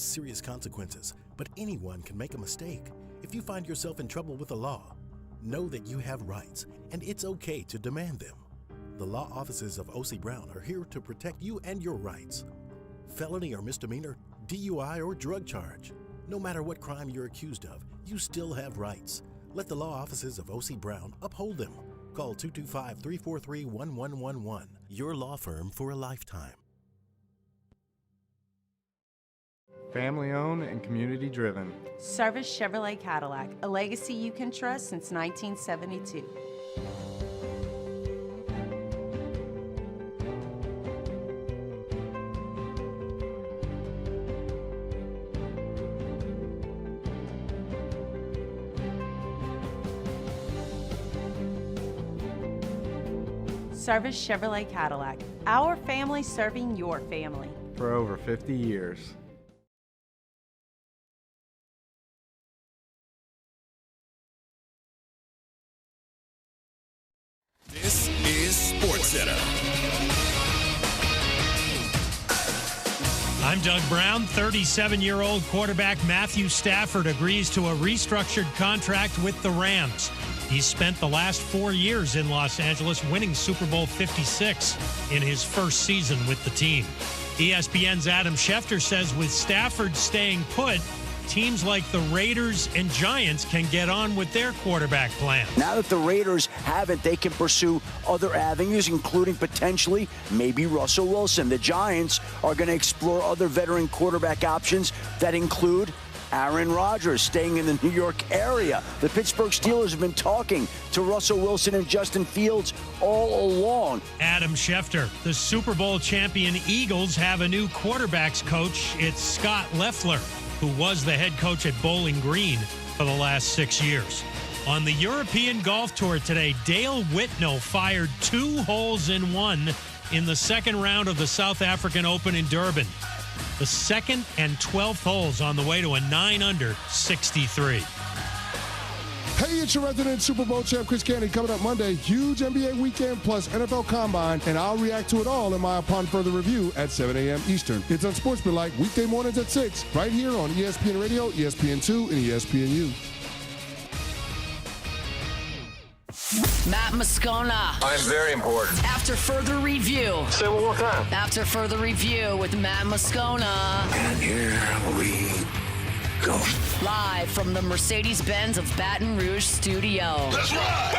has serious consequences, but anyone can make a mistake. If you find yourself in trouble with the law, know that you have rights, and it's okay to demand them. The law offices of O.C. Brown are here to protect you and your rights. Felony or misdemeanor, DUI or drug charge. No matter what crime you're accused of, you still have rights. Let the law offices of O.C. Brown uphold them. Call 225-343-1111. Your law firm for a lifetime. Family owned and community driven. Service Chevrolet Cadillac, a legacy you can trust since 1972. Service Chevrolet Cadillac, our family serving your family. For over 50 years. This is SportsCenter. I'm Doug Brown. 37-year-old quarterback Matthew Stafford agrees to a restructured contract with the Rams. He's spent the last 4 years in Los Angeles, winning Super Bowl 56 in his first season with the team. ESPN's Adam Schefter says with Stafford staying put, teams like the Raiders and Giants can get on with their quarterback plan. Now that the Raiders haven't, they can pursue other avenues, including potentially maybe Russell Wilson. The Giants are going to explore other veteran quarterback options that include Aaron Rodgers staying in the New York area. The Pittsburgh Steelers have been talking to Russell Wilson and Justin Fields all along. Adam Schefter. The Super Bowl champion Eagles have a new quarterbacks coach. It's Scott Loeffler, who was the head coach at Bowling Green for the last 6 years. On the European Golf Tour today, Dale Whitnell fired 2 holes in 1 in the second round of the South African Open in Durban. The second and 12th holes on the way to a 9-under 63. Hey, it's your resident Super Bowl champ, Chris Candy, coming up Monday. Huge NBA weekend plus NFL Combine, and I'll react to it all in my Upon Further Review at 7 a.m. Eastern. It's Unsportsmanlike, weekday mornings at 6, right here on ESPN Radio, ESPN2, and ESPNU. Matt Moscona. I'm very important. After further review. Say it one more time. After further review with Matt Moscona. And here we go. Live from the Mercedes-Benz of Baton Rouge studio. Let's ride! Go!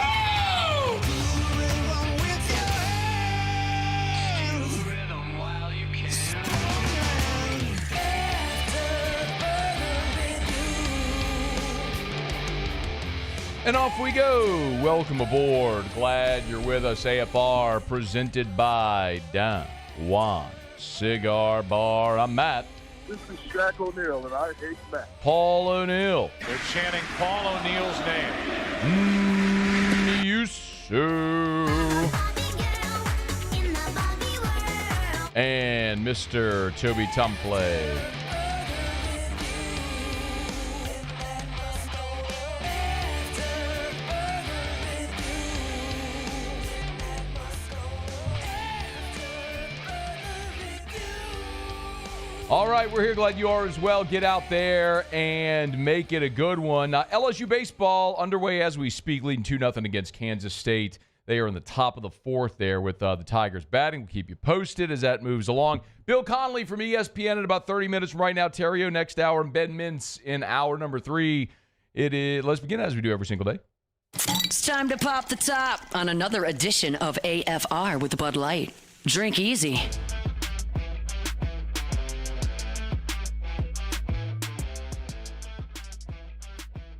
And off we go. Welcome aboard. Glad you're with us. AFR presented by Don Juan Cigar Bar. I'm Matt. This is Shaq O'Neal, and I hate Matt. Paul O'Neal. They're chanting Paul O'Neal's name. You sue. And Mr. Toby Tumplay. All right, we're here. Glad you are as well. Get out there and make it a good one. LSU baseball underway as we speak, leading 2-0 against Kansas State. They are in the top of the 4th there with the Tigers batting. We'll keep you posted as that moves along. Bill Connley from ESPN in about 30 minutes from right now. Theriot next hour, and Ben Mintz in hour number 3. It is. Let's begin as we do every single day. It's time to pop the top on another edition of AFR with Bud Light. Drink easy.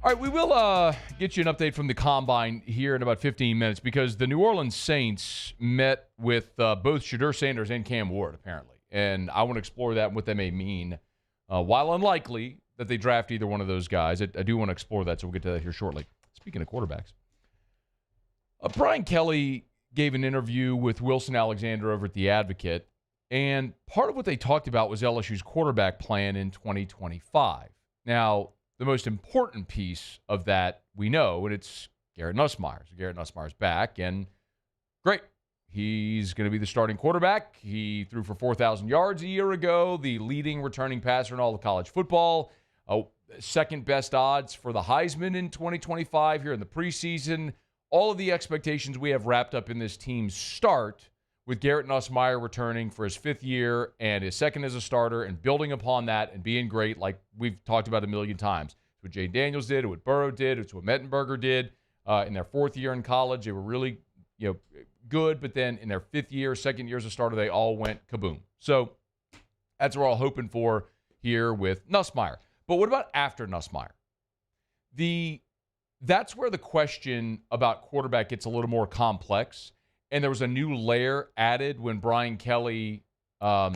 All right, we will get you an update from the Combine here in about 15 minutes because the New Orleans Saints met with both Shedeur Sanders and Cam Ward, apparently. And I want to explore that and what that may mean. While unlikely that they draft either one of those guys, I do want to explore that, so we'll get to that here shortly. Speaking of quarterbacks, Brian Kelly gave an interview with Wilson Alexander over at The Advocate, and part of what they talked about was LSU's quarterback plan in 2025. Now, the most important piece of that we know, and it's Garrett Nussmeier. So Garrett Nussmeier's back, and great. He's going to be the starting quarterback. He threw for 4,000 yards a year ago, the leading returning passer in all of college football. Second best odds for the Heisman in 2025 here in the preseason. All of the expectations we have wrapped up in this team's start with Garrett Nussmeier returning for his 5th year and his 2nd as a starter and building upon that and being great like we've talked about a million times. It's what Jay Daniels did, it's what Burrow did, it's what Mettenberger did in their 4th year in college. They were really good, but then in their 5th year, 2nd year as a starter, they all went kaboom. So that's what we're all hoping for here with Nussmeier. But what about after Nussmeier? That's where the question about quarterback gets a little more complex. And there was a new layer added when Brian Kelly, I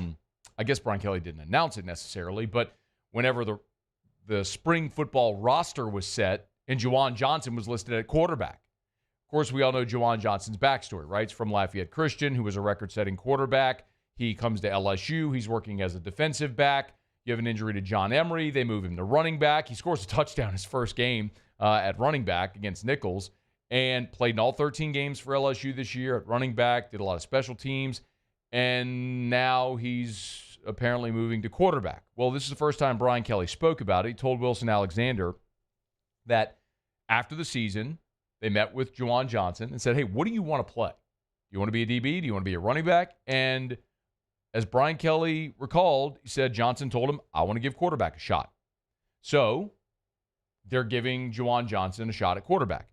guess Brian Kelly didn't announce it necessarily, but whenever the spring football roster was set and Juwan Johnson was listed at quarterback. Of course, we all know Juwan Johnson's backstory, right? It's from Lafayette Christian, who was a record-setting quarterback. He comes to LSU. He's working as a defensive back. You have an injury to John Emery. They move him to running back. He scores a touchdown his first game at running back against Nichols and played in all 13 games for LSU this year at running back, did a lot of special teams, and now he's apparently moving to quarterback. Well, this is the first time Brian Kelly spoke about it. He told Wilson Alexander that after the season, they met with Juwan Johnson and said, hey, what do you want to play? Do you want to be a DB? Do you want to be a running back? And as Brian Kelly recalled, he said Johnson told him, I want to give quarterback a shot. So they're giving Juwan Johnson a shot at quarterback.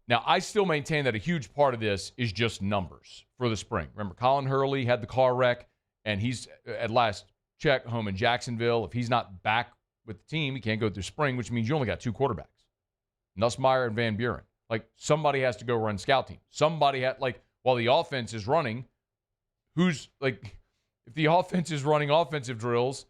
Now, I still maintain that a huge part of this is just numbers for the spring. Remember, Colin Hurley had the car wreck, and he's, at last check, home in Jacksonville. If he's not back with the team, he can't go through spring, which means you only got 2 quarterbacks, Nussmeier and Van Buren. Like, somebody has to go run scout team. Somebody while the offense is running, if the offense is running offensive drills,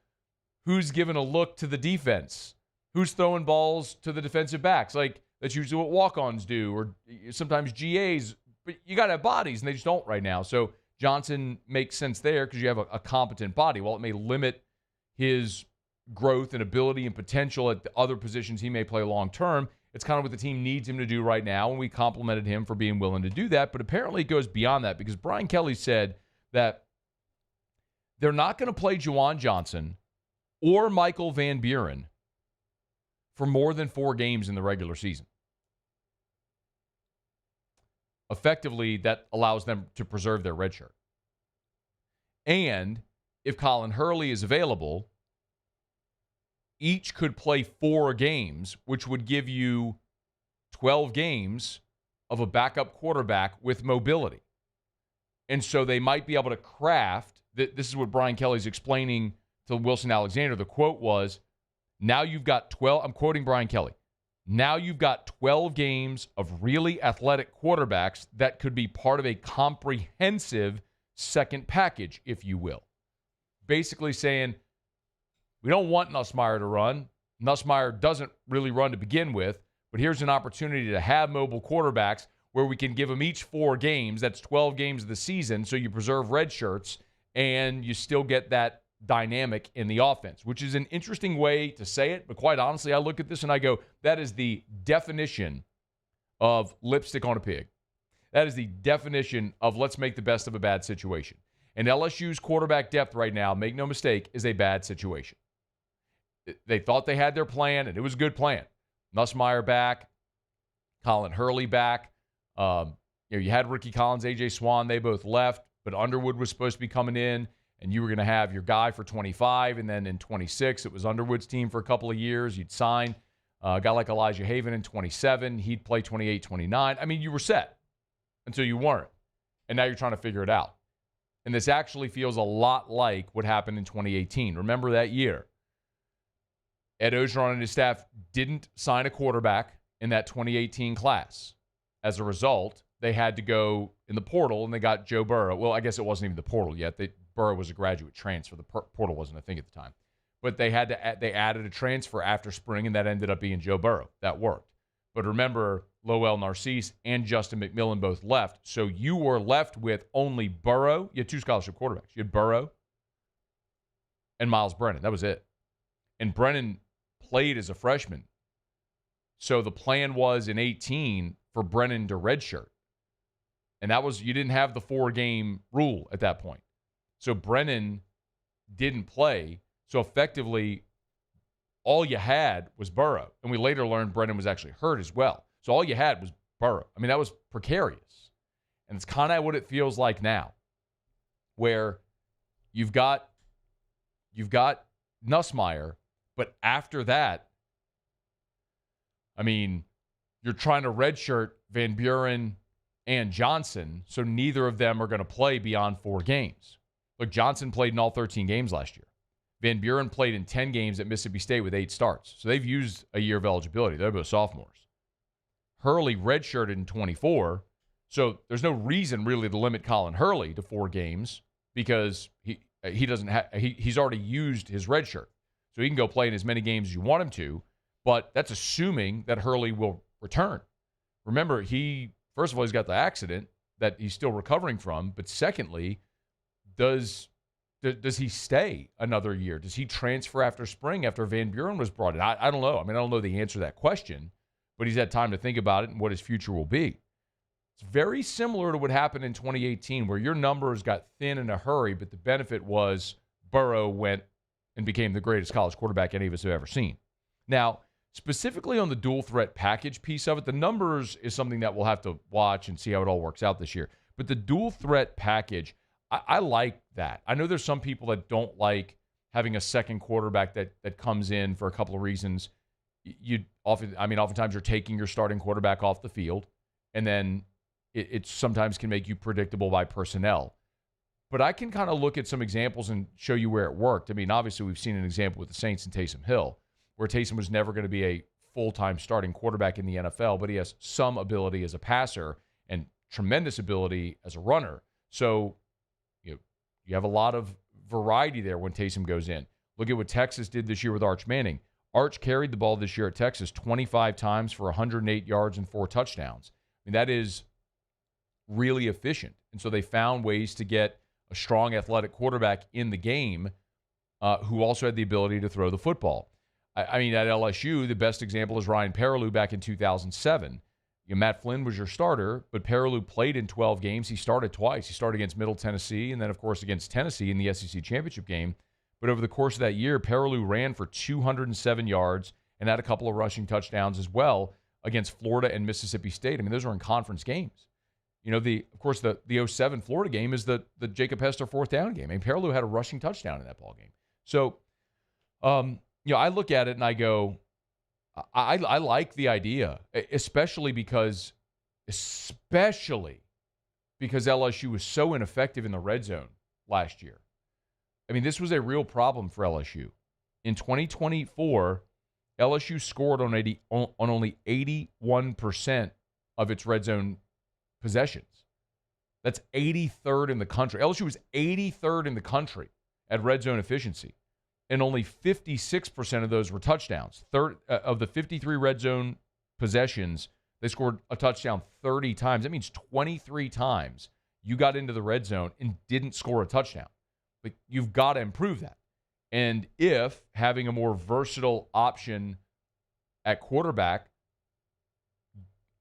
who's giving a look to the defense? Who's throwing balls to the defensive backs? That's usually what walk-ons do, or sometimes GAs. But you got to have bodies, and they just don't right now. So Johnson makes sense there because you have a competent body. While it may limit his growth and ability and potential at the other positions he may play long-term, it's kind of what the team needs him to do right now, and we complimented him for being willing to do that. But apparently it goes beyond that because Brian Kelly said that they're not going to play Juwan Johnson or Michael Van Buren for more than 4 games in the regular season. Effectively, that allows them to preserve their red shirt. And if Colin Hurley is available, each could play 4 games, which would give you 12 games of a backup quarterback with mobility. And so they might be able to craft, this is what Brian Kelly's explaining to Wilson Alexander. The quote was, now you've got 12, I'm quoting Brian Kelly, now you've got 12 games of really athletic quarterbacks that could be part of a comprehensive second package, if you will. Basically saying, we don't want Nussmeier to run. Nussmeier doesn't really run to begin with, but here's an opportunity to have mobile quarterbacks where we can give them each 4 games. That's 12 games of the season, so you preserve red shirts, and you still get that dynamic in the offense, which is an interesting way to say it. But quite honestly, I look at this and I go, that is the definition of lipstick on a pig. That is the definition of let's make the best of a bad situation. And LSU's quarterback depth right now, make no mistake, is a bad situation. They thought they had their plan, and it was a good plan. Nussmeier back, Colin Hurley back. You had Ricky Collins, A.J. Swan. They both left, but Underwood was supposed to be coming in, and you were going to have your guy for 25, and then in 26, it was Underwood's team for a couple of years. You'd sign a guy like Elijah Haven in 27. He'd play 28, 29. I mean, you were set until you weren't, and now you're trying to figure it out. And this actually feels a lot like what happened in 2018. Remember that year? Ed Ogeron and his staff didn't sign a quarterback in that 2018 class. As a result, they had to go in the portal, and they got Joe Burrow. Well, I guess it wasn't even the portal yet. Burrow was a graduate transfer. The portal wasn't a thing at the time. But they added a transfer after spring, and that ended up being Joe Burrow. That worked. But remember, Lowell Narcisse and Justin McMillan both left. So you were left with only Burrow. You had 2 scholarship quarterbacks. You had Burrow and Miles Brennan. That was it. And Brennan played as a freshman. So the plan was in 18 for Brennan to redshirt. And that was, you didn't have the 4-game rule at that point. So Brennan didn't play. So effectively, all you had was Burrow. And we later learned Brennan was actually hurt as well. So all you had was Burrow. I mean, that was precarious. And it's kind of what it feels like now, where you've got Nussmeier, but after that, I mean, you're trying to redshirt Van Buren and Johnson, so neither of them are going to play beyond 4 games. Look, Johnson played in all 13 games last year. Van Buren played in 10 games at Mississippi State with 8 starts. So they've used a year of eligibility. They're both sophomores. Hurley redshirted in 24, so there's no reason really to limit Colin Hurley to 4 games because he's already used his redshirt. So he can go play in as many games as you want him to, but that's assuming that Hurley will return. Remember, first of all, he's got the accident that he's still recovering from, but secondly, does he stay another year? Does he transfer after spring after Van Buren was brought in? I don't know. I mean, I don't know the answer to that question, but he's had time to think about it and what his future will be. It's very similar to what happened in 2018 where your numbers got thin in a hurry, but the benefit was Burrow went and became the greatest college quarterback any of us have ever seen. Now, specifically on the dual threat package piece of it, the numbers is something that we'll have to watch and see how it all works out this year. But the dual threat package, I like that. I know there's some people that don't like having a second quarterback that comes in for a couple of reasons. Oftentimes you're taking your starting quarterback off the field, and then it sometimes can make you predictable by personnel. But I can kind of look at some examples and show you where it worked. I mean, obviously we've seen an example with the Saints and Taysom Hill, where Taysom was never going to be a full-time starting quarterback in the NFL, but he has some ability as a passer and tremendous ability as a runner. So you have a lot of variety there when Taysom goes in. Look at what Texas did this year with Arch Manning. Arch carried the ball this year at Texas 25 times for 108 yards and 4 touchdowns. I mean, that is really efficient. And so they found ways to get a strong athletic quarterback in the game who also had the ability to throw the football. I mean, at LSU, the best example is Ryan Perrilloux back in 2007. Matt Flynn was your starter, but Perrilloux played in 12 games. He started twice. He started against Middle Tennessee and then, of course, against Tennessee in the SEC championship game. But over the course of that year, Perrilloux ran for 207 yards and had a couple of rushing touchdowns as well against Florida and Mississippi State. I mean, those are in conference games. The 07 Florida game is the Jacob Hester 4th down game. I mean, Perrilloux had a rushing touchdown in that ball game. So, I look at it and I go, I like the idea, especially because LSU was so ineffective in the red zone last year. I mean, this was a real problem for LSU. In 2024, LSU scored on only 81% of its red zone possessions. That's 83rd in the country. LSU was 83rd in the country at red zone efficiency. And only 56% of those were touchdowns. Of the 53 red zone possessions, they scored a touchdown 30 times. That means 23 times you got into the red zone and didn't score a touchdown. Like, you've got to improve that. And if having a more versatile option at quarterback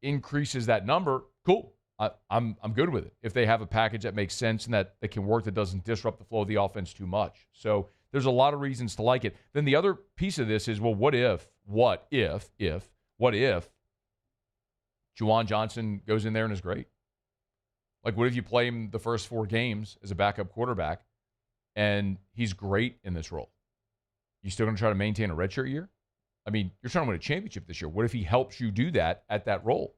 increases that number, cool. I'm good with it. If they have a package that makes sense and that can work, that doesn't disrupt the flow of the offense too much. So there's a lot of reasons to like it. Then the other piece of this is, well, what if Juwan Johnson goes in there and is great? Like, what if you play him the first 4 games as a backup quarterback and he's great in this role? You still going to try to maintain a redshirt year? I mean, you're trying to win a championship this year. What if he helps you do that at that role?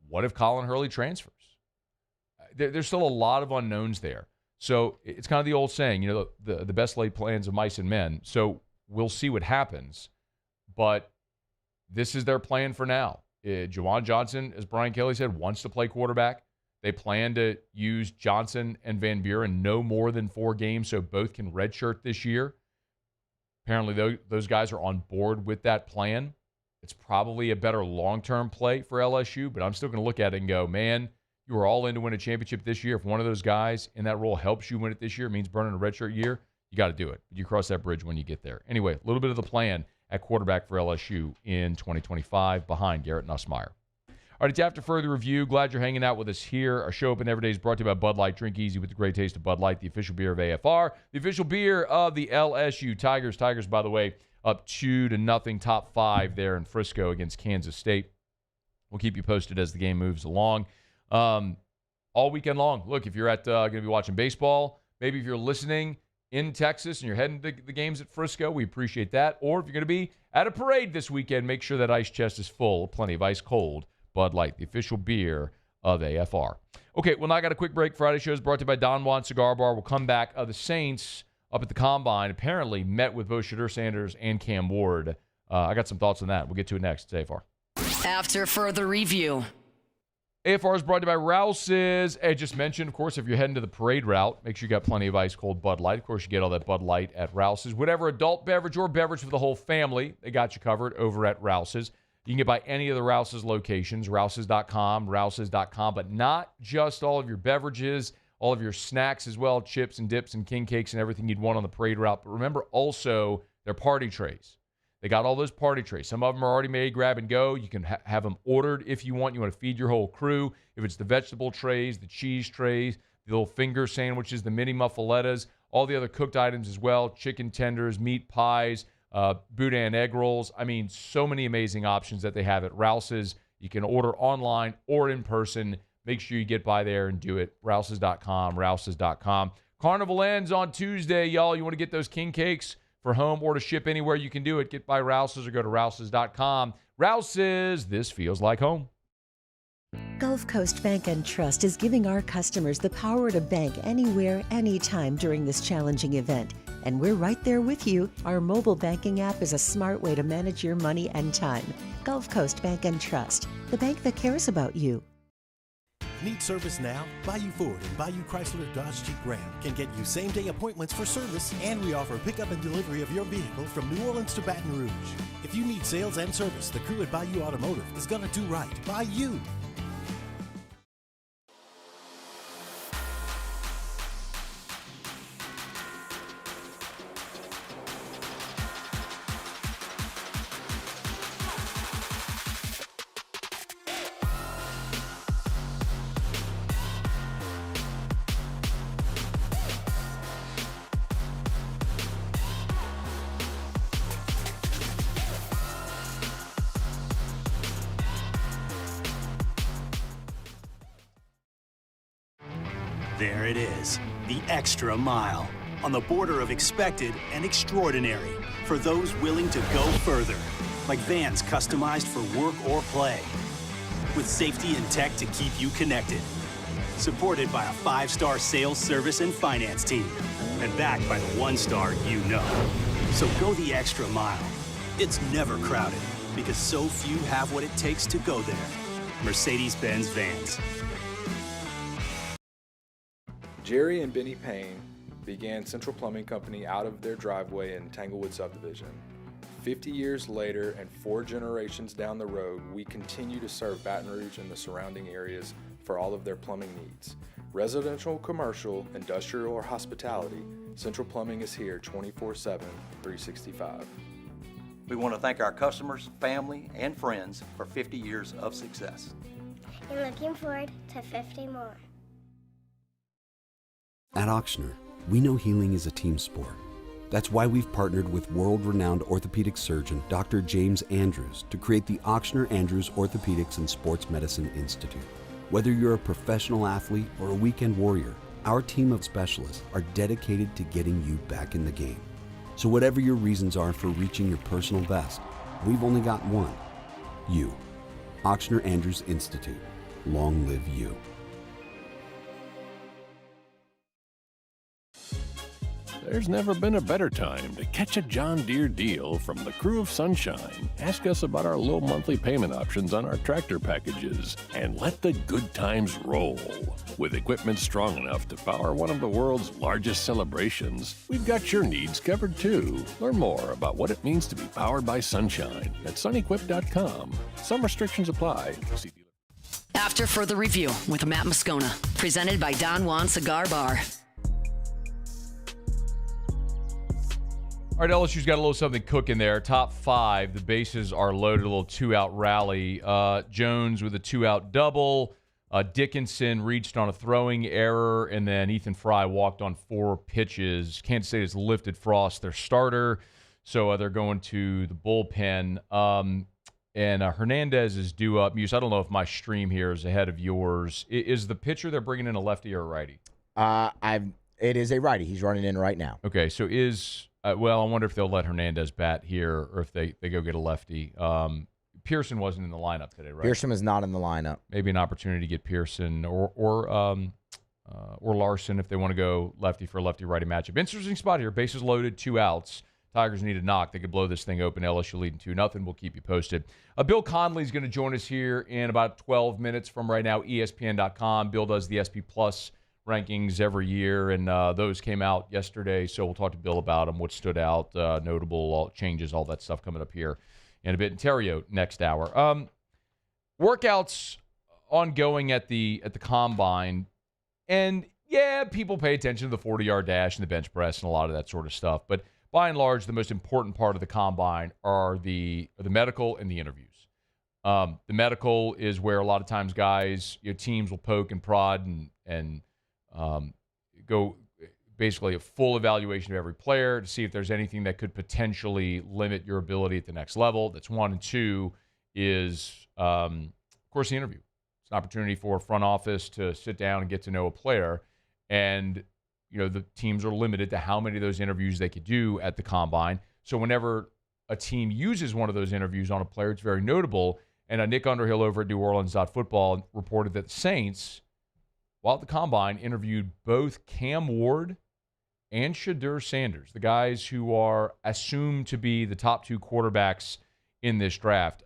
What if Colin Hurley transfers? There's still a lot of unknowns there. So it's kind of the old saying, the best laid plans of mice and men. So we'll see what happens. But this is their plan for now. Juwan Johnson, as Brian Kelly said, wants to play quarterback. They plan to use Johnson and Van Buren no more than 4 games so both can redshirt this year. Apparently, those guys are on board with that plan. It's probably a better long-term play for LSU, but I'm still going to look at it and go, man, you were all in to win a championship this year. If one of those guys in that role helps you win it this year, it means burning a redshirt year, you got to do it. You cross that bridge when you get there. Anyway, a little bit of the plan at quarterback for LSU in 2025 behind Garrett Nussmeier. All right, it's After Further Review. Glad you're hanging out with us here. Our show open every day is brought to you by Bud Light. Drink easy with the great taste of Bud Light, the official beer of AFR, the official beer of the LSU Tigers. Tigers, by the way, up 2-0, top 5 there in Frisco against Kansas State. We'll keep you posted as the game moves along. All weekend long. Look, if you're going to be watching baseball, maybe if you're listening in Texas and you're heading to the games at Frisco, we appreciate that. Or if you're going to be at a parade this weekend, make sure that ice chest is full. Plenty of ice cold Bud Light, the official beer of AFR. Okay, well, now I got a quick break. Friday show is brought to you by Don Juan Cigar Bar. We'll come back. The Saints up at the Combine apparently met with both Shedeur Sanders and Cam Ward. I got some thoughts on that. We'll get to it next. It's AFR. After Further Review. AFR is brought to you by Rouse's. I just mentioned, of course, if you're heading to the parade route, make sure you got plenty of ice-cold Bud Light. Of course, you get all that Bud Light at Rouse's. Whatever adult beverage or beverage for the whole family, they got you covered over at Rouse's. You can get by any of the Rouse's locations, rouses.com, but not just all of your beverages, all of your snacks as well, chips and dips and king cakes and everything you'd want on the parade route. But remember also their party trays. They got all those party trays. Some of them are already made, grab and go. You can have them ordered if you want. You want to feed your whole crew. If it's the vegetable trays, the cheese trays, the little finger sandwiches, the mini muffalettas, all the other cooked items as well, chicken tenders, meat pies, boudin egg rolls. I mean, so many amazing options that they have at Rouse's. You can order online or in person. Make sure you get by there and do it. Rouses.com. Carnival ends on Tuesday, y'all. You want to get those king cakes for home or to ship anywhere you can do it, get by Rouse's or go to Rouses.com. Rouse's, this feels like home. Gulf Coast Bank and Trust is giving our customers the power to bank anywhere, anytime during this challenging event. And we're right there with you. Our mobile banking app is a smart way to manage your money and time. Gulf Coast Bank and Trust, the bank that cares about you. Need service now? Bayou Ford and Bayou Chrysler Dodge Jeep Ram can get you same-day appointments for service, and we offer pickup and delivery of your vehicle from New Orleans to Baton Rouge. If you need sales and service, the crew at Bayou Automotive is going to do right by you. There it is, the extra mile, on the border of expected and extraordinary for those willing to go further, like vans customized for work or play, with safety and tech to keep you connected, supported by a 5-star sales, service, and finance team, and backed by the 1-star you know. So go the extra mile. It's never crowded, because so few have what it takes to go there. Mercedes-Benz Vans. Jerry and Benny Payne began Central Plumbing Company out of their driveway in Tanglewood Subdivision. 50 years later and 4 generations down the road, we continue to serve Baton Rouge and the surrounding areas for all of their plumbing needs. Residential, commercial, industrial, or hospitality, Central Plumbing is here 24/7, 365. We want to thank our customers, family, and friends for 50 years of success. And looking forward to 50 more. At Ochsner, we know healing is a team sport. That's why we've partnered with world-renowned orthopedic surgeon Dr. James Andrews to create the Ochsner Andrews Orthopedics and Sports Medicine Institute. Whether you're a professional athlete or a weekend warrior, our team of specialists are dedicated to getting you back in the game. So whatever your reasons are for reaching your personal best, we've only got one: you. Ochsner Andrews Institute. Long live you. There's never been a better time to catch a John Deere deal from the crew of Sunshine. Ask us about our low monthly payment options on our tractor packages and let the good times roll. With equipment strong enough to power one of the world's largest celebrations, we've got your needs covered too. Learn more about what it means to be powered by Sunshine at sunequip.com. Some restrictions apply. After Further Review with Matt Moscona, presented by Don Juan Cigar Bar. All All right, LSU's got a little something cooking there. Top 5, the bases are loaded, a little 2-out rally. Jones with a 2-out double. Dickinson reached on a throwing error, and then Ethan Fry walked on 4 pitches. Kansas State has lifted Frost, their starter, so they're going to the bullpen. And Hernandez is due up. Muse, I don't know if my stream here is ahead of yours. Is the pitcher they're bringing in a lefty or a righty? It is a righty. He's running in right now. Okay, so I wonder if they'll let Hernandez bat here or if they go get a lefty. Pearson wasn't in the lineup today, right? Pearson was not in the lineup. Maybe an opportunity to get Pearson or Larson if they want to go lefty for a lefty-righty matchup. Interesting spot here. Bases loaded, 2 outs. Tigers need a knock. They could blow this thing open. LSU leading 2-0. We'll keep you posted. Bill Connley is going to join us here in about 12 minutes from right now, ESPN.com. Bill does the SP Plus rankings every year, and those came out yesterday, so we'll talk to Bill about them, what stood out, notable changes, all that stuff coming up here in a bit. And Theriot next hour. Workouts ongoing at the Combine, and yeah, people pay attention to the 40-yard dash and the bench press and a lot of that sort of stuff, but by and large, the most important part of the Combine are the medical and the interviews. The medical is where a lot of times guys, teams will poke and prod and go basically a full evaluation of every player to see if there's anything that could potentially limit your ability at the next level. That's 1. And 2 is, of course, the interview. It's an opportunity for a front office to sit down and get to know a player. And the teams are limited to how many of those interviews they could do at the Combine. So whenever a team uses one of those interviews on a player, it's very notable. And Nick Underhill over at New Orleans.football reported that the Saints, while at the Combine, interviewed both Cam Ward and Shedeur Sanders, the guys who are assumed to be the top 2 quarterbacks in this draft.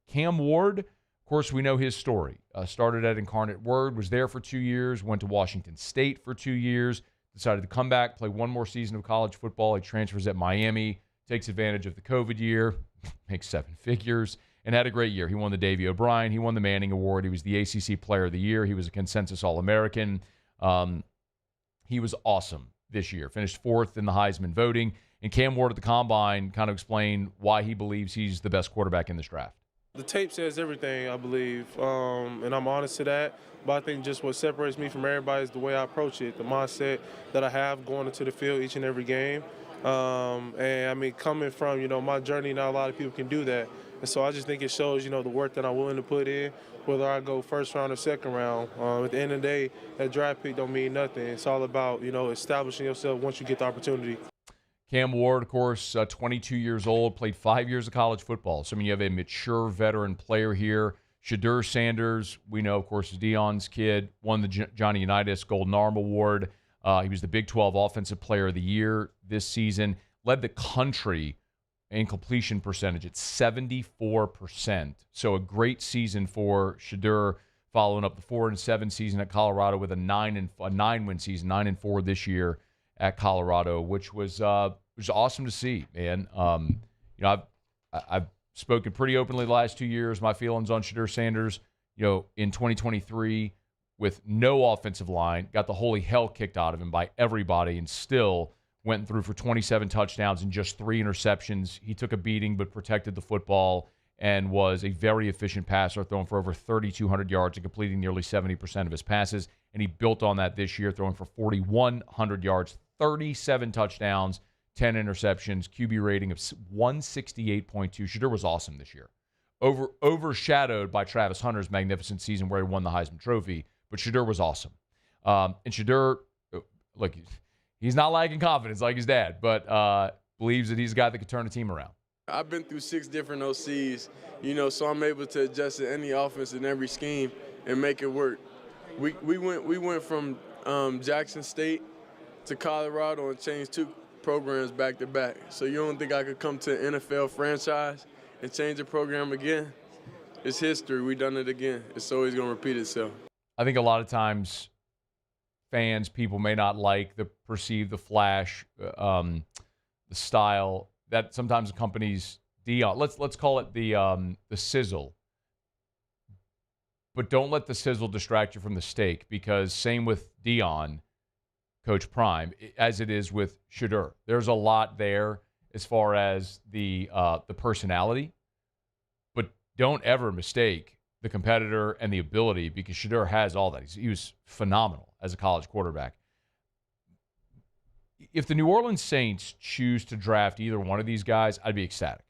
Cam Ward, of course, we know his story. Started at Incarnate Word, was there for 2 years, went to Washington State for 2 years, decided to come back, play one more season of college football. He transfers at Miami, takes advantage of the COVID year, makes 7 figures, and had a great year. He won the Davey O'Brien. He won the Manning Award. He was the ACC Player of the Year. He was a consensus All-American. He was awesome this year. Finished 4th in the Heisman voting. And Cam Ward at the Combine kind of explained why he believes he's the best quarterback in this draft. The tape says everything, I believe, and I'm honest to that. But I think just what separates me from everybody is the way I approach it, the mindset that I have going into the field each and every game. And, I mean, coming from, my journey, not a lot of people can do that. And so I just think it shows, the work that I'm willing to put in, whether I go first round or second round. At the end of the day, that draft pick don't mean nothing. It's all about, establishing yourself once you get the opportunity. Cam Ward, of course, 22 years old, played 5 years of college football. So, you have a mature veteran player here. Shedeur Sanders, we know, of course, is Deion's kid, won the Johnny Unitas Golden Arm Award. He was the Big 12 Offensive Player of the Year this season, led the country in completion percentage at 74%. So a great season for Shedeur, following up the 4-7 season at Colorado with a 9-win season, 9-4 this year at Colorado, which was awesome to see, man. I've spoken pretty openly the last 2 years, my feelings on Shedeur Sanders. In 2023, with no offensive line, got the holy hell kicked out of him by everybody, and still went through for 27 touchdowns and just 3 interceptions. He took a beating but protected the football and was a very efficient passer, throwing for over 3,200 yards and completing nearly 70% of his passes. And he built on that this year, throwing for 4,100 yards, 37 touchdowns, 10 interceptions, QB rating of 168.2. Shedeur was awesome this year. Overshadowed by Travis Hunter's magnificent season where he won the Heisman Trophy, but Shedeur was awesome. And Shedeur, look, he's not lacking confidence like his dad, but believes that he's a guy that could turn a team around. I've been through 6 different OCs, so I'm able to adjust to any offense and every scheme and make it work. We went from Jackson State to Colorado and changed 2 programs back to back. So you don't think I could come to an NFL franchise and change the program again? It's history. We've done it again. It's always going to repeat itself. I think a lot of times people may not like the flash, the style that sometimes accompanies Deion. Let's call it the sizzle. But don't let the sizzle distract you from the steak, because same with Deion, Coach Prime, as it is with Shedeur. There's a lot there. as far as the personality, but don't ever mistake the competitor and the ability, because Shedeur has all that. He was phenomenal as a college quarterback. If the New Orleans Saints choose to draft either one of these guys, I'd be ecstatic.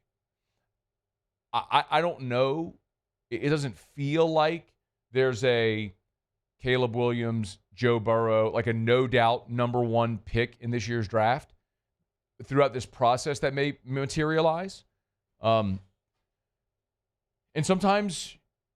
I don't know. It doesn't feel like there's a Caleb Williams, Joe Burrow, like a no-doubt number one pick in this year's draft throughout this process that may materialize. And sometimes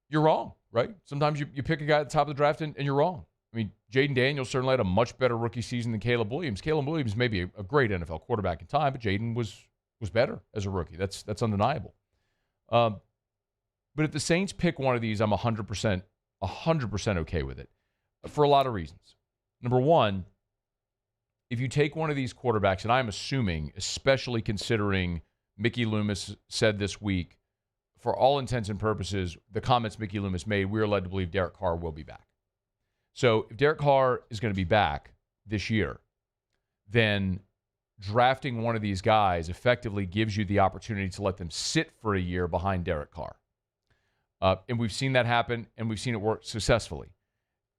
you're wrong, right? Sometimes you pick a guy at the top of the draft and you're wrong. I mean, Jaden Daniels certainly had a much better rookie season than Caleb Williams. Caleb Williams may be a great NFL quarterback in time, but Jaden was better as a rookie. That's undeniable. But if the Saints pick one of these, I'm 100% okay with it for a lot of reasons. Number one, if you take one of these quarterbacks, and I'm assuming, especially considering Mickey Loomis said this week, for all intents and purposes, the comments Mickey Loomis made, we are led to believe Derek Carr will be back. So if Derek Carr is going to be back this year, then drafting one of these guys effectively gives you the opportunity to let them sit for a year behind Derek Carr. And we've seen that happen, and we've seen it work successfully.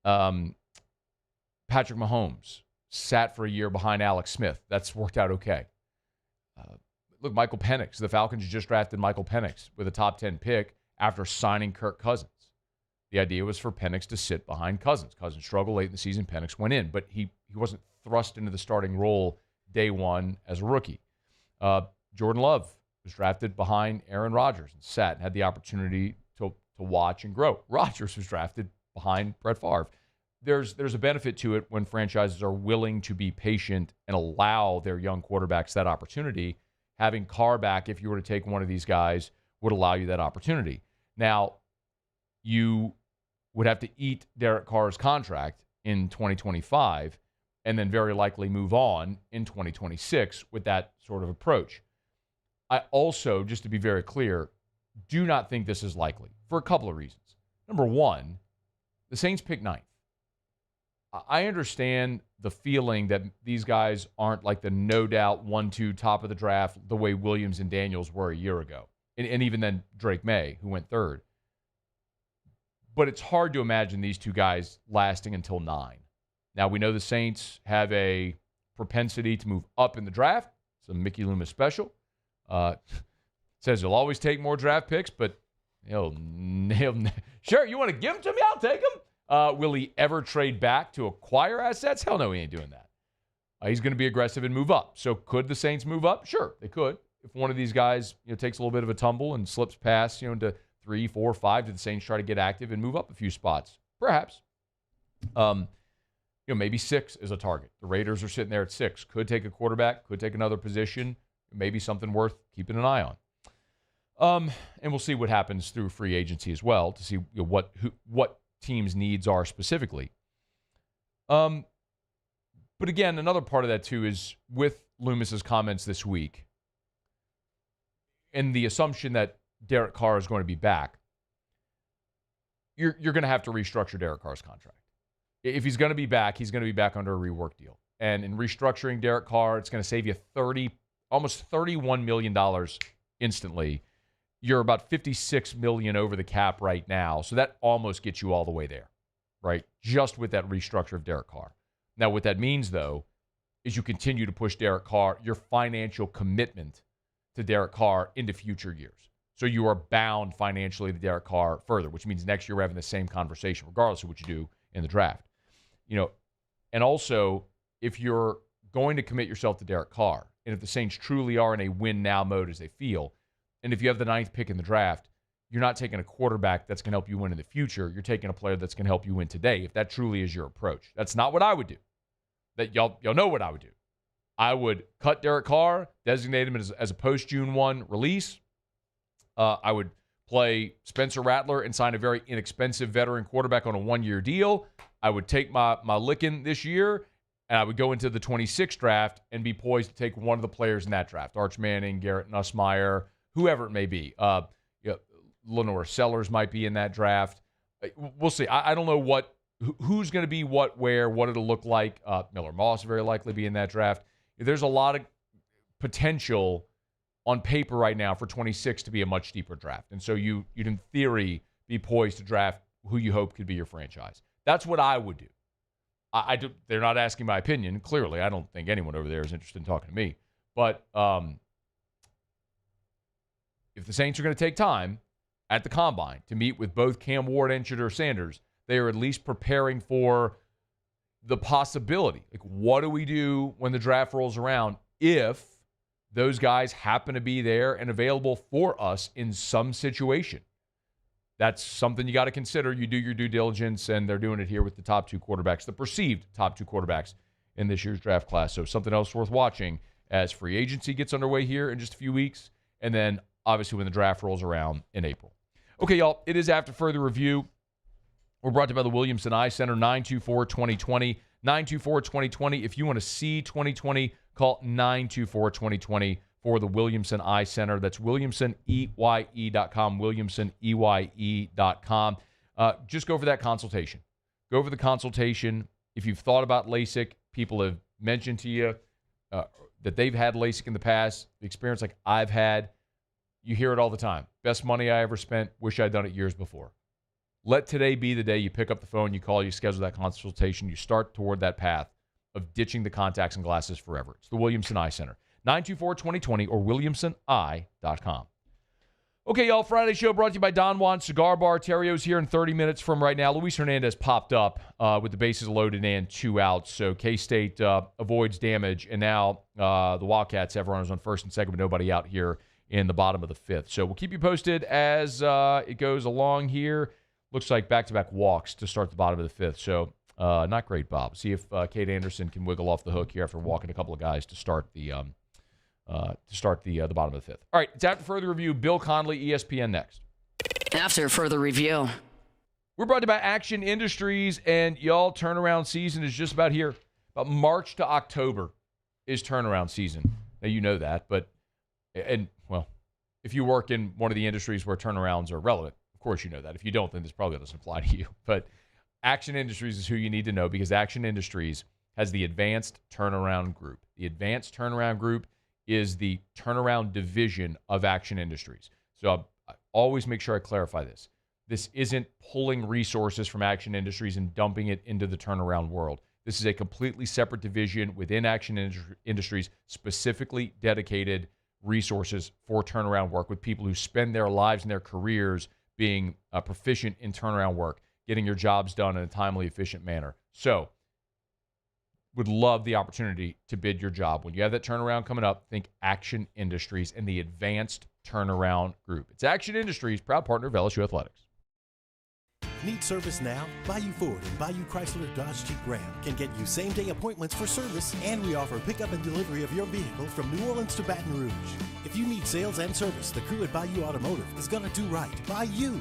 Patrick Mahomes sat for a year behind Alex Smith. That's worked out okay. Look, Michael Penix. The Falcons just drafted Michael Penix with a top 10 pick after signing Kirk Cousins. The idea was for Penix to sit behind Cousins. Cousins struggled late in the season. Penix went in, but he wasn't thrust into the starting role day one as a rookie. Jordan Love was drafted behind Aaron Rodgers and sat and had the opportunity to watch and grow. Rodgers was drafted behind Brett Favre. There's a benefit to it when franchises are willing to be patient and allow their young quarterbacks that opportunity. Having Carr back, if you were to take one of these guys, would allow you that opportunity. Now, you would have to eat Derek Carr's contract in 2025 and then very likely move on in 2026 with that sort of approach. I also, just to be very clear, do not think this is likely for a couple of reasons. Number one, the Saints pick 9th. I understand the feeling that these guys aren't like the no-doubt 1-2 top of the draft the way Williams and Daniels were a year ago. And even then Drake May, who went 3rd. But it's hard to imagine these two guys lasting until 9. Now, we know the Saints have a propensity to move up in the draft. It's a Mickey Loomis special. Says he'll always take more draft picks, but he'll sure, you want to give them to me? I'll take them. Will he ever trade back to acquire assets? Hell no, he ain't doing that. He's going to be aggressive and move up. So could the Saints move up? Sure, they could. If one of these guys takes a little bit of a tumble and slips past into 3, 4, 5, did the Saints try to get active and move up a few spots? Perhaps. Maybe 6 is a target. The Raiders are sitting there at 6. Could take a quarterback, could take another position. Maybe something worth keeping an eye on. And we'll see what happens through free agency as well to see what teams' needs are specifically. But again, another part of that too is with Loomis's comments this week and the assumption that Derek Carr is going to be back, you're going to have to restructure Derek Carr's contract. If he's going to be back, he's going to be back under a rework deal. And in restructuring Derek Carr, it's going to save you almost $31 million instantly. You're about $56 million over the cap right now. So that almost gets you all the way there, right? Just with that restructure of Derek Carr. Now, what that means, though, is you continue to push Derek Carr, your financial commitment to Derek Carr into future years. So you are bound financially to Derek Carr further, which means next year we're having the same conversation, regardless of what you do in the draft. And also, if you're going to commit yourself to Derek Carr, and if the Saints truly are in a win-now mode as they feel, and if you have the 9th pick in the draft, you're not taking a quarterback that's going to help you win in the future. You're taking a player that's going to help you win today, if that truly is your approach. That's not what I would do. That y'all know what I would do. I would cut Derek Carr, designate him as a post-June 1 release. I would play Spencer Rattler and sign a very inexpensive veteran quarterback on a 1-year deal. I would take my licking this year, and I would go into the 26th draft and be poised to take one of the players in that draft. Arch Manning, Garrett Nussmeier, whoever it may be. Lenore Sellers might be in that draft. We'll see. I don't know who's going to be what, where, what it'll look like. Miller Moss very likely be in that draft. There's a lot of potential on paper right now for 26 to be a much deeper draft. And so you'd in theory be poised to draft who you hope could be your franchise. That's what I would do. They're not asking my opinion. Clearly, I don't think anyone over there is interested in talking to me. But if the Saints are going to take time at the Combine to meet with both Cam Ward and Shedeur Sanders, they are at least preparing for the possibility. Like, what do we do when the draft rolls around if those guys happen to be there and available for us in some situation? That's something you got to consider. You do your due diligence, and they're doing it here with the top two quarterbacks, the perceived top two quarterbacks in this year's draft class. So something else worth watching as free agency gets underway here in just a few weeks, and then obviously when the draft rolls around in April. Okay, y'all, it is After Further Review. We're brought to you by the Williamson Eye Center, 924-2020. 924-2020. If you want to see 2020, call 924-2020 for the Williamson Eye Center. That's WilliamsonEye.com, WilliamsonEye.com. Just go for that consultation. Go for the consultation. If you've thought about LASIK, people have mentioned to you that they've had LASIK in the past, the experience like I've had, you hear it all the time. Best money I ever spent. Wish I'd done it years before. Let today be the day you pick up the phone, you call, you schedule that consultation, you start toward that path of ditching the contacts and glasses forever. It's the Williamson Eye Center. 924-2020 or WilliamsonEye.com. Okay, y'all, Friday show brought to you by Don Juan Cigar Bar. Theriot's here in 30 minutes from right now. Luis Hernandez popped up with the bases loaded and 2 outs, so K-State avoids damage, and now the Wildcats have runners on first and second with nobody out here in the bottom of the 5th. So we'll keep you posted as it goes along here. Looks like back-to-back walks to start the bottom of the 5th. So not great, Bob. See if Kate Anderson can wiggle off the hook here after walking a couple of guys to start the bottom of the 5th. All right, it's After Further Review. Bill Connley, ESPN next. After Further Review. We're brought to you by Action Industries, and y'all, turnaround season is just about here. About March to October is turnaround season. Now, you know that, but, well, if you work in one of the industries where turnarounds are relevant, of course you know that. If you don't, then this probably doesn't apply to you. But Action Industries is who you need to know because Action Industries has the Advanced Turnaround Group. The Advanced Turnaround Group is the turnaround division of Action Industries. So I always make sure I clarify this. This isn't pulling resources from Action Industries and dumping it into the turnaround world. This is a completely separate division within Action Industries, specifically dedicated resources for turnaround work with people who spend their lives and their careers being proficient in turnaround work, getting your jobs done in a timely, efficient manner. So, would love the opportunity to bid your job. When you have that turnaround coming up, think Action Industries and the Advanced Turnaround Group. It's Action Industries, proud partner of LSU Athletics. Need service now? Bayou Ford and Bayou Chrysler Dodge Jeep Ram can get you same-day appointments for service, and we offer pickup and delivery of your vehicle from New Orleans to Baton Rouge. If you need sales and service, the crew at Bayou Automotive is going to do right by you.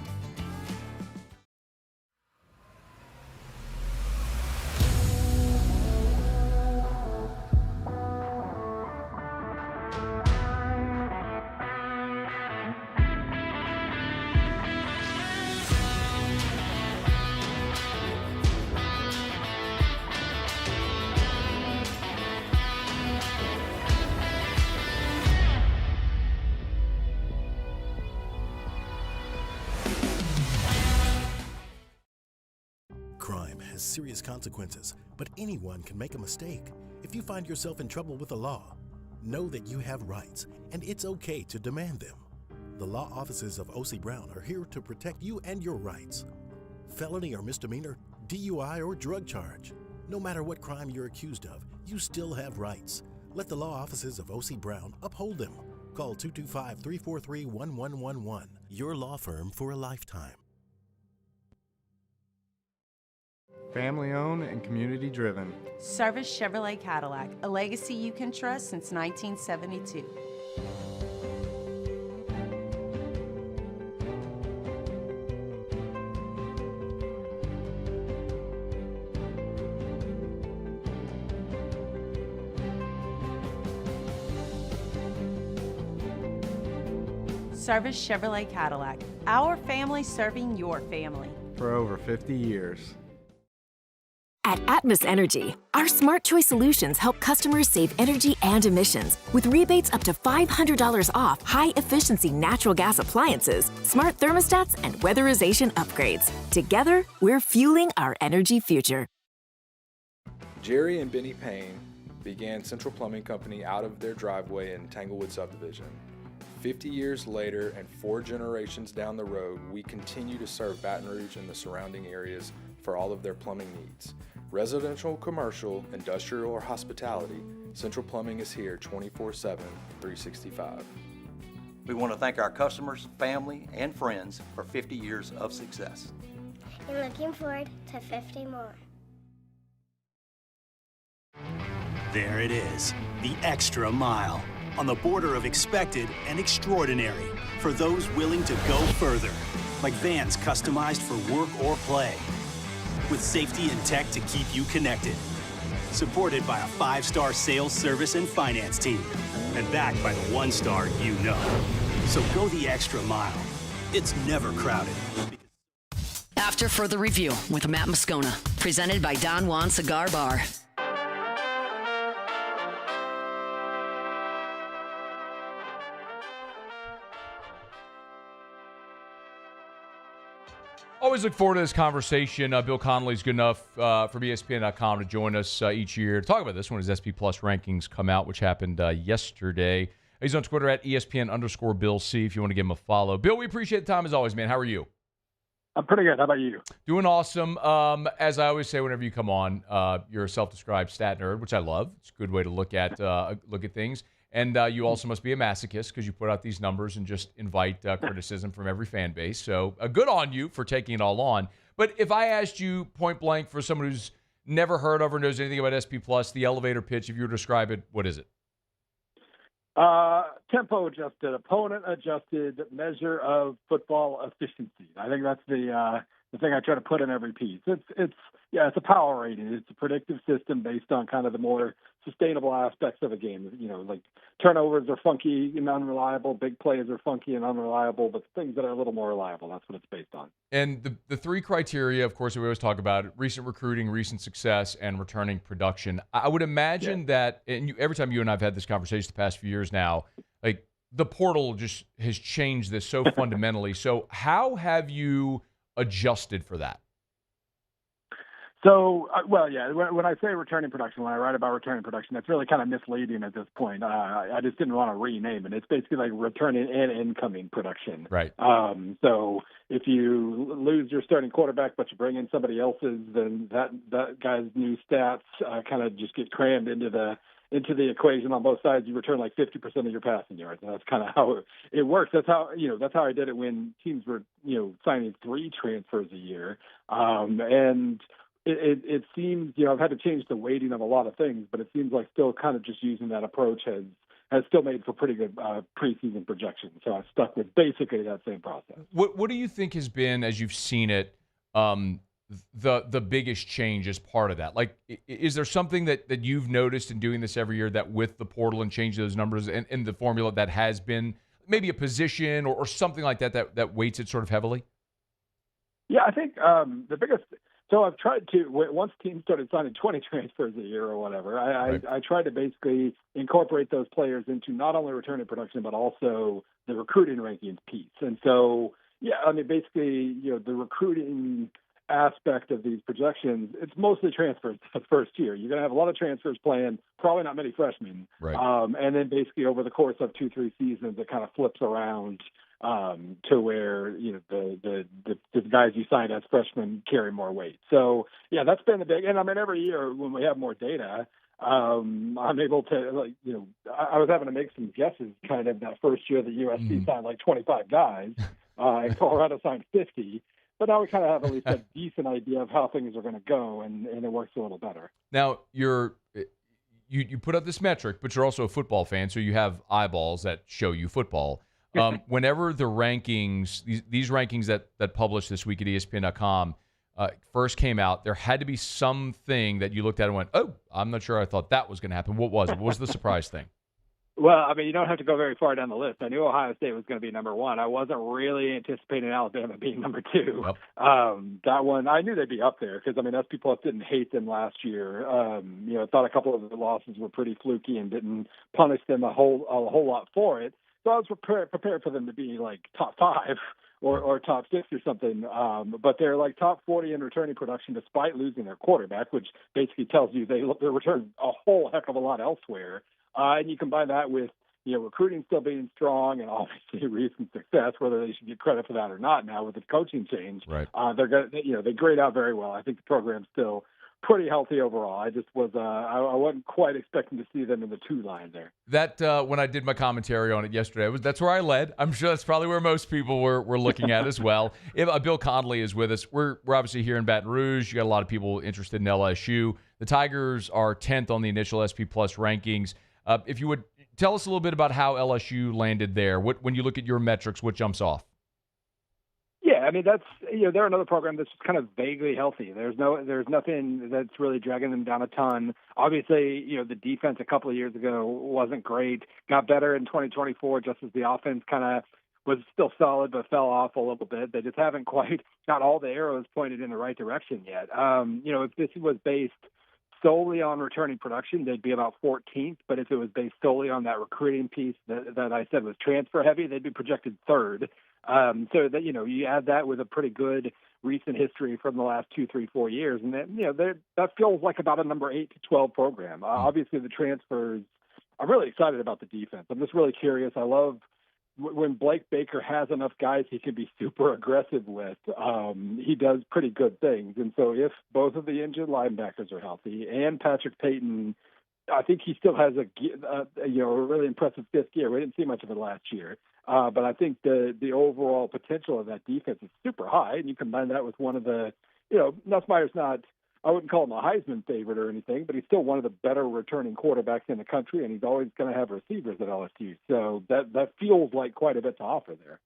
Crime has serious consequences, but anyone can make a mistake. If you find yourself in trouble with the law, know that you have rights, and it's okay to demand them. The law offices of O.C. Brown are here to protect you and your rights. Felony or misdemeanor, DUI or drug charge. No matter what crime you're accused of, you still have rights. Let the law offices of O.C. Brown uphold them. Call 225-343-1111. Your law firm for a lifetime. Family owned and community driven. Service Chevrolet Cadillac, a legacy you can trust since 1972. Service Chevrolet Cadillac, our family serving your family. For over 50 years. At Atmos Energy, our smart choice solutions help customers save energy and emissions with rebates up to $500 off high-efficiency natural gas appliances, smart thermostats, and weatherization upgrades. Together, we're fueling our energy future. Jerry and Benny Payne began Central Plumbing Company out of their driveway in Tanglewood subdivision. 50 years later and 4 generations down the road, we continue to serve Baton Rouge and the surrounding areas for all of their plumbing needs. Residential, commercial, industrial, or hospitality, Central Plumbing is here 24/7, 365. We want to thank our customers, family, and friends for 50 years of success. And looking forward to 50 more. There it is, the extra mile, on the border of expected and extraordinary, for those willing to go further, like vans customized for work or play, with safety and tech to keep you connected, supported by a 5-star sales, service, and finance team, and backed by the 1-star you know. So go the extra mile. It's never crowded. After further review with Matt Moscona, presented by Don Juan Cigar Bar. Always look forward to this conversation. Bill Connley's good enough from ESPN.com to join us each year to talk about this when his SP Plus rankings come out, which happened yesterday. He's on Twitter at ESPN_Bill C if you want to give him a follow. Bill, we appreciate the time as always, man. How are you? I'm pretty good. How about you? Doing awesome. As I always say whenever you come on, you're a self-described stat nerd, which I love. It's a good way to look at things. And you also must be a masochist because you put out these numbers and just invite criticism from every fan base. So good on you for taking it all on. But if I asked you point blank for someone who's never heard of or knows anything about SP Plus, the elevator pitch, if you were to describe it, what is it? Tempo adjusted, opponent adjusted measure of football efficiency. I think that's the thing I try to put in every piece. It's a power rating. It's a predictive system based on kind of the more sustainable aspects of a game. You know, like turnovers are funky and unreliable, big plays are funky and unreliable, but things that are a little more reliable, that's what it's based on. And the 3 criteria, of course, that we always talk about, recent recruiting, recent success, and returning production. I would imagine that, and every time you and I have had this conversation the past few years now, like the portal just has changed this so fundamentally. So how have you adjusted for that? So, when I say returning production, when I write about returning production, that's really kind of misleading at this point. I just didn't want to rename it. It's basically like returning and incoming production. Right. So if you lose your starting quarterback, but you bring in somebody else's, then that guy's new stats kind of just get crammed into the equation on both sides. You return like 50% of your passing yards, and that's kind of how it works. That's how I did it when teams were signing 3 transfers a year, and it seems I've had to change the weighting of a lot of things, but it seems like still kind of just using that approach has still made for pretty good preseason projections. So I've stuck with basically that same process. What do you think has been, as you've seen it, the biggest change as part of that? Like, is there something that you've noticed in doing this every year that with the portal and changing those numbers and the formula that has been maybe a position or something like that weights it sort of heavily? Yeah, I think the biggest. So I've tried to, once teams started signing 20 transfers a year or whatever, I tried to basically incorporate those players into not only returning production, but also the recruiting rankings piece. And so, basically, the recruiting aspect of these projections, it's mostly transfers the first year. You're going to have a lot of transfers playing, probably not many freshmen. Right. And then basically over the course of 2-3 seasons, it kind of flips around to where the guys you sign as freshmen carry more weight. So that's been the big. And every year when we have more data, I'm able to I was having to make some guesses kind of that first year that USC signed like 25 guys, and Colorado signed 50. But now we kind of have at least a decent idea of how things are going to go, and it works a little better. Now you put up this metric, but you're also a football fan, so you have eyeballs that show you football. Whenever the rankings, these rankings that published this week at ESPN.com first came out, there had to be something that you looked at and went, "Oh, I'm not sure I thought that was going to happen." What was it? What was the surprise thing? Well, I mean, you don't have to go very far down the list. I knew Ohio State was going to be number one. I wasn't really anticipating Alabama being number two. Yep. That one, I knew they'd be up there because, I mean, SP Plus didn't hate them last year. I thought a couple of the losses were pretty fluky and didn't punish them a whole lot for it. So I was prepared for them to be like top five or top six or something. But they're like top 40 in returning production despite losing their quarterback, which basically tells you they return a whole heck of a lot elsewhere. And you combine that with, recruiting still being strong and obviously recent success, whether they should get credit for that or not now with the coaching change. Right. They grade out very well. I think the program's still pretty healthy overall. I just was I wasn't quite expecting to see them in the two line there. That when I did my commentary on it yesterday, that's where I led. I'm sure that's probably where most people were looking at as well. Bill Connley is with us. We're obviously here in Baton Rouge. You got a lot of people interested in LSU. The Tigers are 10th on the initial SP Plus rankings. If you would tell us a little bit about how LSU landed there. When you look at your metrics, what jumps off? Yeah, I mean that's they're another program that's just kind of vaguely healthy. There's nothing that's really dragging them down a ton. Obviously, the defense a couple of years ago wasn't great. Got better in 2024 just as the offense kind of was still solid but fell off a little bit. They just haven't quite got all the arrows pointed in the right direction yet. If this was based solely on returning production, they'd be about 14th. But if it was based solely on that recruiting piece that I said was transfer heavy, they'd be projected third. So that, you add that with a pretty good recent history from the last 2, 3, 4 years. And then, that feels like about a number 8 to 12 program. Obviously the transfers, I'm really excited about the defense. I'm just really curious. I love when Blake Baker has enough guys he can be super aggressive with. He does pretty good things. And so if both of the injured linebackers are healthy and Patrick Payton, I think he still has a really impressive fifth gear. We didn't see much of it last year. But I think the overall potential of that defense is super high. And you combine that with one of the, Nussmeier's not, I wouldn't call him a Heisman favorite or anything, but he's still one of the better returning quarterbacks in the country, and he's always going to have receivers at LSU. So that feels like quite a bit to offer there.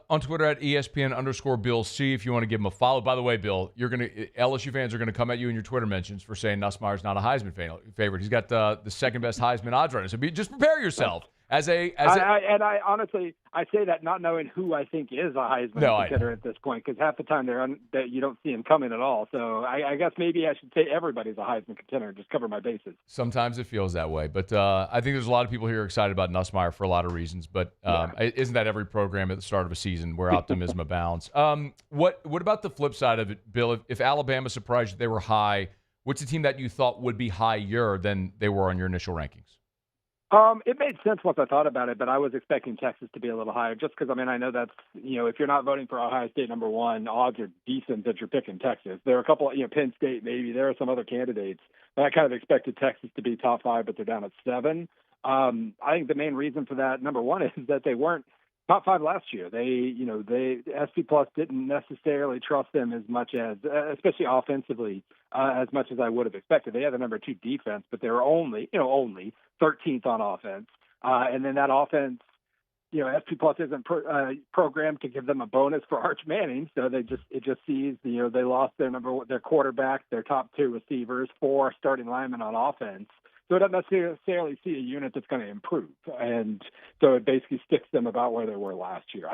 On Twitter at ESPN_Bill C, if you want to give him a follow. By the way, Bill, LSU fans are going to come at you in your Twitter mentions for saying Nussmeier's not a Heisman favorite. He's got the second best Heisman odds runner. So just prepare yourself. I honestly say that not knowing who I think is a Heisman contender at this point, because half the time that you don't see him coming at all. So I guess maybe I should say everybody's a Heisman contender and just cover my bases. Sometimes it feels that way, but I think there's a lot of people here excited about Nussmeier for a lot of reasons. But isn't that every program at the start of a season where optimism abounds? What about the flip side of it, Bill? If Alabama surprised you they were high, what's a team that you thought would be higher than they were on your initial rankings? It made sense once I thought about it, but I was expecting Texas to be a little higher just because, I know that's, if you're not voting for Ohio State number one, odds are decent that you're picking Texas. There are a couple, Penn State maybe. There are some other candidates, but I kind of expected Texas to be top 5, but they're down at 7. I think the main reason for that, number one, is that they weren't top 5 last year. They SP Plus didn't necessarily trust them as much as, especially offensively, as much as I would have expected. They had the number 2 defense, but they were only 13th on offense. And then that offense, SP Plus isn't programmed to give them a bonus for Arch Manning, so it just sees they lost their quarterback, their top 2 receivers, 4 starting linemen on offense. So it doesn't necessarily see a unit that's going to improve. And so it basically sticks them about where they were last year.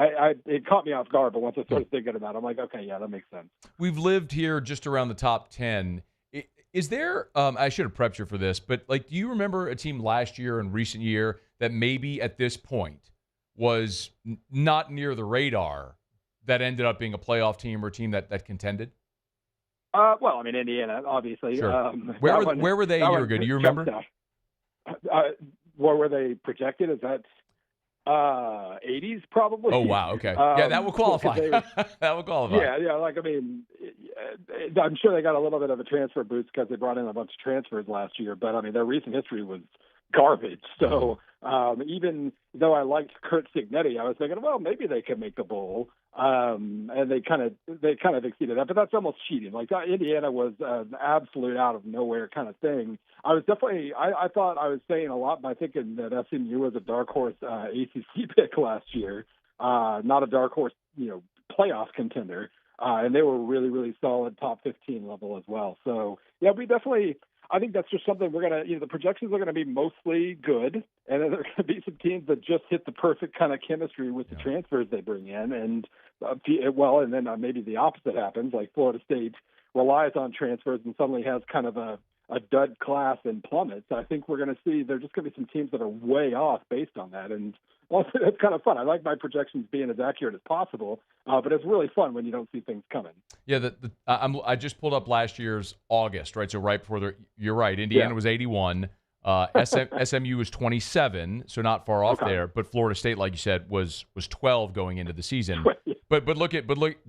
It caught me off guard, but once I started thinking about it, I'm like, okay, yeah, that makes sense. We've lived here just around the top 10. Is there, I should have prepped you for this, but do you remember a team last year and recent year that maybe at this point was not near the radar that ended up being a playoff team or a team that contended? Indiana, obviously. Sure. Where were they a year ago? Do you remember? Where were they projected? Is that 80s probably? Oh, wow. Okay. Yeah, that will qualify. That will qualify. Yeah. I'm sure they got a little bit of a transfer boost because they brought in a bunch of transfers last year. But, their recent history was garbage. So even though I liked Kurt Cignetti, I was thinking, well, maybe they could make the bowl. And they kind of exceeded that, but that's almost cheating. Indiana was an absolute out of nowhere kind of thing. I was definitely, I thought I was saying a lot by thinking that SMU was a dark horse ACC pick last year, not a dark horse, playoff contender. And they were really, really solid top 15 level as well. So yeah, we definitely, I think that's just something we're going to, the projections are going to be mostly good, and then there are going to be some teams that just hit the perfect kind of chemistry with the transfers they bring in. And, and then maybe the opposite happens, like Florida State relies on transfers and suddenly has kind of a dud class and plummets. I think we're going to see there's just going to be some teams that are way off based on that. And also, it's kind of fun. I like my projections being as accurate as possible, but it's really fun when you don't see things coming. Yeah, I just pulled up last year's August, right? So right before you're right. Indiana was 81. SMU was 27, so not far off there. But Florida State, like you said, was 12 going into the season. But look,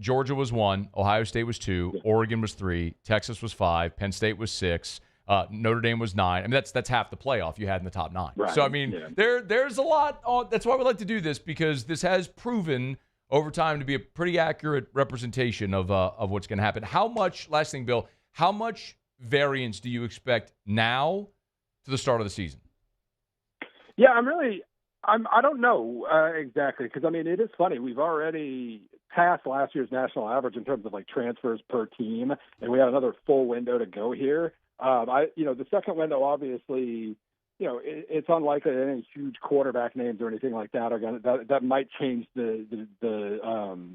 Georgia was 1, Ohio State was 2, Oregon was 3, Texas was 5, Penn State was 6. Notre Dame was 9. I mean, that's half the playoff you had in the top 9. Right. So, I mean, there's a lot. That's why we like to do this, because this has proven over time to be a pretty accurate representation of what's going to happen. Last thing, Bill, how much variance do you expect now to the start of the season? Yeah, I don't know exactly, because, I mean, it is funny. We've already passed last year's national average in terms of, like, transfers per team, and we have another full window to go here. The second window, obviously, it's unlikely that any huge quarterback names or anything like that are that might change the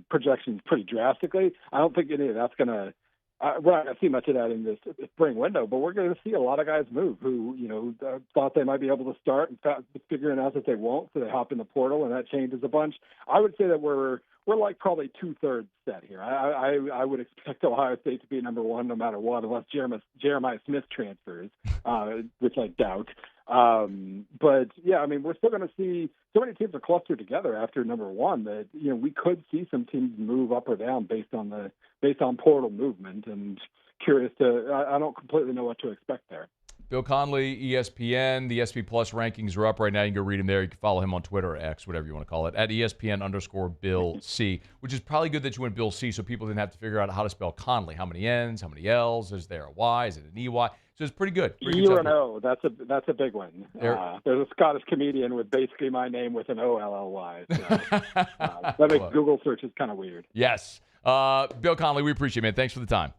projections pretty drastically. I don't think any of that's going to. We're not going to see much of that in this spring window, but we're going to see a lot of guys move who, thought they might be able to start and figuring out that they won't, so they hop in the portal, and that changes a bunch. I would say that we're like probably 2/3 set here. I would expect Ohio State to be number 1 no matter what, unless Jeremiah Smith transfers, which I doubt. But yeah, I mean, we're still going to see so many teams are clustered together after number 1 that we could see some teams move up or down based on portal movement. And curious I don't completely know what to expect there. Bill Connley, ESPN, the SP Plus rankings are up right now. You can go read them there. You can follow him on Twitter or X, whatever you want to call it, at ESPN_Bill C, which is probably good that you went Bill C so people didn't have to figure out how to spell Connley. How many N's, how many L's, is there a Y, is it an EY? So it's pretty good. E or an O, that's a big one. There's a Scottish comedian with basically my name with an O-L-L-Y. So, that makes Google searches kind of weird. Yes. Bill Connley, we appreciate it, man. Thanks for the time.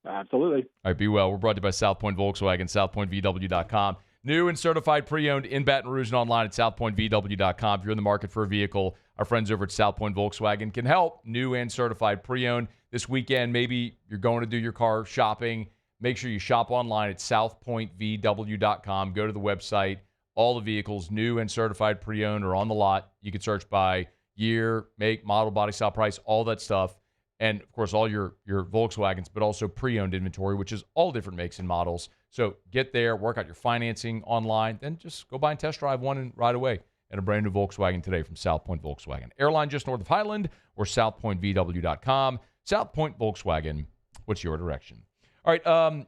Absolutely. All right, be well. We're brought to you by South Point Volkswagen, southpointvw.com. New and certified pre-owned in Baton Rouge and online at southpointvw.com. If you're in the market for a vehicle, our friends over at South Point Volkswagen can help. New and certified pre-owned. This weekend, maybe you're going to do your car shopping. Make sure you shop online at southpointvw.com. Go to the website. All the vehicles, new and certified pre-owned, are on the lot. You can search by year, make, model, body style, price, all that stuff. And, of course, all your Volkswagens, but also pre-owned inventory, which is all different makes and models. So get there, work out your financing online, then just go by and test drive one and right away at a brand new Volkswagen today from South Point Volkswagen. Airline just north of Highland or southpointvw.com. South Point Volkswagen, what's your direction? All right,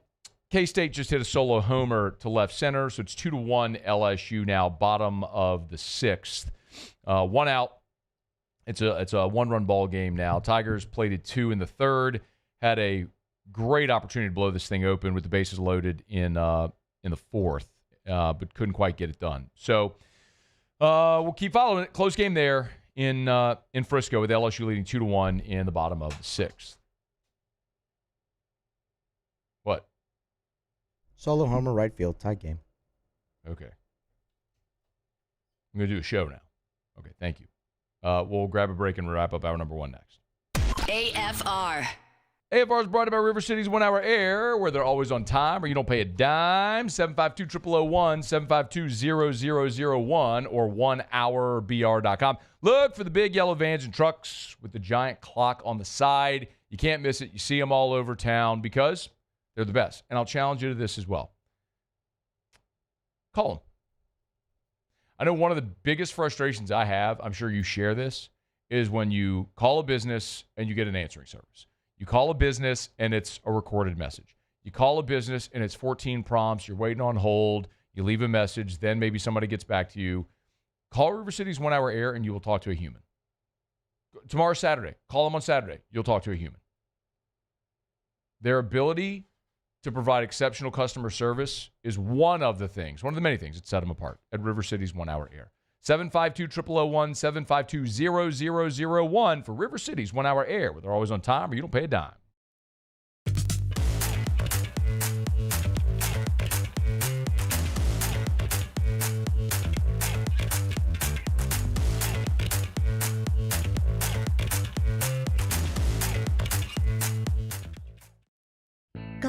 K-State just hit a solo homer to left center, so it's 2-1 LSU now, bottom of the 6th. 1 out. It's a one-run ball game now. Tigers played it 2 in the 3rd. Had a great opportunity to blow this thing open with the bases loaded in the 4th, but couldn't quite get it done. So we'll keep following it. Close game there in Frisco with LSU leading 2-1 in the bottom of the 6th. What? Solo homer, right field, tie game. Okay. I'm going to do a show now. Okay, thank you. We'll grab a break and wrap up hour number 1 next. AFR. AFR is brought to you by River City's 1 Hour Air, where they're always on time or you don't pay a dime. 752-0001, 752-0001, or 1hourbr.com. Look for the big yellow vans and trucks with the giant clock on the side. You can't miss it. You see them all over town because they're the best. And I'll challenge you to this as well. Call them. I know one of the biggest frustrations I have, I'm sure you share this, is when you call a business and you get an answering service. You call a business and it's a recorded message. You call a business and it's 14 prompts. You're waiting on hold. You leave a message. Then maybe somebody gets back to you. Call River City's 1 Hour Air and you will talk to a human. Tomorrow's Saturday. Call them on Saturday. You'll talk to a human. Their ability to provide exceptional customer service is one of the many things that set them apart at River City's 1 Hour Air. 752-0001, 752-0001 for River City's 1 Hour Air, where they're always on time or you don't pay a dime.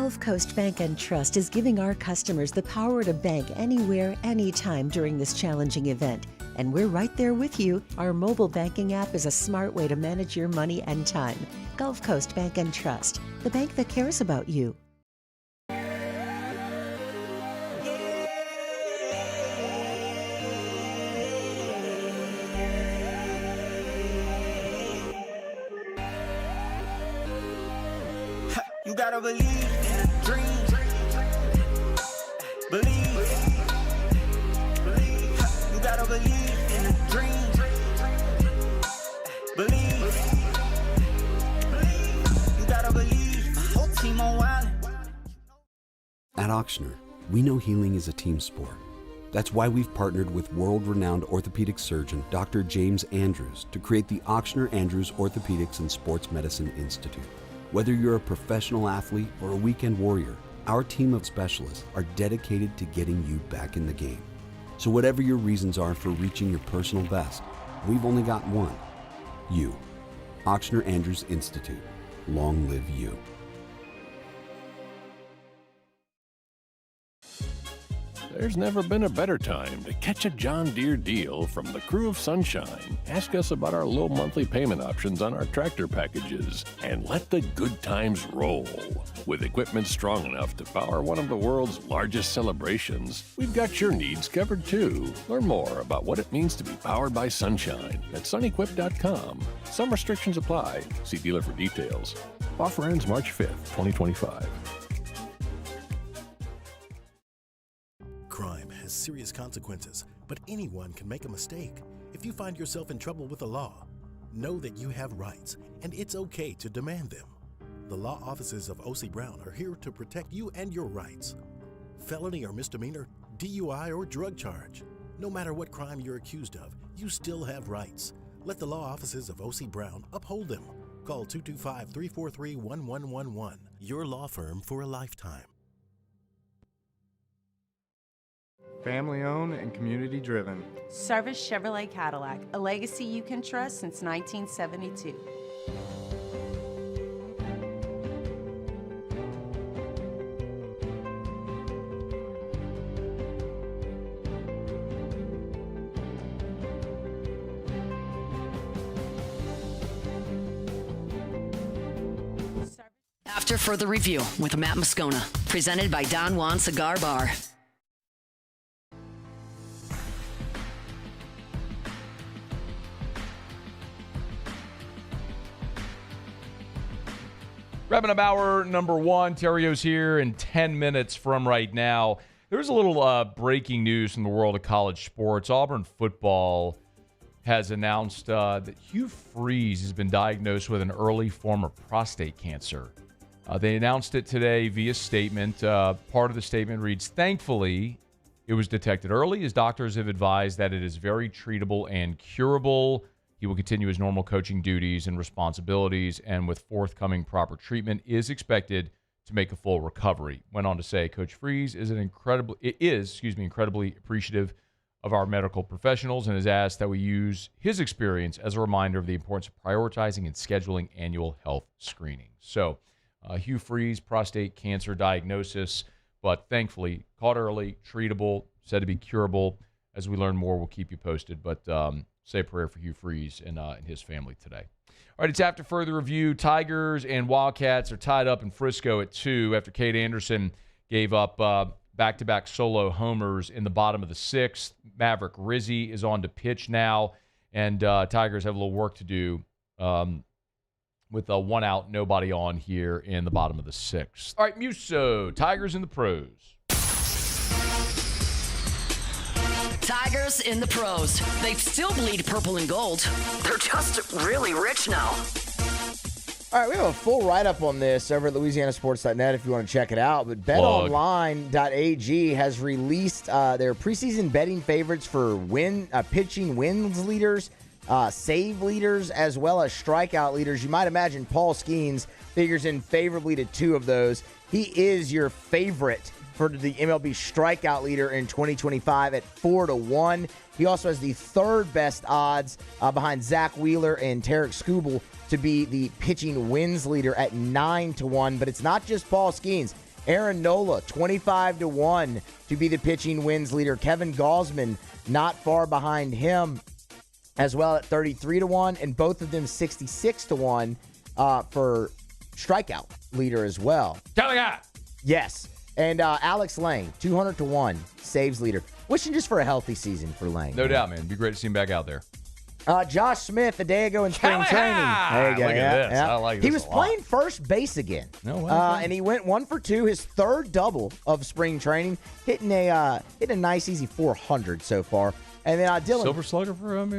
Gulf Coast Bank and Trust is giving our customers the power to bank anywhere, anytime during this challenging event. And we're right there with you. Our mobile banking app is a smart way to manage your money and time. Gulf Coast Bank and Trust, the bank that cares about you. You gotta believe in a dream. Believe. You gotta believe in a dream. Believe. You gotta believe. My whole team on wild. At Auctioner, we know healing is a team sport. That's why we've partnered with world-renowned orthopedic surgeon Dr. James Andrews to create the Auctioner Andrews Orthopedics and Sports Medicine Institute. Whether you're a professional athlete or a weekend warrior, our team of specialists are dedicated to getting you back in the game. So whatever your reasons are for reaching your personal best, we've only got one. You. Auctioner Andrews Institute. Long live you. There's never been a better time to catch a John Deere deal from the crew of Sunshine. Ask us about our low monthly payment options on our tractor packages and let the good times roll. With equipment strong enough to power one of the world's largest celebrations, we've got your needs covered too. Learn more about what it means to be powered by Sunshine at sunequip.com. Some restrictions apply. See dealer for details. Offer ends March 5th, 2025. Crime has serious consequences, but anyone can make a mistake. If you find yourself in trouble with the law, know that you have rights, and it's okay to demand them. The law offices of O.C. Brown are here to protect you and your rights. Felony or misdemeanor, DUI or drug charge. No matter what crime you're accused of, you still have rights. Let the law offices of O.C. Brown uphold them. Call 225-343-1111. Your law firm for a lifetime. Family owned and community driven. Service Chevrolet Cadillac, a legacy you can trust since 1972. After further review with Matt Moscona, presented by Don Juan Cigar Bar. Wrapping up hour number one. Theriot's here in 10 minutes from right now. There's a little breaking news from the world of college sports. Auburn football has announced that Hugh Freeze has been diagnosed with an early form of prostate cancer. They announced it today via statement. Part of the statement reads, "Thankfully, it was detected early. His doctors have advised that it is very treatable and curable. He will continue his normal coaching duties and responsibilities, and with forthcoming proper treatment, is expected to make a full recovery." Went on to say, Coach Freeze is incredibly appreciative of our medical professionals and has asked that we use his experience as a reminder of the importance of prioritizing and scheduling annual health screenings. So, Hugh Freeze, prostate cancer diagnosis, but thankfully caught early, treatable, said to be curable. As we learn more, we'll keep you posted. But say a prayer for Hugh Freeze and his family today. All right, it's after further review. Tigers and Wildcats are tied up in Frisco at 2 after Cade Anderson gave up back-to-back solo homers in the bottom of the 6th. Maverick Rizzi is on to pitch now, and Tigers have a little work to do with a 1 out, nobody on here in the bottom of the 6th. All right, Musso, Tigers in the pros. Tigers in the pros. They still bleed purple and gold. They're just really rich now. All right, we have a full write-up on this over at LouisianaSports.net if you want to check it out. But BetOnline.ag has released their preseason betting favorites for pitching wins leaders, save leaders, as well as strikeout leaders. You might imagine Paul Skeens figures in favorably to 2 of those. He is your favorite for the MLB strikeout leader in 2025 at 4-1. He also has the 3rd best odds behind Zach Wheeler and Tarek Skubal to be the pitching wins leader at 9-1. But it's not just Paul Skeens. Aaron Nola, 25-1 to be the pitching wins leader. Kevin Gausman not far behind him as well at 33-1, and both of them 66-1 for strikeout leader as well. Yes. And Alex Lang, 200-1 saves leader. Wishing just for a healthy season for Lang. No doubt, man. It'd be great to see him back out there. Josh Smith a day ago in spring training. There you go. Look at this. I like this He was a lot. playing first base again. No way. And he went 1 for 2, his third double of spring training, hitting a nice easy 400 so far. And then Dylan. Silver Slugger for him.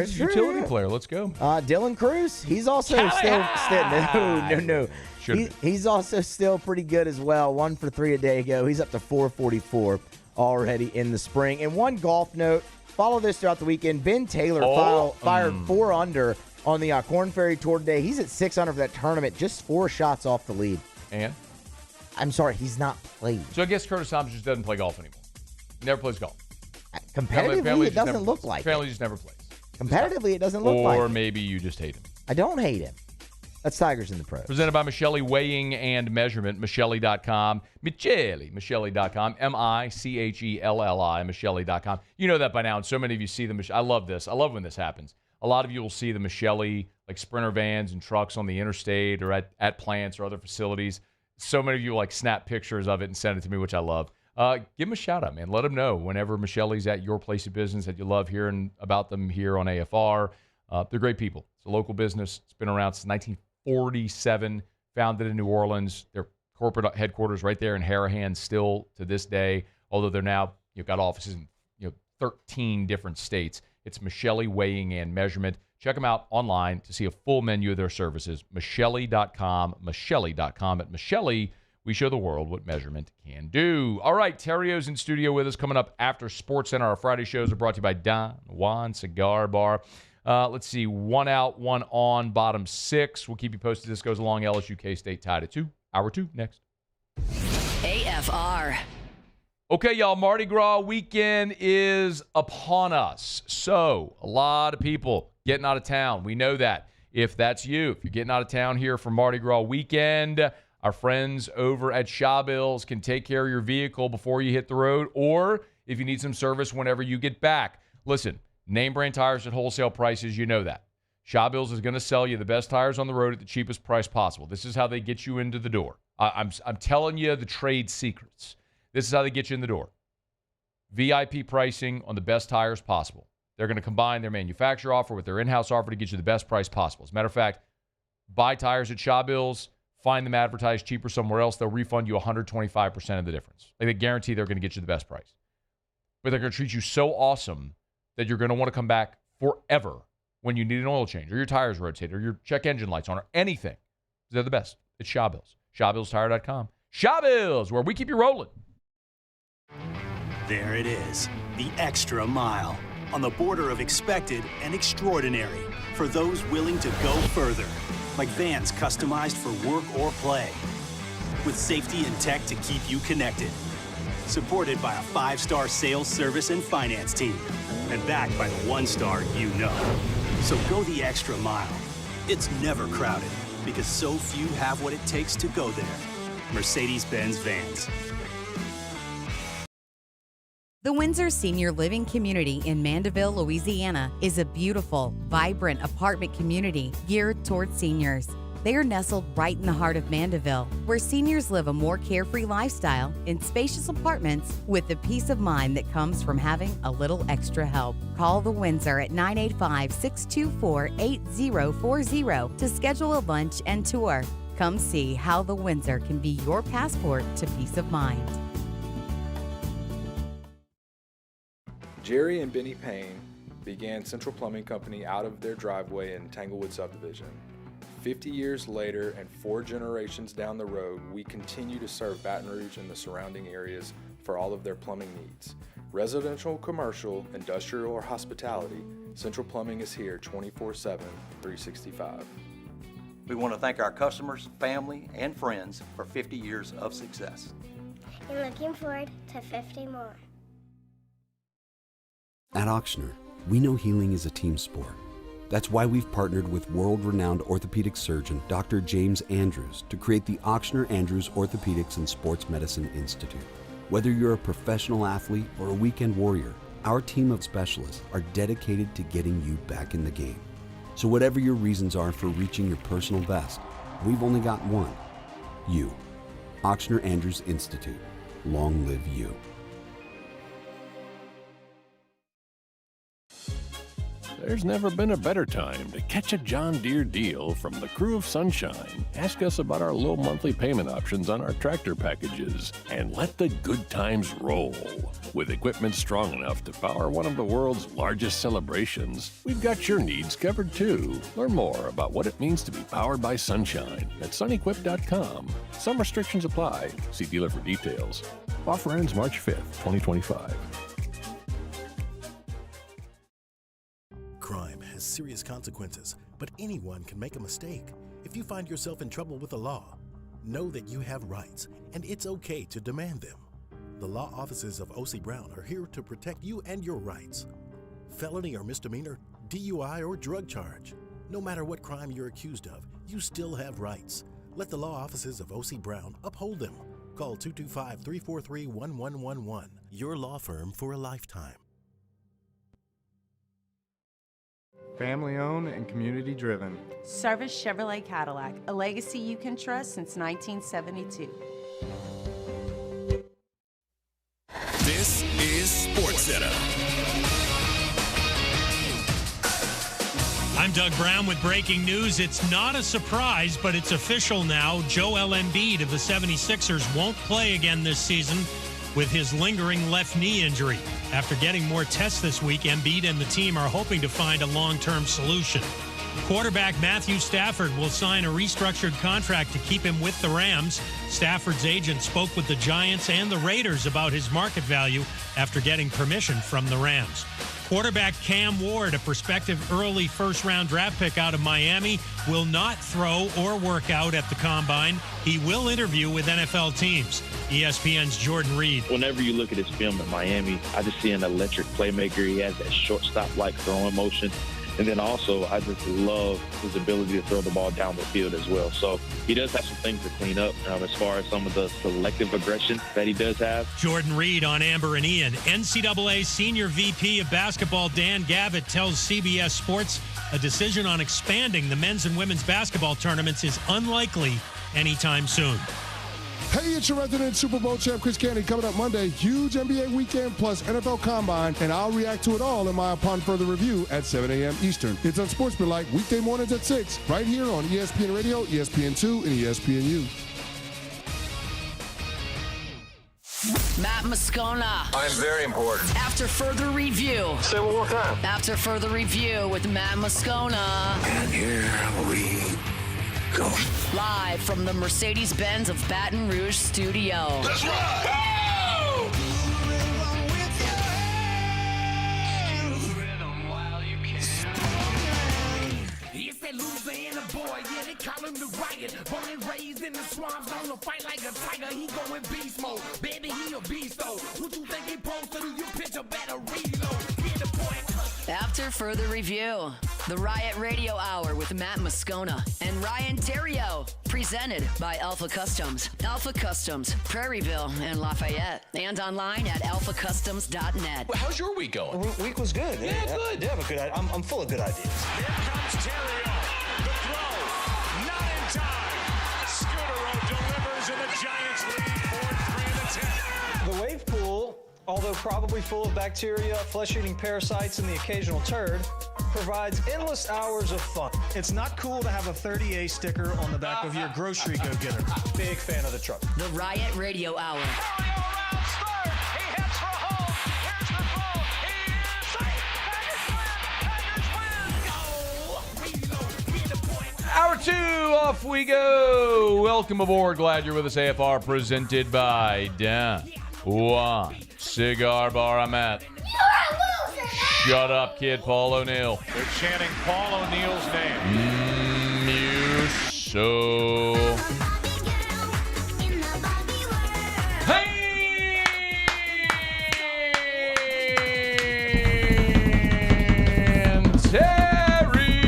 Sure, Utility yeah. player. Let's go. Dylan Cruz, he's also no. He's also still pretty good as well. 1 for 3 a day ago. He's up to 444 already in the spring. And one golf note, follow this throughout the weekend. Ben Taylor fired 4 under on the Korn Ferry Tour today. He's at 6 under for that tournament, just 4 shots off the lead. And? I'm sorry, he's not played. So I guess Curtis Thompson just doesn't play golf anymore. Never plays golf. Competitively, it doesn't look like it. Apparently, just never plays. Competitively, it doesn't look like it. Or maybe you just hate him. I don't hate him. That's Tigers in the Pros. Presented by Michelli Weighing and Measurement, Michelli.com. Michelli.com. Michelli, Michelli.com. You know that by now, and so many of you see them. I love this. I love when this happens. A lot of you will see the Michelli, like Sprinter vans and trucks on the interstate or at plants or other facilities. So many of you like snap pictures of it and send it to me, which I love. Give them a shout out, man. Let them know whenever Michelli's at your place of business that you love hearing about them here on AFR. They're great people. It's a local business. It's been around since 1947, founded in New Orleans. Their corporate headquarters right there in Harahan still to this day, although they're now, you've got offices in 13 different states. It's Michelli Weighing and Measurement. Check them out online to see a full menu of their services. Michelli.com. Michelli.com. At Michelli, we show the world what measurement can do. All right, Theriot's in studio with us. Coming up after Sports Center, our Friday shows are brought to you by Don Juan Cigar Bar. Let's see, 1 out, 1 on, bottom 6. We'll keep you posted. This goes along. LSU K-State tied at 2. Hour 2 next. AFR. Okay, y'all, Mardi Gras weekend is upon us. So, a lot of people getting out of town. We know that. If that's you, if you're getting out of town here for Mardi Gras weekend, our friends over at Shawbills can take care of your vehicle before you hit the road, or if you need some service whenever you get back. Listen, name brand tires at wholesale prices, you know that. Shawbills is going to sell you the best tires on the road at the cheapest price possible. This is how they get you into the door. I'm telling you the trade secrets. This is how they get you in the door. VIP pricing on the best tires possible. They're going to combine their manufacturer offer with their in-house offer to get you the best price possible. As a matter of fact, buy tires at Shawbills, find them advertised cheaper somewhere else, they'll refund you 125% of the difference. Like, they guarantee they're going to get you the best price. But they're going to treat you so awesome that you're going to want to come back forever when you need an oil change or your tires rotated or your check engine lights on or anything. They're the best. It's Shawbills. ShawBillsTire.com. Shawbills, where we keep you rolling. There it is, the extra mile, on the border of expected and extraordinary for those willing to go further, like vans customized for work or play, with safety and tech to keep you connected, supported by a 5-star sales, service, and finance team, and backed by the 1-star you know. So go the extra mile. It's never crowded, because so few have what it takes to go there. Mercedes-Benz Vans. The Windsor Senior Living Community in Mandeville, Louisiana is a beautiful, vibrant apartment community geared towards seniors. They are nestled right in the heart of Mandeville, where seniors live a more carefree lifestyle in spacious apartments with the peace of mind that comes from having a little extra help. Call the Windsor at 985-624-8040 to schedule a lunch and tour. Come see how the Windsor can be your passport to peace of mind. Jerry and Benny Payne began Central Plumbing Company out of their driveway in Tanglewood subdivision. 50 years later and 4 generations down the road, we continue to serve Baton Rouge and the surrounding areas for all of their plumbing needs. Residential, commercial, industrial, or hospitality, Central Plumbing is here 24/7, 365. We want to thank our customers, family, and friends for 50 years of success. And looking forward to 50 more. At Auctioner, we know healing is a team sport. That's why we've partnered with world-renowned orthopedic surgeon Dr. James Andrews to create the Ochsner Andrews Orthopedics and Sports Medicine Institute. Whether you're a professional athlete or a weekend warrior, our team of specialists are dedicated to getting you back in the game. So whatever your reasons are for reaching your personal best, we've only got one: you. Ochsner Andrews Institute. Long live you. There's never been a better time to catch a John Deere deal from the crew of Sunshine. Ask us about our low monthly payment options on our tractor packages and let the good times roll. With equipment strong enough to power one of the world's largest celebrations, we've got your needs covered too. Learn more about what it means to be powered by Sunshine at sunequip.com. Some restrictions apply. See dealer for details. Offer ends March 5th, 2025. Crime has serious consequences, but anyone can make a mistake. If you find yourself in trouble with the law, know that you have rights, and it's okay to demand them. The law offices of O.C. Brown are here to protect you and your rights. Felony or misdemeanor, DUI or drug charge. No matter what crime you're accused of, you still have rights. Let the law offices of O.C. Brown uphold them. Call 225-343-1111. Your law firm for a lifetime. Family owned and community driven. Service Chevrolet Cadillac, a legacy you can trust since 1972. This is SportsCenter. I'm Doug Brown with breaking news. It's not a surprise, but it's official now. Joel Embiid of the 76ers won't play again this season with his lingering left knee injury. After getting more tests this week, Embiid and the team are hoping to find a long-term solution. Quarterback Matthew Stafford will sign a restructured contract to keep him with the Rams. Stafford's agent spoke with the Giants and the Raiders about his market value after getting permission from the Rams. Quarterback Cam Ward, a prospective early first-round draft pick out of Miami, will not throw or work out at the Combine. He will interview with NFL teams. ESPN's Jordan Reed. Whenever you look at his film at Miami, I just see an electric playmaker. He has that shortstop-like throwing motion. And then also, I just love his ability to throw the ball down the field as well. So he does have some things to clean up as far as some of the selective aggression that he does have. Jordan Reed on Amber and Ian. NCAA Senior VP of Basketball Dan Gavitt tells CBS Sports a decision on expanding the men's and women's basketball tournaments is unlikely anytime soon. Hey, it's your resident Super Bowl champ, Chris Candy. Coming up Monday, huge NBA weekend plus NFL Combine, and I'll react to it all in my Upon Further Review at 7 a.m. Eastern. It's Unsportsmanlike, weekday mornings at 6, right here on ESPN Radio, ESPN2, and ESPNU. Matt Moscona. I'm very important. After further review. Say one more time. After further review with Matt Moscona. And here we go. Live from the Mercedes-Benz of Baton Rouge studio. That's right. Woo! It's that Louisiana boy, yeah, they call him the Riot. Born and raised in the swamps, on the fight like a tiger. He going beast mode, baby, he a beast though. What you think he supposed to do? You pitch a better reload. Get the point. After further review, the Riot Radio Hour with Matt Moscona and Ryan Theriot, presented by Alpha Customs. Alpha Customs, Prairieville and Lafayette, and online at alphacustoms.net. Well, how's your week going? Week was good. Yeah, good. Yeah, but good. I'm full of good ideas. Here comes Theriot. The throw. Not in time. Shedeur delivers and the Giants lead 4-3 in the 10th. The wave pool, although probably full of bacteria, flesh-eating parasites, and the occasional turd, provides endless hours of fun. It's not cool to have a 30A sticker on the back of your grocery go-getter. Big fan of the truck. The Riot Radio Hour. Hour 2, off we go. Welcome aboard. Glad you're with us. AFR presented by Dan Juan Cigar Bar. I'm at. Shut up, kid. Paul O'Neill. They're chanting Paul O'Neill's name. You so. Hey! And Terry.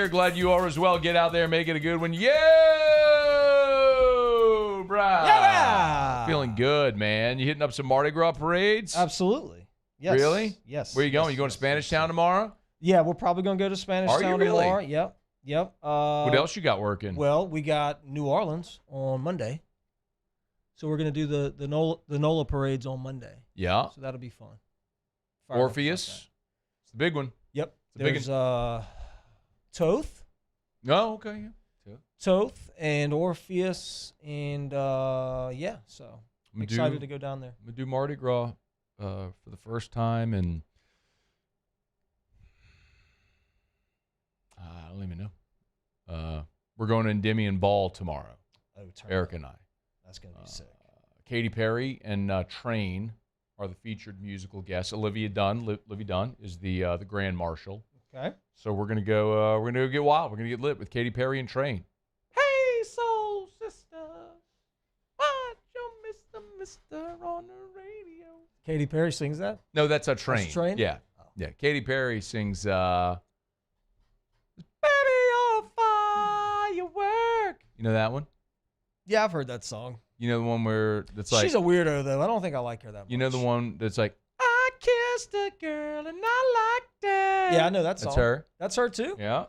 here. Glad you are as well. Get out there, make it a good one. Yo, Brian. Yeah. Feeling good, man. You hitting up some Mardi Gras parades? Absolutely. Yes. Really? Yes. Where you going? You going to Spanish Town tomorrow? Yeah, we're probably going to go to Spanish Are you Town really? tomorrow. Yep. What else you got working? Well, we got New Orleans on Monday. So we're going to do the NOLA parades on Monday. Yeah. So that'll be fun. Orpheus. It's the big one. Yep. It's the big There's one. Toth. Oh, okay. Yeah. Toth and Orpheus and so I'm excited to go down there. I'm gonna do Mardi Gras for the first time, and I don't even know. We're going to Endymion Ball tomorrow. Eric and I. That's gonna be sick. Katy Perry and Train are the featured musical guests. Olivia Dunn is the Grand Marshal. Okay. So we're gonna go. We're gonna go get wild. We're gonna get lit with Katy Perry and Train. Hey, soul sister, watch your Mister on the radio. Katy Perry sings that? No, that's a Train. That's Train? Yeah, yeah. Katy Perry sings. Baby, you're firework. You know that one? Yeah, I've heard that song. You know the one where that's like. She's a weirdo though. I don't think I like her that much. You know the one that's like. I kissed a girl and I liked it. Yeah, I know that song. That's her. That's her too? Yeah.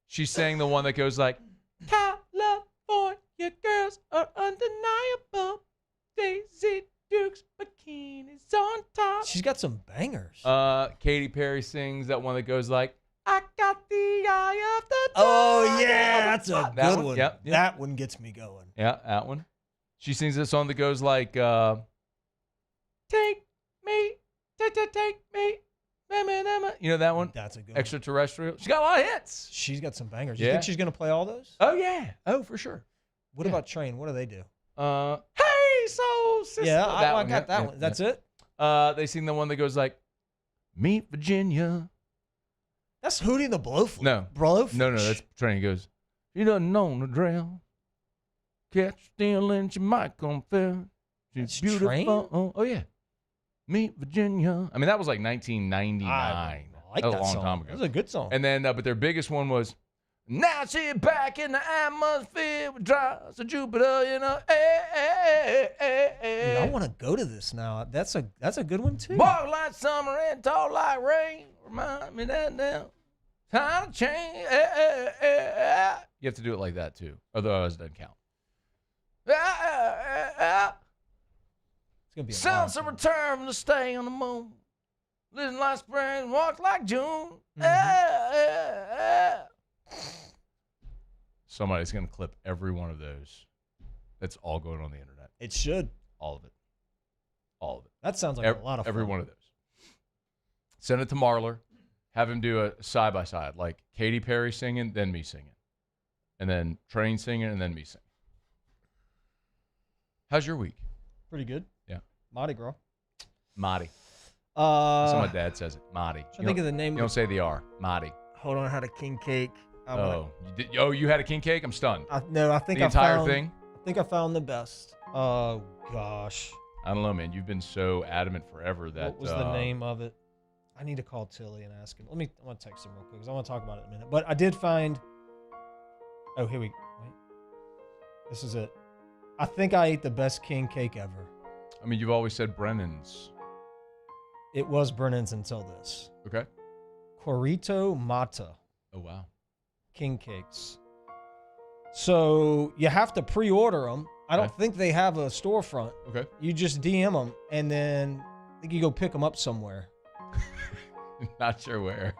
She sang the one that goes like. California girls are undeniable. Daisy Dukes bikinis on top. She's got some bangers. Katy Perry sings that one that goes like. I got the eye of the Oh yeah, that's a That good one. Yep. That one gets me going. Yeah, that one. She sings a song that goes like. Take me, take me. You know that one? That's a good Extraterrestrial. She's got a lot of hits. She's got some bangers. You Yeah. think she's going to play all those? Oh, yeah. Oh, for sure. What about Train? What do they do? Hey, soul sister. Yeah, I one, got that yeah, one. That's it? They sing the one that goes like, Meet Virginia. That's Hootie and the Blowfish. No. Blowfish? No, that's Train. He goes, she doesn't know the drill. Catch stealing, she might confess. She's beautiful. Train? Oh, yeah. Meet Virginia. I mean, that was like 1999. I like that was that a long song. time ago. That was a good song. And then, but their biggest one was, now she's back in the atmosphere with drives of Jupiter, you know. Dude, I want to go to this now. That's a good one too. Walk like summer and talk like rain. Remind me that now. Time to change. You have to do it like that too. Otherwise, it doesn't count. It's gonna be a Sounds of return from the stay on the moon. Listen like spring, walk like June. Somebody's gonna clip every one of those. That's all going on the internet. It should. All of it. All of it. That sounds like a lot of fun. Every one of those. Send it to Marler. Have him do a side by side, like Katy Perry singing, then me singing, and then Train singing, and then me singing. How's your week? Pretty good. Yeah. Mardi Gras. Mardi. That's how my dad says it. Mardi. I think of the name. You don't say the R. Mardi. Hold on, I had a king cake. You had a king cake? I'm stunned. I think the entire thing. I think I found the best. Oh gosh. I don't know, man. You've been so adamant forever that. What was the name of it? I need to call Tilly and ask him. I'm gonna text him real quick because I want to talk about it in a minute. But I did find. Oh, here we go. Wait. This is it. I think I ate the best king cake ever. I mean, you've always said Brennan's. It was Brennan's until this. Okay. Corito Mata. Oh, wow. King cakes. So you have to pre-order them. I don't think they have a storefront. Okay. You just DM them, and then I think you go pick them up somewhere. Not sure where.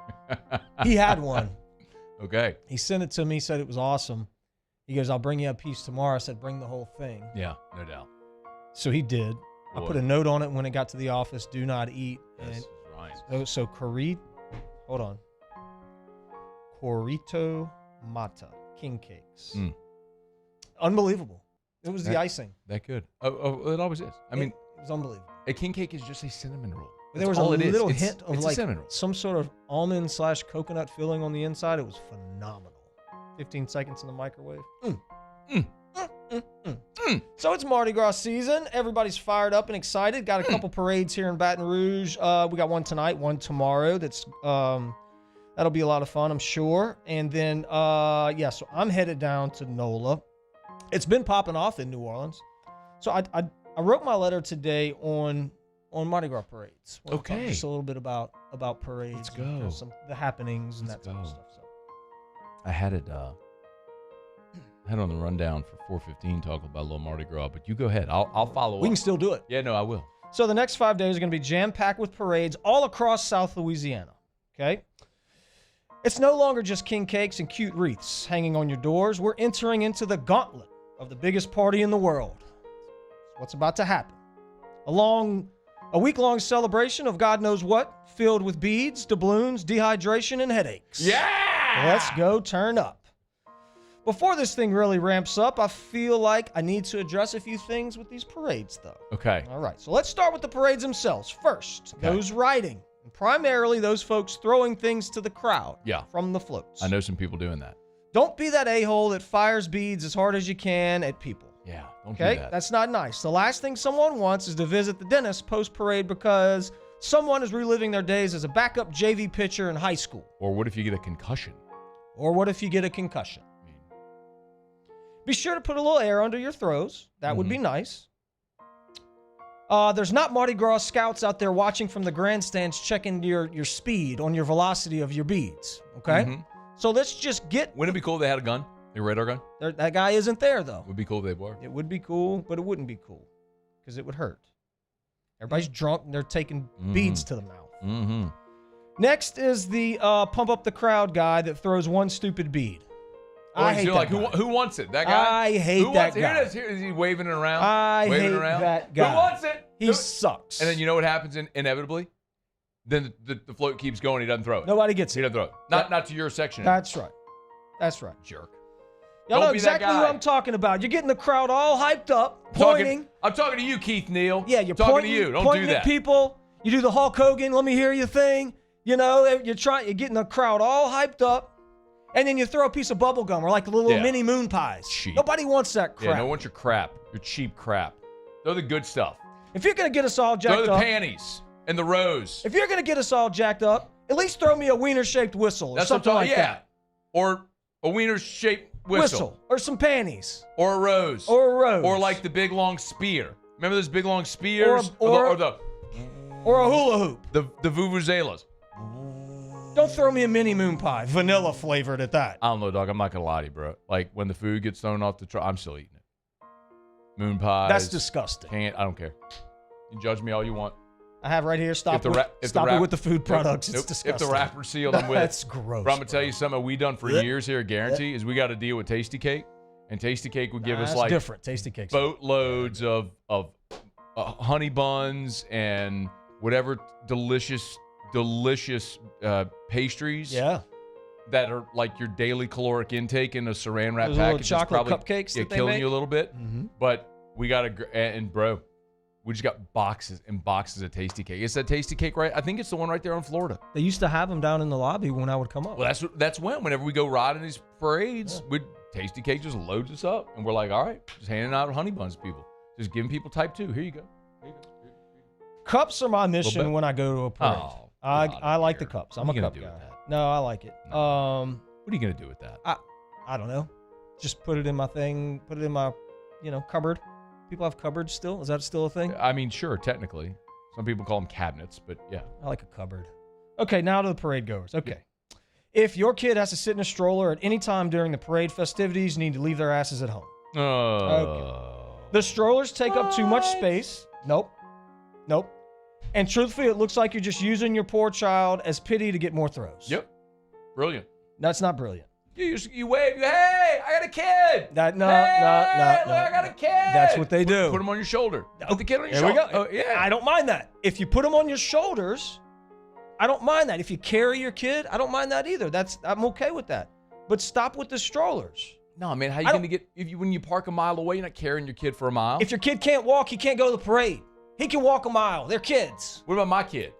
He had one. Okay. He sent it to me, said it was awesome. He goes, I'll bring you a piece tomorrow. I said, bring the whole thing. Yeah, no doubt. So he did. Boy. I put a note on it when it got to the office, do not eat. That's right. So hold on. Corito Mata King Cakes. Unbelievable. It was the icing. That good. Oh, it always is. I mean, it was unbelievable. A king cake is just a cinnamon roll. There was a little It's hint of a like cinnamon roll. some sort of almond/coconut filling on the inside. It was phenomenal. 15 seconds in the microwave. So it's Mardi Gras season. Everybody's fired up and excited. Got a couple parades here in Baton Rouge. We got one tonight, one tomorrow. That's That'll be a lot of fun, I'm sure. And then, so I'm headed down to NOLA. It's been popping off in New Orleans. So I wrote my letter today on Mardi Gras parades. We'll talk just a little bit about parades. Let's go. And the happenings and that type of stuff. So. I had it on the rundown for 4:15 talking about a little Mardi Gras, but you go ahead. I'll follow up. We can still do it. Yeah, no, I will. So the next 5 days are going to be jam-packed with parades all across South Louisiana, okay? It's no longer just king cakes and cute wreaths hanging on your doors. We're entering into the gauntlet of the biggest party in the world. It's what's about to happen. A week-long celebration of God knows what, filled with beads, doubloons, dehydration, and headaches. Yeah! Let's go turn up. Before this thing really ramps up, I feel like I need to address a few things with these parades, though. Okay. All right, so let's start with the parades themselves. First, those riding, and primarily those folks throwing things to the crowd from the floats. I know some people doing that. Don't be that a-hole that fires beads as hard as you can at people. Yeah, don't do that. That's not nice. The last thing someone wants is to visit the dentist post-parade because someone is reliving their days as a backup JV pitcher in high school. Or what if you get a concussion? Be sure to put a little air under your throws. That would be nice. There's not Mardi Gras scouts out there watching from the grandstands checking your speed on your velocity of your beads, okay? Mm-hmm. So let's just get... Wouldn't it be cool if they had a gun? A radar gun? That guy isn't there, though. Would be cool if they were. It would be cool, but it wouldn't be cool because it would hurt. Everybody's drunk and they're taking beads to the mouth. Mm-hmm. Next is the pump up the crowd guy that throws one stupid bead. I hate that guy. Who wants it? That guy? I hate that guy. Here it is. Here is he waving it around? I hate that guy. Who wants it? He sucks. And then you know what happens inevitably? Then the float keeps going. He doesn't throw it. Nobody gets it. He doesn't throw it. Not to your section. That's right. That's right. Jerk. Y'all Don't know be that exactly guy. who I'm talking about. You're getting the crowd all hyped up, pointing. I'm talking to you, Keith Neal. Yeah, you're talking pointing to you. Don't pointing do that. at people. You do the Hulk Hogan, let me hear your thing. You know, you're getting the crowd all hyped up. And then you throw a piece of bubble gum or like the little mini moon pies. Cheap. Nobody wants that crap. Yeah, no one wants your crap. Your cheap crap. Throw the good stuff. If you're going to get us all jacked up. Throw the panties and the rose. If you're going to get us all jacked up, at least throw me a wiener-shaped whistle or something like that. Or a wiener-shaped whistle. Or some panties. Or a rose. Or like the big long spear. Remember those big long spears? Or a hula hoop. The vuvuzelas. Don't throw me a mini moon pie, vanilla flavored at that. I don't know, dog. I'm not gonna lie to you, bro. Like when the food gets thrown off the truck, I'm still eating it. Moon pies. That's disgusting. I don't care. You can judge me all you want. I have right here. Stop it with the food products. It's disgusting. If the wrapper sealed, I'm with it. That's gross. But I'm gonna tell you something we done for years here at Guarantee is we got to deal with Tasty Cake, and Tasty Cake would give us like different Tasty Cakes. Boatloads of honey buns and whatever delicious pastries. Yeah. That are like your daily caloric intake in a saran wrap Those package. little chocolate probably cupcakes that they killing make? you a little bit. Mm-hmm. But we got bro, we just got boxes and boxes of Tasty Cake. Is that Tasty Cake right? I think it's the one right there in Florida. They used to have them down in the lobby when I would come up. Well, that's whenever we go riding these parades, Tasty Cake just loads us up, and we're like, all right, just handing out honey buns to people, just giving people type 2. Here you go. Cups are my mission when I go to a parade. Oh, I like the cups. I'm a cup guy. No, I like it. What are you gonna do with that? I don't know. Just put it in my thing. Put it in my, cupboard. People have cupboards still. Is that still a thing? I mean, sure, technically. Some people call them cabinets, but yeah. I like a cupboard. Okay, now to the parade goers. Okay. If your kid has to sit in a stroller at any time during the parade festivities, you need to leave their asses at home. Okay. The strollers take up too much space. Nope. And truthfully, it looks like you're just using your poor child as pity to get more throws. Yep. Brilliant. That's not brilliant. You wave. Hey, I got a kid. No. I got a kid. That's what they do. Put them on your shoulder. Put the kid on your There shoulder. we go. Oh, yeah. I don't mind that. If you put them on your shoulders, I don't mind that. If you carry your kid, I don't mind that either. I'm okay with that. But stop with the strollers. No, man. How are you going to get when you park a mile away? You're not carrying your kid for a mile. If your kid can't walk, he can't go to the parade. He can walk a mile. They're kids. What about my kid?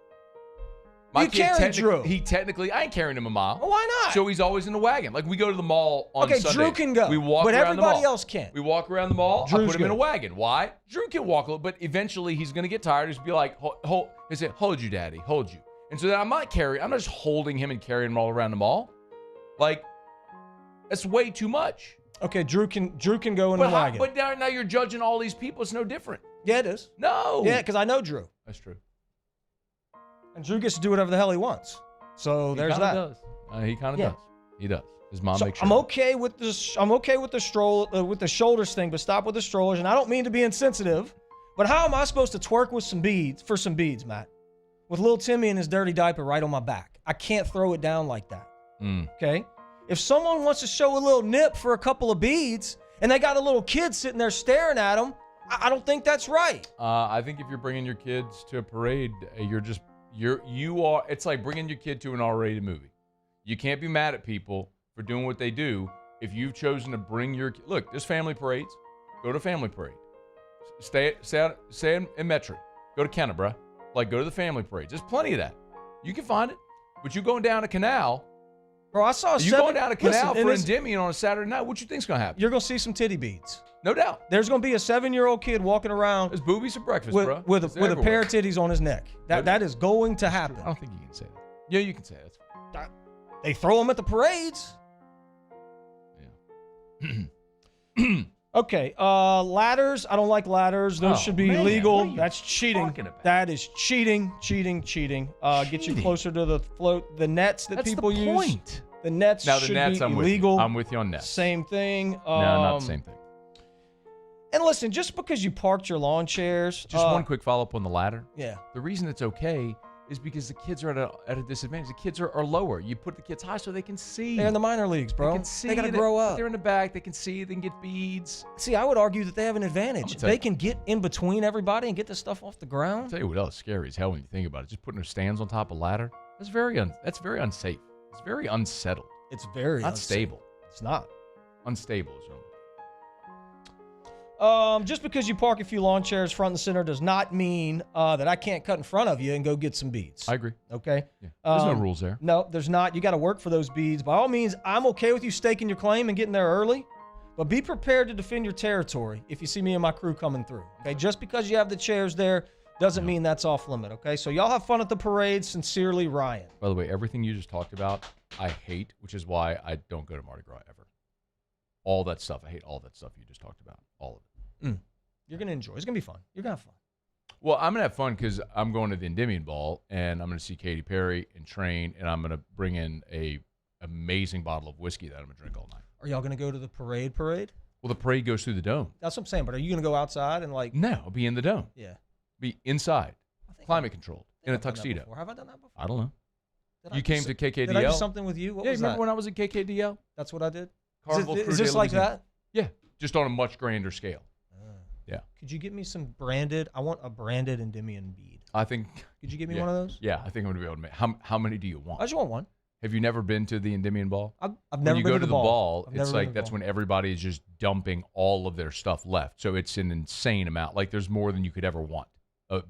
You carry Drew. I ain't carrying him a mile. Well, why not? So he's always in the wagon. Like we go to the mall on Sundays. Okay, Drew can go. We walk but around the mall. everybody else can't. We walk around the mall. I Drew's put him in good. a wagon. Why? Drew can walk a little, but eventually he's going to get tired. He's be like, hold you, daddy, hold you. And so then I'm not just holding him and carrying him all around the mall. Like, that's way too much. Okay, Drew can go in the wagon. But now you're judging all these people. It's no different. Yeah, it is. No. Yeah, because I know Drew. That's true. And Drew gets to do whatever the hell he wants. So there's that. Does. He kind of does. He does. His mom makes sure. I'm okay with this. I'm okay with the stroll with the shoulders thing, but stop with the strollers. And I don't mean to be insensitive, but how am I supposed to twerk with some beads, Matt? With little Timmy and his dirty diaper right on my back. I can't throw it down like that. Okay? If someone wants to show a little nip for a couple of beads and they got a little kid sitting there staring at them, I don't think that's right. I think if you're bringing your kids to a parade, it's like bringing your kid to an R-rated movie. You can't be mad at people for doing what they do if you've chosen to bring your kid. Look, there's family parades. Go to family parade. Stay in Metro. Go to Kenna, bruh. Like, go to the family parades. There's plenty of that. You can find it. But you going down a canal. Bro, I saw you going down a canal for Endymion on a Saturday night. What you think's going to happen? You're going to see some titty beads. No doubt. There's going to be a 7-year-old kid walking around. There's boobies for breakfast, bro. With a pair of titties on his neck. That is going to happen. I don't think you can say that. Yeah, you can say that. They throw them at the parades. Yeah. Okay, ladders. I don't like ladders. Those should be illegal. That's cheating. That is cheating. Get you closer to the float. The nets that people use. Point. The nets should be illegal. I'm with you on nets. Same thing. No, not the same thing. And listen, just because you parked your lawn chairs. Just one quick follow-up on the ladder. Yeah. The reason it's okay is because the kids are at a disadvantage. The kids are lower. You put the kids high so they can see. They're in the minor leagues, bro. They can see. They got to grow up. They're in the back. They can see. They can get beads. See, I would argue that they have an advantage. They can get in between everybody and get the stuff off the ground. I'll tell you what else is scary as hell when you think about it. Just putting their stands on top of a ladder. That's very unsafe. It's very unsettled. It's very not stable. It's not. Unstable is just because you park a few lawn chairs front and center does not mean that I can't cut in front of you and go get some beads. I agree. Okay? Yeah. There's no rules there. No, there's not. You got to work for those beads. By all means, I'm okay with you staking your claim and getting there early, but be prepared to defend your territory if you see me and my crew coming through. Okay? Just because you have the chairs there doesn't mean that's off limit. Okay? So y'all have fun at the parade. Sincerely, Ryan. By the way, everything you just talked about, I hate, which is why I don't go to Mardi Gras ever. All that stuff. I hate all that stuff you just talked about. All of it. You're going to enjoy. It's going to be fun. You're going to have fun. Well, I'm going to have fun because I'm going to the Endymion Ball, and I'm going to see Katy Perry and train, and I'm going to bring in a amazing bottle of whiskey that I'm going to drink all night. Are y'all going to go to the parade? Well, the parade goes through the dome. That's what I'm saying, but are you going to go outside and like... No, I'll be in the dome. Yeah. Be inside, climate controlled, in a tuxedo. Have I done that before? I don't know. You came to KKDL? Did I do something with you? What was remember that? when I was at KKDL? That's what I did? Carnival Is this like that? Yeah, just on a much grander scale. Yeah. Could you get me some branded? I want a branded Endymion bead. I think. Could you give me one of those? Yeah, I think I'm going to be able to make. How many do you want? I just want one. Have you never been to the Endymion Ball? I've never been to the ball. When you go to the ball, it's like that's when everybody is just dumping all of their stuff left. So it's an insane amount. Like there's more than you could ever want.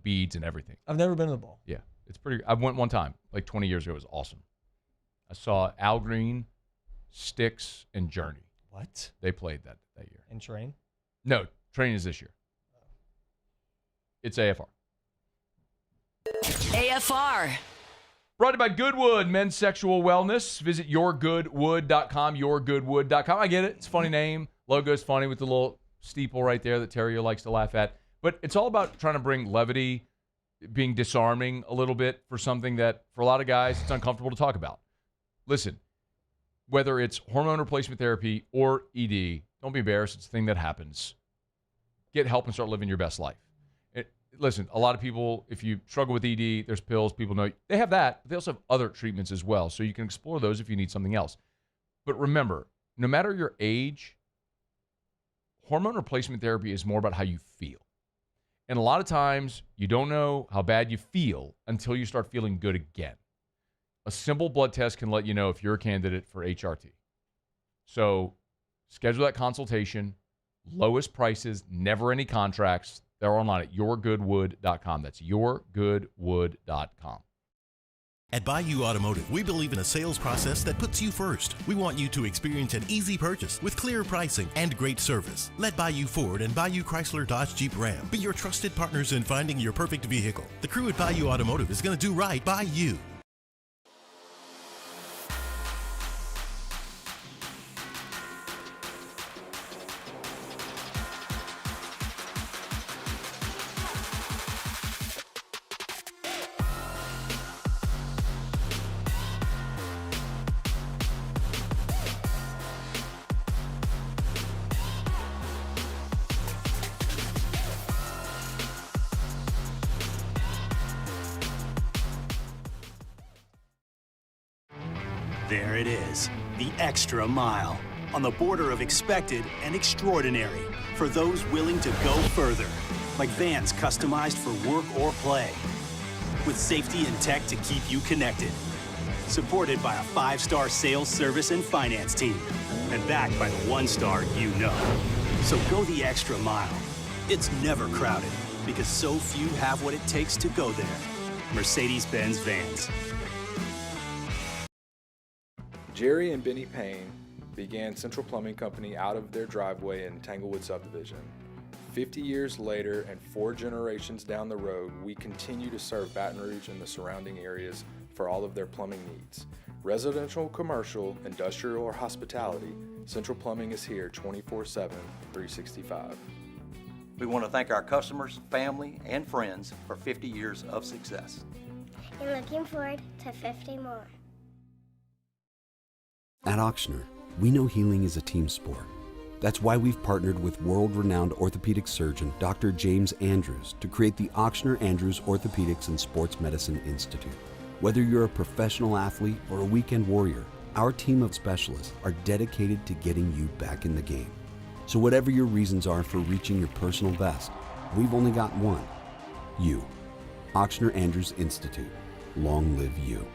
Beads and everything. I've never been to the ball. Yeah. It's pretty. I went one time, like 20 years ago. It was awesome. I saw Al Green, Styx, and Journey. What? They played that year. And Train? No, Train is this year. It's AFR. AFR. Brought to you by Goodwood Men's Sexual Wellness. Visit yourgoodwood.com, yourgoodwood.com. I get it. It's a funny name. Logo's funny with the little steeple right there that Theriot likes to laugh at. But it's all about trying to bring levity, being disarming a little bit for something that, for a lot of guys, it's uncomfortable to talk about. Listen, whether it's hormone replacement therapy or ED, don't be embarrassed. It's a thing that happens. Get help and start living your best life. Listen, a lot of people, if you struggle with ED, there's pills. People know they have that. But they also have other treatments as well. So you can explore those if you need something else. But remember, no matter your age, hormone replacement therapy is more about how you feel. And a lot of times, you don't know how bad you feel until you start feeling good again. A simple blood test can let you know if you're a candidate for HRT. So schedule that consultation. Lowest prices, never any contracts. They're online at yourgoodwood.com. That's yourgoodwood.com. At Bayou Automotive, we believe in a sales process that puts you first. We want you to experience an easy purchase with clear pricing and great service. Let Bayou Ford and Bayou Chrysler Dodge Jeep Ram be your trusted partners in finding your perfect vehicle. The crew at Bayou Automotive is going to do right by you. There it is, the extra mile, on the border of expected and extraordinary, for those willing to go further, like vans customized for work or play, with safety and tech to keep you connected. Supported by a 5-star sales, service, and finance team, and backed by the 1-star you know. So go the extra mile. It's never crowded, because so few have what it takes to go there. Mercedes-Benz Vans. Jerry and Benny Payne began Central Plumbing Company out of their driveway in Tanglewood subdivision. 50 years later and 4 generations down the road, we continue to serve Baton Rouge and the surrounding areas for all of their plumbing needs. Residential, commercial, industrial, or hospitality, Central Plumbing is here 24/7, 365. We want to thank our customers, family, and friends for 50 years of success. And looking forward to 50 more. At Auctioner, we know healing is a team sport. That's why we've partnered with world-renowned orthopedic surgeon Dr. James Andrews to create the Auctioner Andrews Orthopedics and Sports Medicine Institute. Whether you're a professional athlete or a weekend warrior, our team of specialists are dedicated to getting you back in the game. So whatever your reasons are for reaching your personal best, we've only got one: you. Auctioner Andrews Institute. Long live you.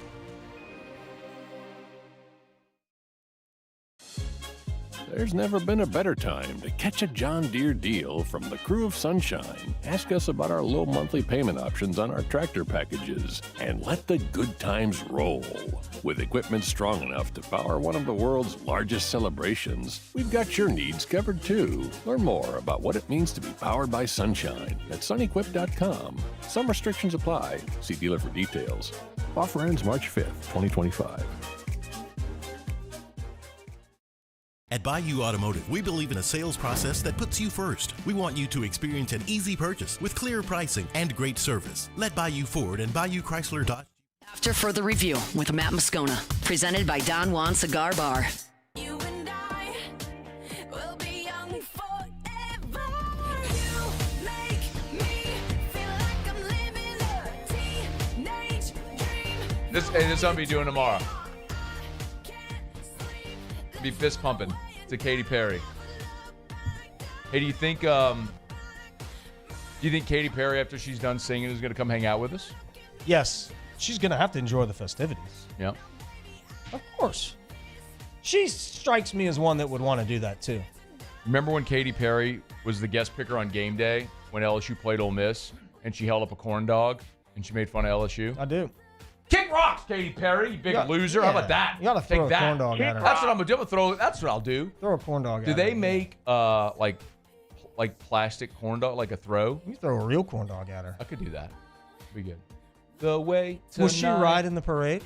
There's never been a better time to catch a John Deere deal from the crew of Sunshine. Ask us about our low monthly payment options on our tractor packages and let the good times roll. With equipment strong enough to power one of the world's largest celebrations, we've got your needs covered too. Learn more about what it means to be powered by Sunshine at sunequip.com. Some restrictions apply. See dealer for details. Offer ends March 5th, 2025. At Bayou Automotive, we believe in a sales process that puts you first. We want you to experience an easy purchase with clear pricing and great service. Let Bayou Ford and Bayou Chrysler Dodge. After further review with Matt Moscona, presented by Don Juan Cigar Bar. You and I will be young forever. You make me feel like I'm living a teenage dream. This I'll be doing tomorrow. Be fist pumping to Katy Perry. Hey, do you think Katy Perry, after she's done singing, is going to come hang out with us? Yes. She's going to have to enjoy the festivities. Yeah. Of course. She strikes me as one that would want to do that too. Remember when Katy Perry was the guest picker on game day when LSU played Ole Miss and she held up a corn dog and she made fun of LSU? I do. Kick rocks, Katy Perry, you big loser. Yeah. How about that? You got to throw Take a that. corn dog at her. That's what I'm going to do. That's what I'll do. Throw a corn dog at Do her. they make like plastic corn dog, like a throw? You throw a real corn dog at her. I could do that. Be good. The way tonight. Will she ride in the parade?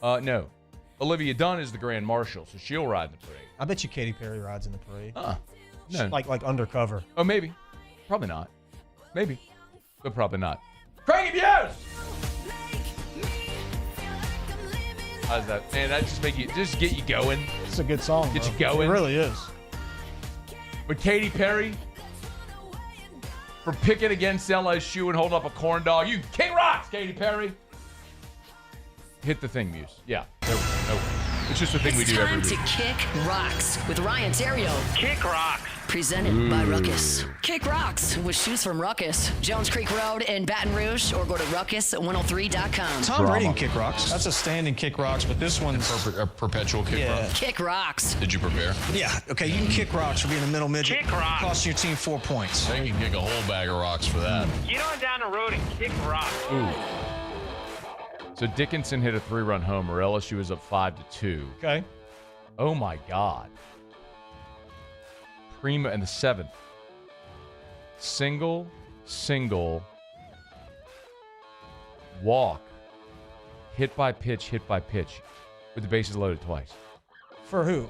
No. Olivia Dunn is the grand marshal, so she'll ride in the parade. I bet you Katy Perry rides in the parade. No. Like undercover. Oh, maybe. Probably not. Maybe. But probably not. Craig Abuse! How's that? Man, that just get you going. It's a good song. Get bro. you going. It really is. But Katy Perry, for picking against LSU and holding up a corn dog, you king rocks, Katy Perry. Hit the thing, Muse. Yeah. No. It's just a thing we do every week. It's time to Kick Rocks with Ryan Theriot. Kick rocks. Presented by Ruckus. Kick Rocks with shoes from Ruckus. Jones Creek Road in Baton Rouge, or go to ruckus103.com. Tom Brady can kick rocks. That's a standing kick rocks, but this one's A perpetual kick rock. Kick Rocks. Did you prepare? Yeah, okay, you can kick rocks for being a middle midget. Kick rocks. Costing your team 4 points. They can kick a whole bag of rocks for that. Get on down the road and kick rocks. Ooh. So Dickinson hit a 3-run homer. LSU is up 5-2. Okay. Oh my God. Prima in the 7th. Single, walk, hit by pitch, with the bases loaded twice. For who?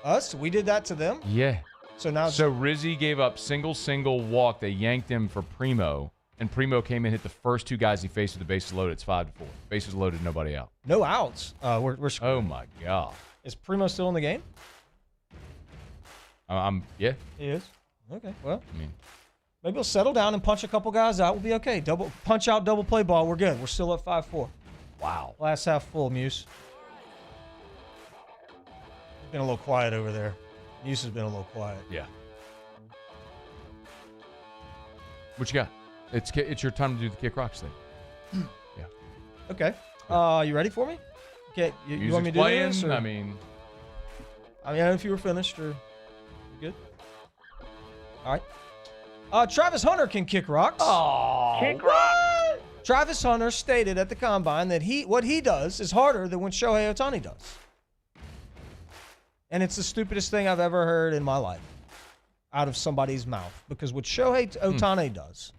Us? We did that to them? Yeah. So now Rizzi gave up single, walk. They yanked him for Primo, and Primo came in, hit the first 2 guys he faced with the bases loaded. It's 5-4. Bases loaded, nobody out. no outs. We're screwed. Oh my God. Is Primo still in the game? Yeah. He is. Okay. Well, I mean, maybe we'll settle down and punch a couple guys out. We'll be okay. Punch out, double play ball. We're good. We're still at 5-4. wow. Last half full, Muse. Been a little quiet over there. Musa's been a little quiet. Yeah. What you got? It's your time to do the Kick Rocks thing. Yeah. Okay. You ready for me? Okay. You want me to do playing? this? Or? I mean, I don't know if you were finished or you good. All right. Travis Hunter can kick rocks. Oh, Kick rocks. Travis Hunter stated at the combine that what he does is harder than what Shohei Ohtani does. And it's the stupidest thing I've ever heard in my life out of somebody's mouth. Because what Shohei Ohtani does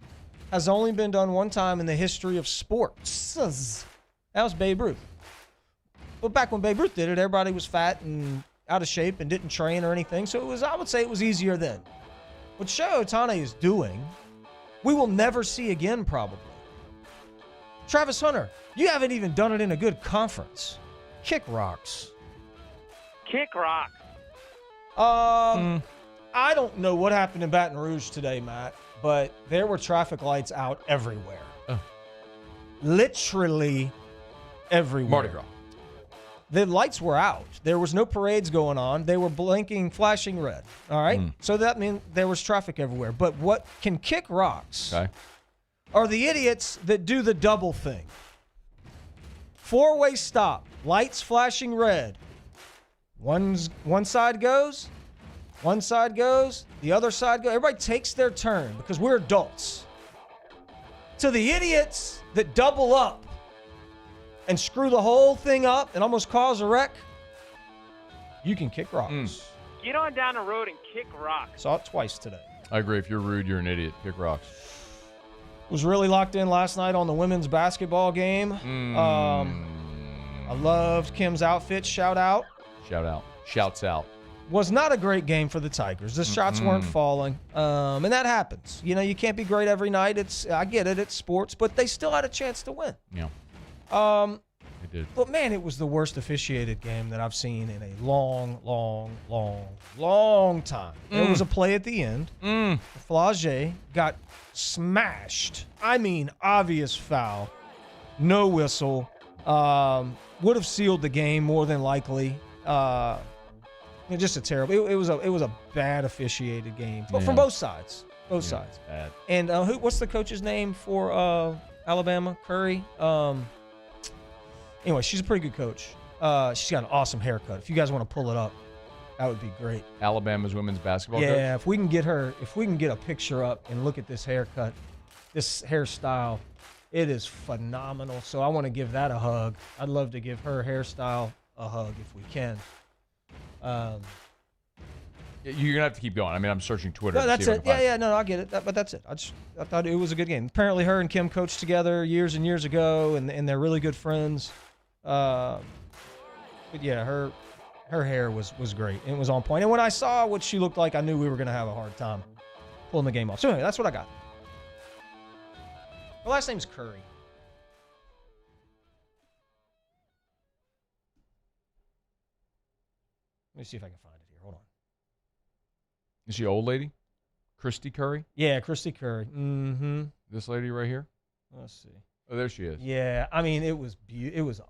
has only been done one time in the history of sports. That was Babe Ruth. But back when Babe Ruth did it, everybody was fat and out of shape and didn't train or anything. So I would say it was easier then. What Shohei Ohtani is doing, we will never see again probably. Travis Hunter, you haven't even done it in a good conference. Kick rocks. Kick rocks. I don't know what happened in Baton Rouge today, Matt, but there were traffic lights out everywhere. Literally everywhere. Mardi Gras. The lights were out. There was no parades going on. They were blinking, flashing red. All right? So that means there was traffic everywhere. But what can kick rocks are the idiots that do the double thing. Four-way stop, lights flashing red. One side goes, the other side goes. Everybody takes their turn because we're adults. To the idiots that double up and screw the whole thing up and almost cause a wreck, you can kick rocks. Get on down the road and kick rocks. Saw it twice today. I agree. If you're rude, you're an idiot. Kick rocks. Was really locked in last night on the women's basketball game. I loved Kim's outfit. Shout out. Shouts out. Was not a great game for the Tigers. The shots weren't falling. And that happens. You know, you can't be great every night. I get it. It's sports. But they still had a chance to win. Yeah. They did. But, man, it was the worst officiated game that I've seen in a long time. There was a play at the end. Flage got smashed. I mean, obvious foul. No whistle. Would have sealed the game more than likely. Just a terrible. It was a bad officiated game, but from both sides. Both sides. Bad. And what's the coach's name for Alabama? Curry. Anyway, she's a pretty good coach. She's got an awesome haircut. If you guys want to pull it up, that would be great. Alabama's women's basketball coach? Yeah, if we can get a picture up and look at this haircut, this hairstyle, it is phenomenal. So I want to give that a hug. I'd love to give her hairstyle a hug if we can. You're gonna have to keep going. I mean, I'm searching Twitter. No, that's it. Yeah, no, I get it. But that's it. I thought it was a good game. Apparently, her and Kim coached together years and years ago, and they're really good friends. But yeah, her hair was great. It was on point. And when I saw what she looked like, I knew we were gonna have a hard time pulling the game off. So anyway, that's what I got. Her last name's Curry. Let me see if I can find it here. Hold on. Is she old lady? Christy Curry? Yeah, Christy Curry. Mm-hmm. This lady right here? Let's see. Oh, there she is. Yeah, I mean, it was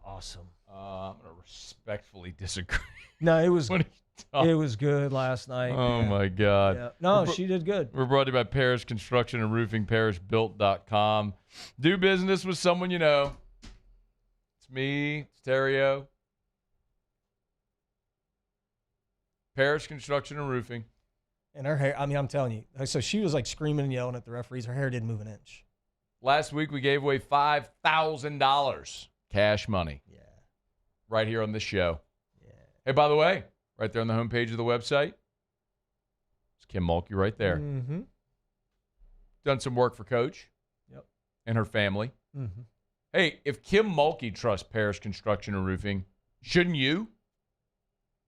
awesome. I'm going to respectfully disagree. No, it was good last night. Oh, my God. Yeah. No, she did good. We're brought to you by Parish Construction and Roofing, parishbuilt.com. Do business with someone you know. It's me. It's Theriot. Parish Construction and Roofing. And her hair, I mean, I'm telling you. So she was like screaming and yelling at the referees. Her hair didn't move an inch. Last week we gave away $5,000 cash money. Yeah. Right here on this show. Yeah. Hey, by the way, right there on the homepage of the website, it's Kim Mulkey right there. Mm-hmm. Done some work for Coach. Yep. And her family. Mm-hmm. Hey, if Kim Mulkey trusts Parish Construction and Roofing, shouldn't you?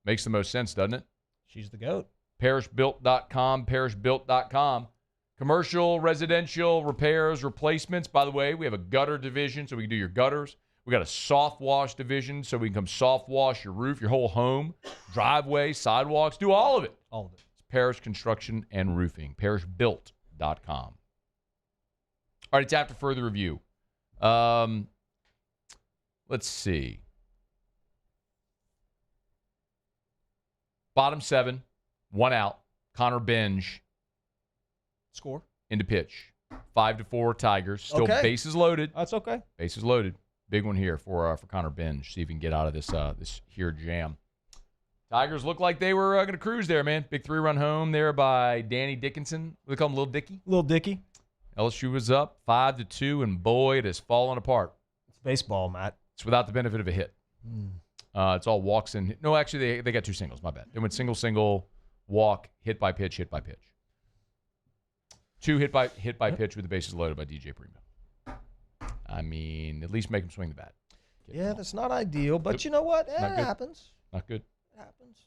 Makes the most sense, doesn't it? She's the GOAT. Parishbuilt.com, parishbuilt.com. Commercial, residential, repairs, replacements. By the way, we have a gutter division, so we can do your gutters. We got a soft wash division, so we can come soft wash your roof, your whole home, driveway, sidewalks, do all of it. All of it. It's Parish Construction and Roofing, parishbuilt.com. All right, it's after further review. Let's see. Bottom 7, 1 out. Connor Binge Score. into pitch. 5-4 Tigers. Still Okay. bases loaded. That's okay. Bases loaded. Big one here for Connor Binge. See if he can get out of this here jam. Tigers look like they were going to cruise there, man. Big 3-run home there by Danny Dickinson. They call him Little Dicky. Little Dicky. LSU was up 5-2, and boy, it has fallen apart. It's baseball, Matt. It's without the benefit of a hit. It's all walks and no, actually they got 2 singles. My bad. They went single, walk, hit by pitch, hit by pitch. 2 hit by pitch with the bases loaded by DJ Primo. I mean, at least make him swing the bat. Yeah, that's not ideal, but you know what? It happens. Not good. It happens.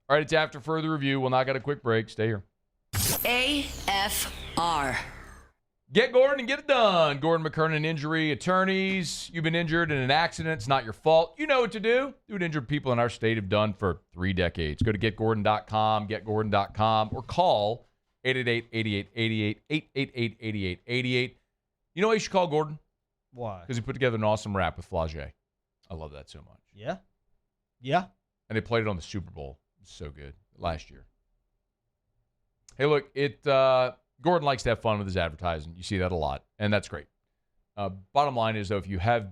All right, it's after further review. We'll knock out a quick break. Stay here. AFR. Get Gordon and get it done. Gordon McKernan Injury Attorneys. You've been injured in an accident. It's not your fault. You know what to do. Do what injured people in our state have done for 3 decades. Go to getgordon.com, getgordon.com, or call 888-8888, 888-8888. You know why you should call Gordon? Why? Because he put together an awesome rap with Flau'jae. I love that so much. Yeah. Yeah. And they played it on the Super Bowl. It's so good. Last year. Hey, look, Gordon likes to have fun with his advertising. You see that a lot, and that's great. Bottom line is, though, if you have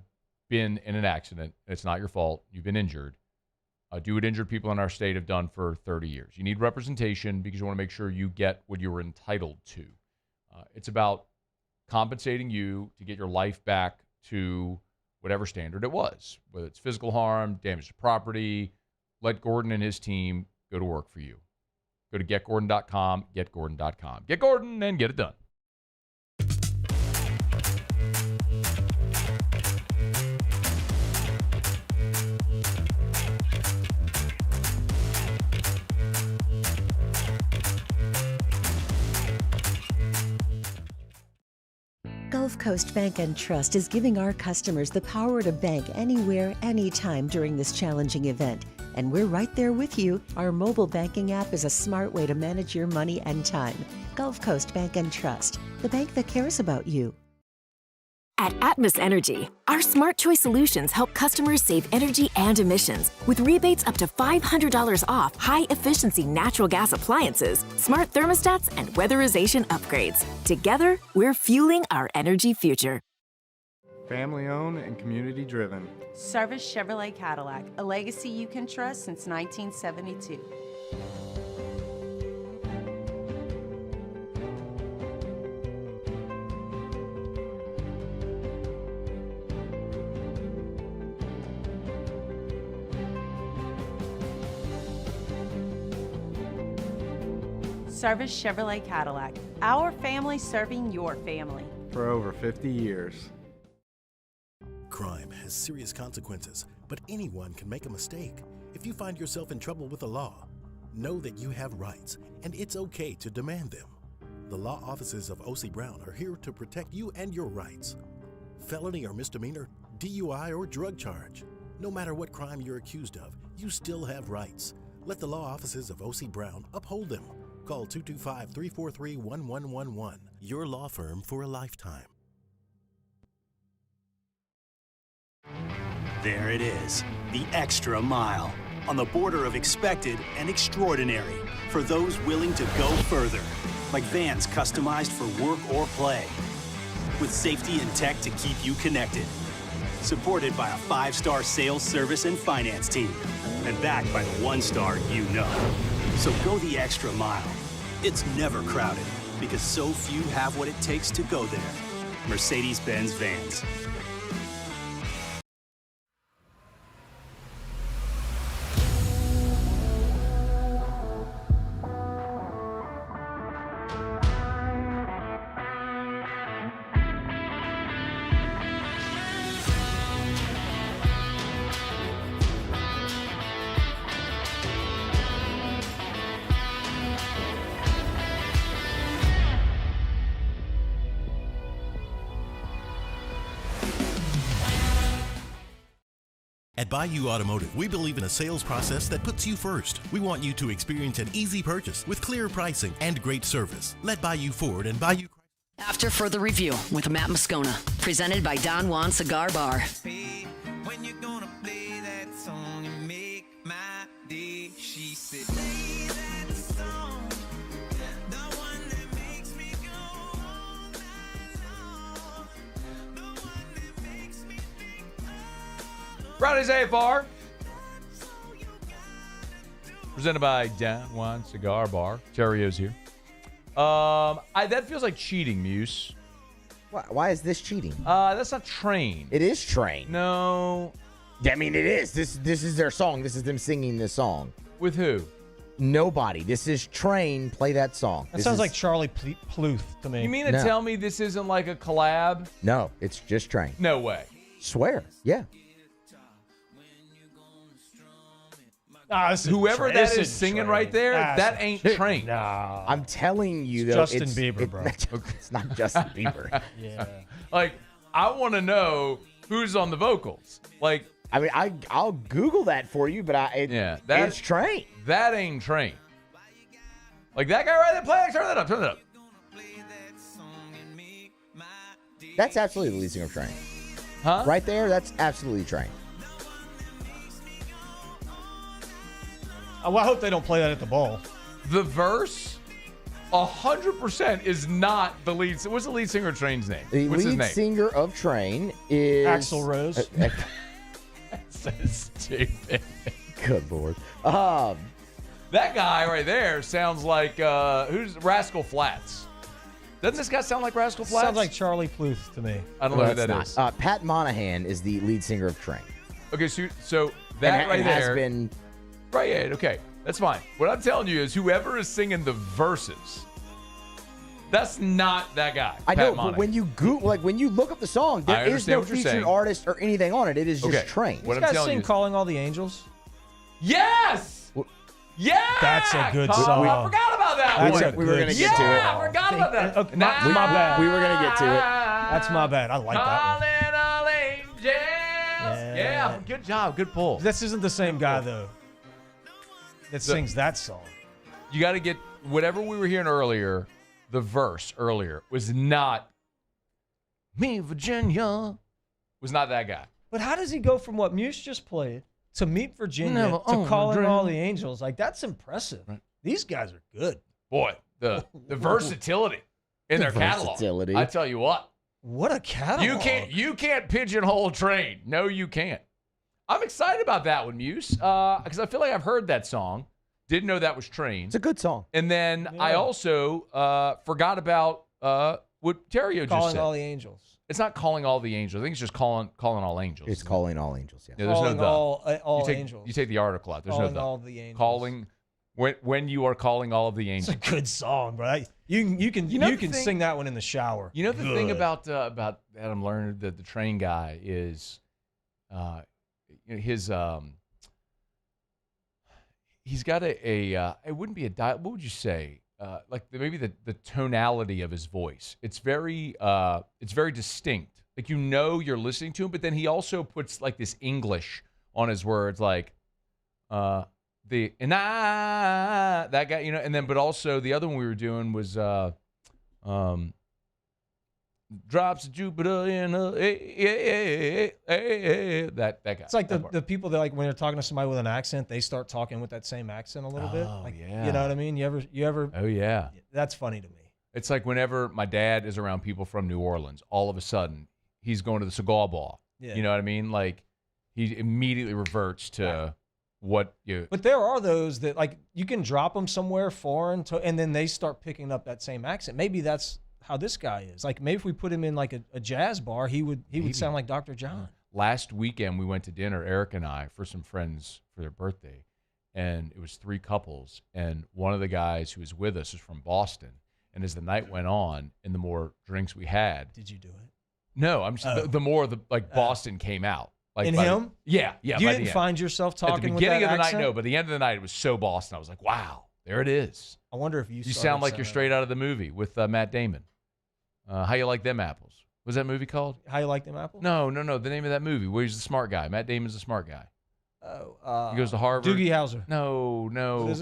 been in an accident, and it's not your fault, you've been injured, do what injured people in our state have done for 30 years. You need representation because you want to make sure you get what you were entitled to. It's about compensating you to get your life back to whatever standard it was, whether it's physical harm, damage to property. Let Gordon and his team go to work for you. Go to getgordon.com, getgordon.com. Get Gordon and get it done. Gulf Coast Bank and Trust is giving our customers the power to bank anywhere, anytime during this challenging event. And we're right there with you. Our mobile banking app is a smart way to manage your money and time. Gulf Coast Bank and Trust, the bank that cares about you. At Atmos Energy, our Smart Choice solutions help customers save energy and emissions with rebates up to $500 off high-efficiency natural gas appliances, smart thermostats, and weatherization upgrades. Together, we're fueling our energy future. Family owned and community driven. Service Chevrolet Cadillac, a legacy you can trust since 1972. Service Chevrolet Cadillac, our family serving your family. For over 50 years. Crime has serious consequences, but anyone can make a mistake. If you find yourself in trouble with the law, know that you have rights, and it's okay to demand them. The law offices of O.C. Brown are here to protect you and your rights. Felony or misdemeanor, DUI or drug charge. No matter what crime you're accused of, you still have rights. Let the law offices of O.C. Brown uphold them. Call 225-343-1111. Your law firm for a lifetime. There it is, the extra mile, on the border of expected and extraordinary, for those willing to go further, like vans customized for work or play, with safety and tech to keep you connected, supported by a 5-star sales, service, and finance team, and backed by the 1-star you know. So go the extra mile. It's never crowded, because so few have what it takes to go there. Mercedes-Benz Vans. At Bayou Automotive, we believe in a sales process that puts you first. We want you to experience an easy purchase with clear pricing and great service. Let Bayou Ford and Bayou... After further review with Matt Moscona, presented by Don Juan Cigar Bar. When you're gonna play that song and make my day, she said. Friday's AFR. Presented by Down One Cigar Bar. Terrio's here. That feels like cheating, Muse. Why is this cheating? That's not Train. It is Train. No. I mean, it is. This is their song. This is them singing this song. With who? Nobody. This is Train. Play that song. That sounds like Charlie Pluth to me. You mean to tell me this isn't like a collab? No, it's just Train. No way. Swear. Yeah. Whoever that is singing right there, that ain't Train. Nah. I'm telling you, though. Justin Bieber, bro. It's not Justin Bieber. Yeah. Like, I want to know who's on the vocals. Like, I mean, I'll Google that for you, but it's Train. That ain't Train. Like that guy right there playing. Turn that up. That's absolutely the lead singer of Train. Huh? Right there, that's absolutely Train. Well, I hope they don't play that at the ball. The verse, 100% is not the lead. What's the lead singer of Train's name? The What's his lead name? singer of Train is Axl Rose. That's so stupid. Good Lord. That guy right there sounds like who's Rascal Flatts? Doesn't this guy sound like Rascal Flatts? Sounds like Charlie Pluth to me. I don't know who that is. Pat Monahan is the lead singer of Train. Okay, so that right there has been. Right, yeah, okay, that's fine. What I'm telling you is whoever is singing the verses, that's not that guy. I Pat know, Monahan. but when you look up the song, there is no featured artist or anything on it. It is just Train. What This I'm guy telling sing you is, Calling All the Angels? yes! Yeah! That's a good Colin, song. I forgot about that That's one. a We were going to get to it. I forgot about that. Okay, my bad. We were going to get to it. That's my bad. I like that one. Calling all angels. Yeah, good job. Good pull. This isn't the same guy, though, that sings that song. You got to get whatever we were hearing earlier, the verse earlier was not me, Virginia, was not that guy. But how does he go from what Muse just played to Meet Virginia to Calling All the Angels? Like, that's impressive. Right. These guys are good. Boy, the versatility in their catalog. I tell you what. What a catalog. You can't pigeonhole Train. No, you can't. I'm excited about that one, Muse, because I feel like I've heard that song. Didn't know that was Train. It's a good song. And then I also forgot about what Theriot just said. Calling All the Angels. It's not Calling All the Angels. I think it's just calling all angels. It's Calling All Angels, yeah. Yeah, there's Calling no all angels. You take the article out. There's Calling no all the angels. Calling when you are calling all of the angels. It's a good song, bro. You can sing that one in the shower. You know the thing about Adam Lerner, the Train guy, is his he's got a it wouldn't be a what would you say? Like maybe the tonality of his voice. It's very distinct. Like you're listening to him, but then he also puts like this English on his words, like that guy, and then but also the other one we were doing was drops of Jupiter in that guy. It's like the people that, like, when they're talking to somebody with an accent, they start talking with that same accent a little bit. Like, yeah. You know what I mean? You ever? Oh yeah. That's funny to me. It's like whenever my dad is around people from New Orleans, all of a sudden he's going to the cigar bar. Yeah. You know what I mean? Like he immediately reverts to what you. But there are those that, like, you can drop them somewhere foreign and then they start picking up that same accent. Maybe that's how this guy is. Like, maybe if we put him in like a jazz bar, he would sound like Dr. John. Last weekend we went to dinner, Eric and I, for some friends for their birthday, and it was 3 couples, and one of the guys who was with us is from Boston. And as the night went on and the more drinks we had, did you do it? No, I'm just the more Boston came out. Like in him? Yeah. You didn't find yourself talking at the beginning with that of the accent? night? No, but at the end of the night, it was so Boston. I was like, wow, there it is. I wonder if you sound like you're straight out of the movie with Matt Damon. How You Like Them Apples? What's that movie called? How You Like Them Apples? No. The name of that movie where he's the smart guy. Matt Damon's the smart guy. He goes to Harvard. Doogie Howser. No.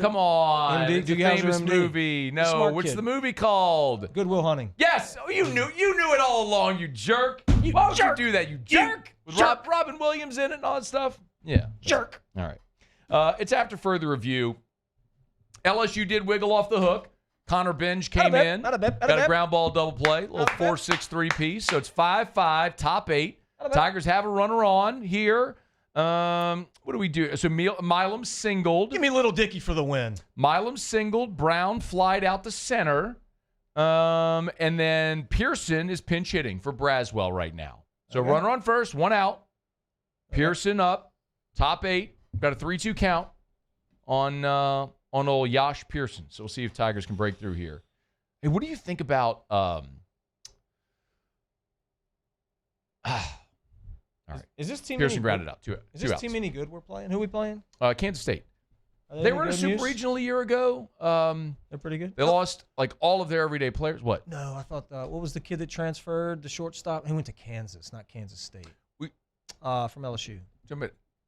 Come on. MD? It's a Doogie Howser, famous MD. movie. No. Smart What's kid. the movie called? Good Will Hunting. Yes. Oh, you knew it all along, you jerk. Why would you do that, you jerk? With Robin Williams in it and all that stuff? Yeah. Jerk. All right. It's after further review. LSU did wiggle off the hook. Connor Binge came in. Got a ground ball double play. Little 4-6-3 piece. So it's 5-5, top 8. Tigers have a runner on here. What do we do? So Milam singled. Give me Little Dicky for the win. Milam singled. Brown flied out to center. And then Pearson is pinch hitting for Braswell right now. So runner on first, one out. Pearson up, top 8. Got a 3-2 count on old Yash Pearson. So we'll see if Tigers can break through here. Hey, what do you think about all right. Is this team Pearson grounded out. Is this team any good we're playing? Who are we playing? Kansas State. They were in a super regional a year ago. They're pretty good. They lost like all of their everyday players. What? No, I thought what was the kid that transferred, the shortstop? He went to Kansas, not Kansas State. From LSU.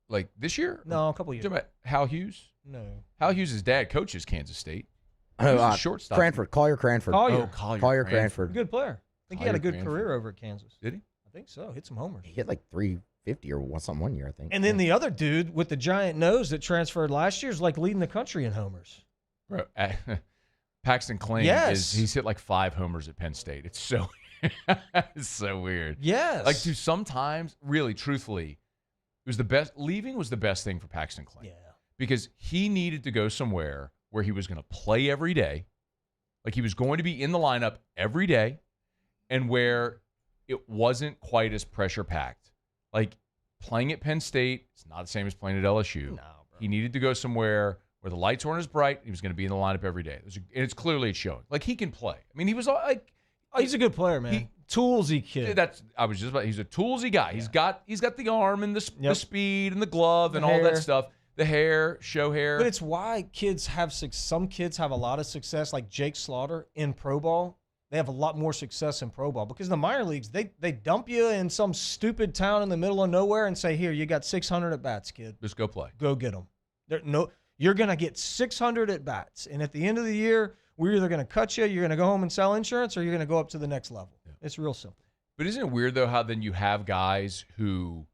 Like this year? No, a couple years. Talking about Hal Hughes? No. Hal Hughes' dad coaches Kansas State. Shortstop. Cranford. Collier Cranford. Collier Cranford. Good player. I think he had a good career over at Kansas. Did he? I think so. Hit some homers. He hit like 350 or something one year, I think. And then the other dude with the giant nose that transferred last year is like leading the country in homers. Bro, Paxton Kling he's hit like 5 homers at Penn State. It's so it's so weird. Yes. Like, dude, sometimes, really, truthfully, it was the best. Leaving was the best thing for Paxton Kling. Yeah. Because he needed to go somewhere where he was going to play every day. Like, he was going to be in the lineup every day, and where it wasn't quite as pressure-packed. Like, playing at Penn State, it's not the same as playing at LSU. No, bro. He needed to go somewhere where the lights weren't as bright. He was going to be in the lineup every day. And it's clearly showing. Like, he can play. I mean, he was like... Oh, he's a good player, man. Toolsy kid. He's a toolsy guy. Yeah. He's got the arm and the speed and the glove and all that stuff. The hair, show hair. But it's why some kids have a lot of success, like Jake Slaughter in pro ball. They have a lot more success in pro ball because in the minor leagues, they dump you in some stupid town in the middle of nowhere and say, here, you got 600 at bats, kid. Just go play. Go get them. You're going to get 600 at bats. And at the end of the year, we're either going to cut you, you're going to go home and sell insurance, or you're going to go up to the next level. Yeah. It's real simple. But isn't it weird, though, how then you have guys who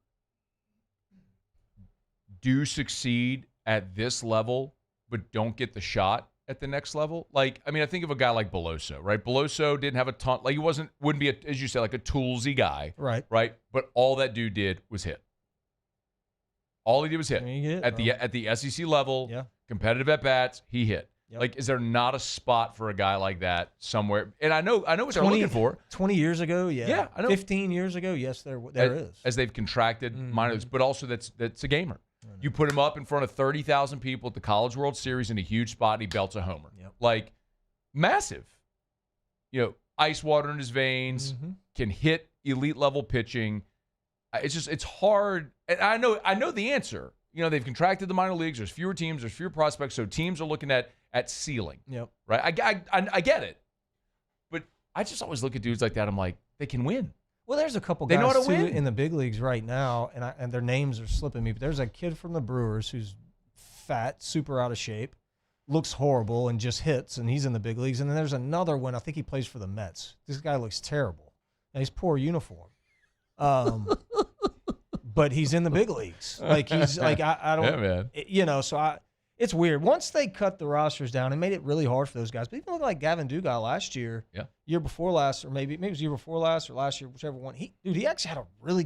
do succeed at this level but don't get the shot at the next level? Like, I mean, I think of a guy like Beloso, right? Beloso didn't have a ton. Like, he wouldn't be, as you said, like a toolsy guy. Right. Right? But all that dude did was hit. All he did was hit. At the SEC level, competitive at-bats, he hit. Yep. Like, is there not a spot for a guy like that somewhere? And I know what they're looking for. 20 years ago, yeah. I know. 15 years ago, yes, there is. As they've contracted minors, but also that's a gamer. You put him up in front of 30,000 people at the College World Series in a huge spot, and he belts a homer. Yep. Like, massive. Ice water in his veins, can hit elite level pitching. It's hard. And I know the answer. They've contracted the minor leagues. There's fewer teams. There's fewer prospects. So teams are looking at ceiling. Yep. Right? I get it. But I just always look at dudes like that. I'm like, they can win. Well, there's a couple They know guys how to too win. in the big leagues right now, and their names are slipping me. But there's a kid from the Brewers who's fat, super out of shape, looks horrible, and just hits, and he's in the big leagues. And then there's another one. I think he plays for the Mets. This guy looks terrible. And he's poor uniform. But he's in the big leagues. Like, he's like, I don't, yeah, man. It's weird. Once they cut the rosters down, it made it really hard for those guys. But even look like Gavin Dugas last year, year before last, or maybe it was year before last or last year, whichever one. He actually had a really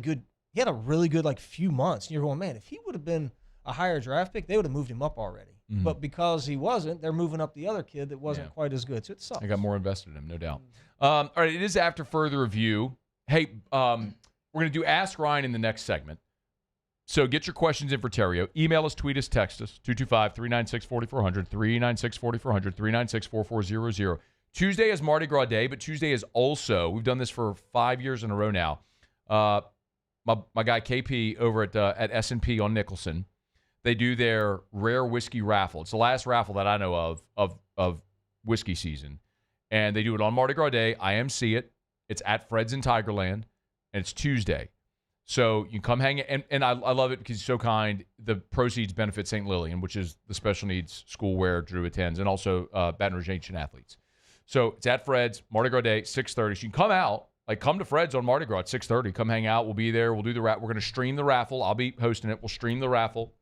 good like few months. And you're going, man, if he would have been a higher draft pick, they would have moved him up already. Mm-hmm. But because he wasn't, they're moving up the other kid that wasn't quite as good. So it sucks. I got more invested in him, no doubt. All right, it is after further review. Hey, we're going to do Ask Ryan in the next segment. So get your questions in for Theriot. Email us, tweet us, text us, 225-396-4400, 396-4400, 396-4400. Tuesday is Mardi Gras Day, but Tuesday is also, we've done this for 5 years in a row now, my guy KP over at S&P on Nicholson, they do their rare whiskey raffle. It's the last raffle that I know of whiskey season. And they do it on Mardi Gras Day. IMC it. It's at Fred's in Tigerland, and it's Tuesday. So you come hang it, and I love it because he's so kind. The proceeds benefit St. Lillian, which is the special needs school where Drew attends, and also Baton Rouge Ancient Athletes. So it's at Fred's, Mardi Gras Day, 6:30. So you can come out, come to Fred's on Mardi Gras at 6:30. Come hang out. We'll be there. We'll do the raffle. We're going to stream the raffle. I'll be hosting it. We'll stream the raffle.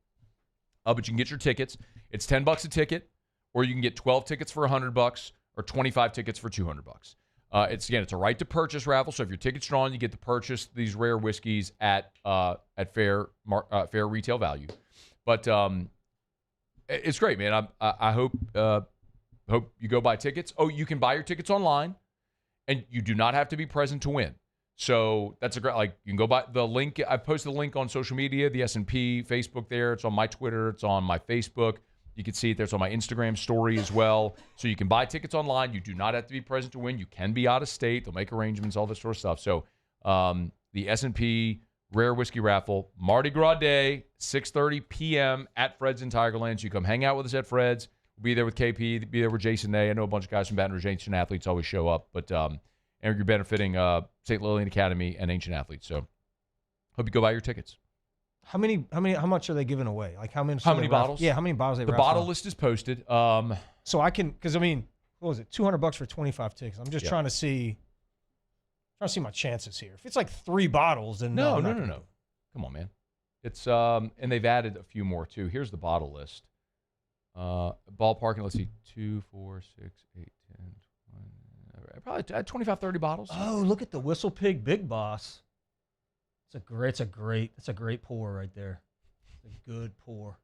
But you can get your tickets. It's $10 a ticket, or you can get 12 tickets for $100, or 25 tickets for $200. It's a right to purchase raffle. So if your ticket's drawn, you get to purchase these rare whiskeys at fair retail value. But it's great, man. I hope you go buy tickets. Oh, you can buy your tickets online, and you do not have to be present to win. So that's a great, you can go buy the link. I posted the link on social media, the S&P Facebook there. It's on my Twitter. It's on my Facebook. You can see it there. It's on my Instagram story as well. So you can buy tickets online. You do not have to be present to win. You can be out of state. They'll make arrangements, all this sort of stuff. So the S&P Rare Whiskey Raffle, Mardi Gras Day, 6:30 p.m. at Fred's in Tigerland. So you come hang out with us at Fred's. We'll be there with KP. Be there with Jason Nay. I know a bunch of guys from Baton Rouge Ancient Athletes always show up. But and you're benefiting St. Lillian Academy and Ancient Athletes. So hope you go buy your tickets. How much are they giving away? Like how many bottles? Yeah, how many bottles they The raffle bottle off? list is posted. So I can, because what was it? $200 for 25 tickets. I'm just trying to see my chances here. If it's like 3 bottles, then no. Come on, man. It's and they've added a few more too. Here's the bottle list. Ballparking. Let's see, 2, 4, 6, 8, 10, 20. Probably 25, 30 bottles. Oh, look at the Whistle Pig Big Boss. It's a great pour right there. It's a good pour.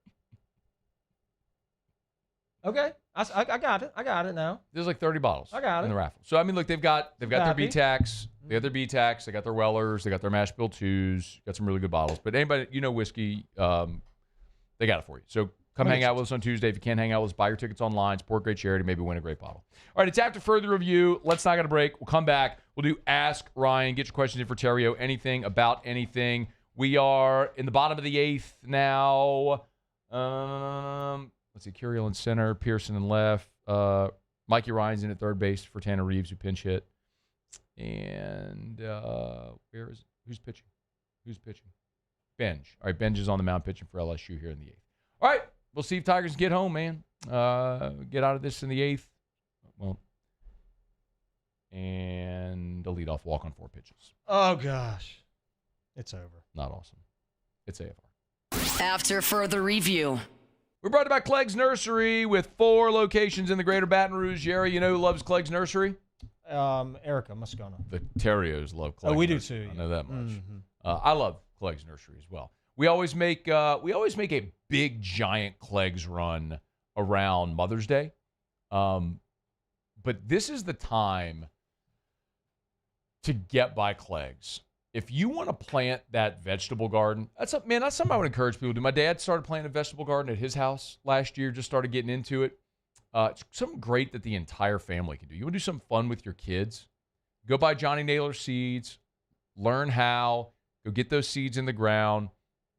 Okay, I got it. I got it now. There's like 30 bottles. I got it in the raffle. So I mean, look, they've got their BTACs, they got their BTACs, they got their Wellers, they got their Mash Bill 2s, got some really good bottles. But anybody whiskey, they got it for you. So come hang out with us on Tuesday. If you can't hang out with us, buy your tickets online, support great charity, maybe win a great bottle. All right, it's after further review. Let's not get a break. We'll come back. We'll do Ask Ryan. Get your questions in for Theriot. Anything about anything. We are in the bottom of the 8th now. Let's see, Curiel in center, Pearson in left. Mikey Ryan's in at third base for Tanner Reeves, who pinch hit. And who's pitching? Benj. All right, Benj is on the mound pitching for LSU here in the 8th. All right, we'll see if Tigers get home, man. Get out of this in the 8th. Well, and the leadoff walk on 4 pitches. Oh, gosh. It's over. Not awesome. It's AFR. After further review. We're brought to you by Clegg's Nursery with 4 locations in the greater Baton Rouge area. You know who loves Clegg's Nursery? Erica Moscona. The Terrios love Clegg's we Nursery. do too. I know that much. Mm-hmm. I love Clegg's Nursery as well. We always make a big giant Clegg's run around Mother's Day. But this is the time to get by Clegg's. If you want to plant that vegetable garden, that's something I would encourage people to do. My dad started planting a vegetable garden at his house last year, just started getting into it. It's something great that the entire family can do. You want to do something fun with your kids? Go buy Johnny Naylor seeds, learn how, go get those seeds in the ground.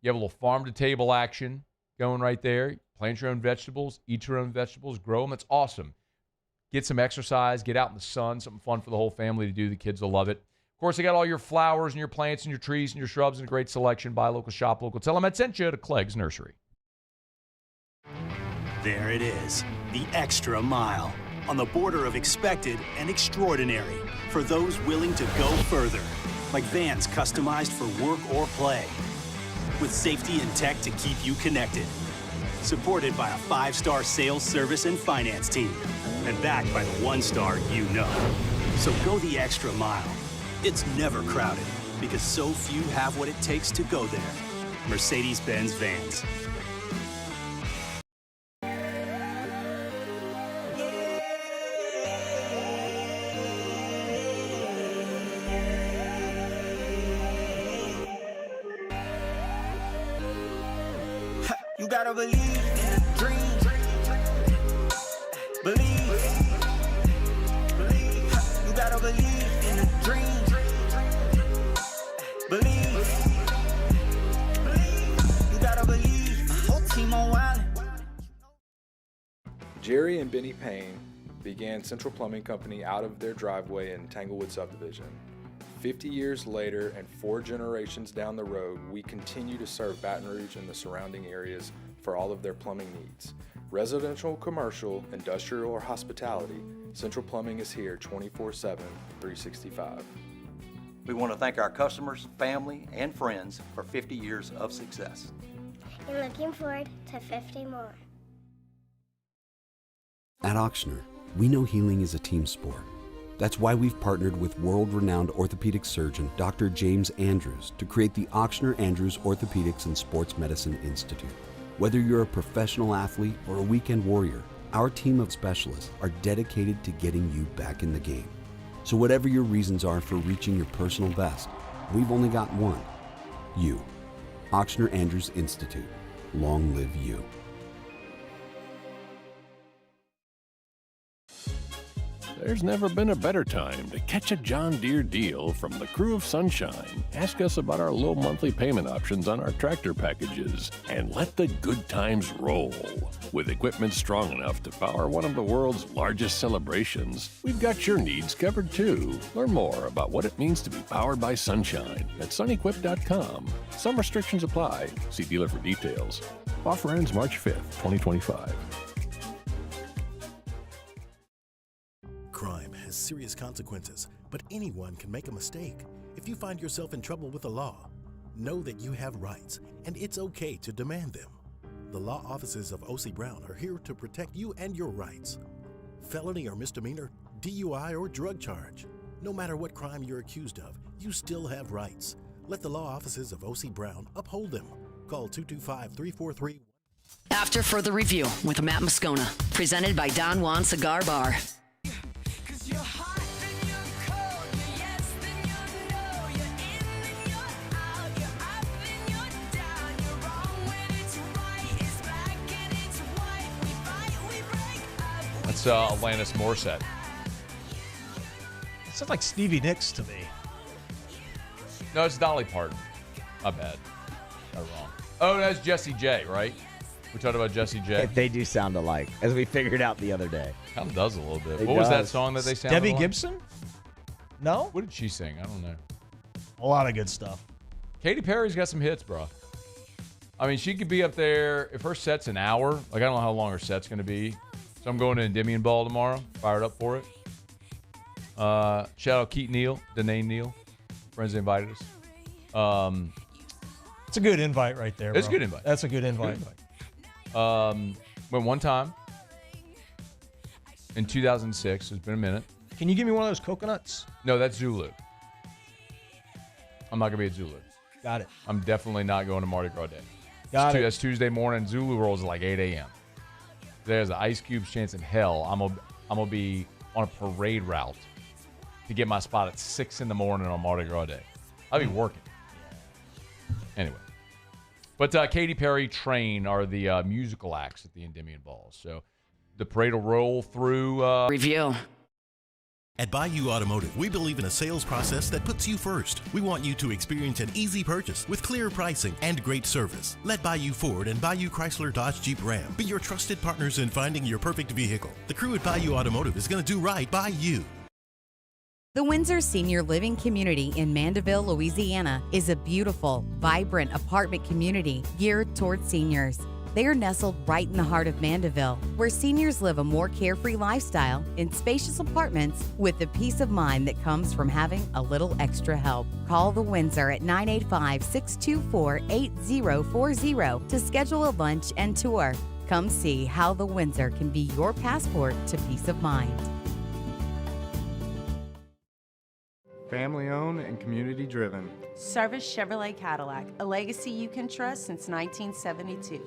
You have a little farm-to-table action going right there. Plant your own vegetables, eat your own vegetables, grow them. That's awesome. Get some exercise, get out in the sun, something fun for the whole family to do. The kids will love it. Of course, they got all your flowers and your plants and your trees and your shrubs and a great selection. Buy local, shop local. Tell them I sent you to Clegg's Nursery. There it is, the extra mile, on the border of expected and extraordinary for those willing to go further, like vans customized for work or play, with safety and tech to keep you connected, supported by a 5-star sales, service, and finance team, and backed by the 1-star you know. So go the extra mile. It's never crowded because so few have what it takes to go there. Mercedes-Benz Vans. You gotta believe in a dream. Believe. You gotta believe in a dream. Believe. You gotta believe. My whole team on wild. Jerry and Benny Payne began Central Plumbing Company out of their driveway in Tanglewood subdivision. 50 years later and 4 generations down the road, we continue to serve Baton Rouge and the surrounding areas for all of their plumbing needs. Residential, commercial, industrial, or hospitality, Central Plumbing is here 24/7, 365. We want to thank our customers, family, and friends for 50 years of success. And looking forward to 50 more. At Auctioner, we know healing is a team sport. That's why we've partnered with world-renowned orthopedic surgeon Dr. James Andrews to create the Ochsner Andrews Orthopedics and Sports Medicine Institute. Whether you're a professional athlete or a weekend warrior, our team of specialists are dedicated to getting you back in the game. So whatever your reasons are for reaching your personal best, we've only got one: you. Ochsner Andrews Institute. Long live you. There's never been a better time to catch a John Deere deal from the crew of Sunshine. Ask us about our low monthly payment options on our tractor packages and let the good times roll. With equipment strong enough to power one of the world's largest celebrations, we've got your needs covered too. Learn more about what it means to be powered by Sunshine at sunequip.com. Some restrictions apply. See dealer for details. Offer ends March 5th, 2025. Crime has serious consequences, but anyone can make a mistake. If you find yourself in trouble with the law, know that you have rights, and it's okay to demand them. The law offices of O.C. Brown are here to protect you and your rights. Felony or misdemeanor, DUI or drug charge. No matter what crime you're accused of, you still have rights. Let the law offices of O.C. Brown uphold them. Call 225-343. After further review with Matt Moscona, presented by Don Juan Cigar Bar. That's Alanis Morissette. It sounds like Stevie Nicks to me. No, it's Dolly Parton. My bad. Not wrong. Oh, that's Jessie J, right? We talked about Jessie J. They do sound alike, as we figured out the other day. Kind of does a little bit. It What was that does. song that they sounded Debbie like? Gibson? No? What did she sing? I don't know. A lot of good stuff. Katy Perry's got some hits, bro. I mean, she could be up there. If her set's an hour, like I don't know how long her set's going to be. So I'm going to Endymion Ball tomorrow. Fired up for it. Shout out Keith Neal, Danae Neal. Friends that invited us. It's a good invite right there, bro. It's a good invite. That's a good invite. Went one time in 2006. It's been a minute. Can you give me one of those coconuts? No, that's Zulu. I'm not going to be at Zulu. Got it. I'm definitely not going to Mardi Gras Day. Got it. That's Tuesday morning. Zulu rolls at like 8 a.m. There's an Ice Cube's chance in hell I'm gonna be on a parade route to get my spot at 6 in the morning on Mardi Gras Day. I'll be working. Anyway. But Katy Perry, Train are the musical acts at the Endymion Ball. So the parade will roll through. Review. At Bayou Automotive, we believe in a sales process that puts you first. We want you to experience an easy purchase with clear pricing and great service. Let Bayou Ford and Bayou Chrysler Dodge Jeep Ram be your trusted partners in finding your perfect vehicle. The crew at Bayou Automotive is going to do right by you. The Windsor Senior Living Community in Mandeville, Louisiana is a beautiful, vibrant apartment community geared towards seniors. They are nestled right in the heart of Mandeville, where seniors live a more carefree lifestyle in spacious apartments with the peace of mind that comes from having a little extra help. Call the Windsor at 985-624-8040 to schedule a lunch and tour. Come see how the Windsor can be your passport to peace of mind. Family owned and community driven. Service Chevrolet Cadillac, a legacy you can trust since 1972.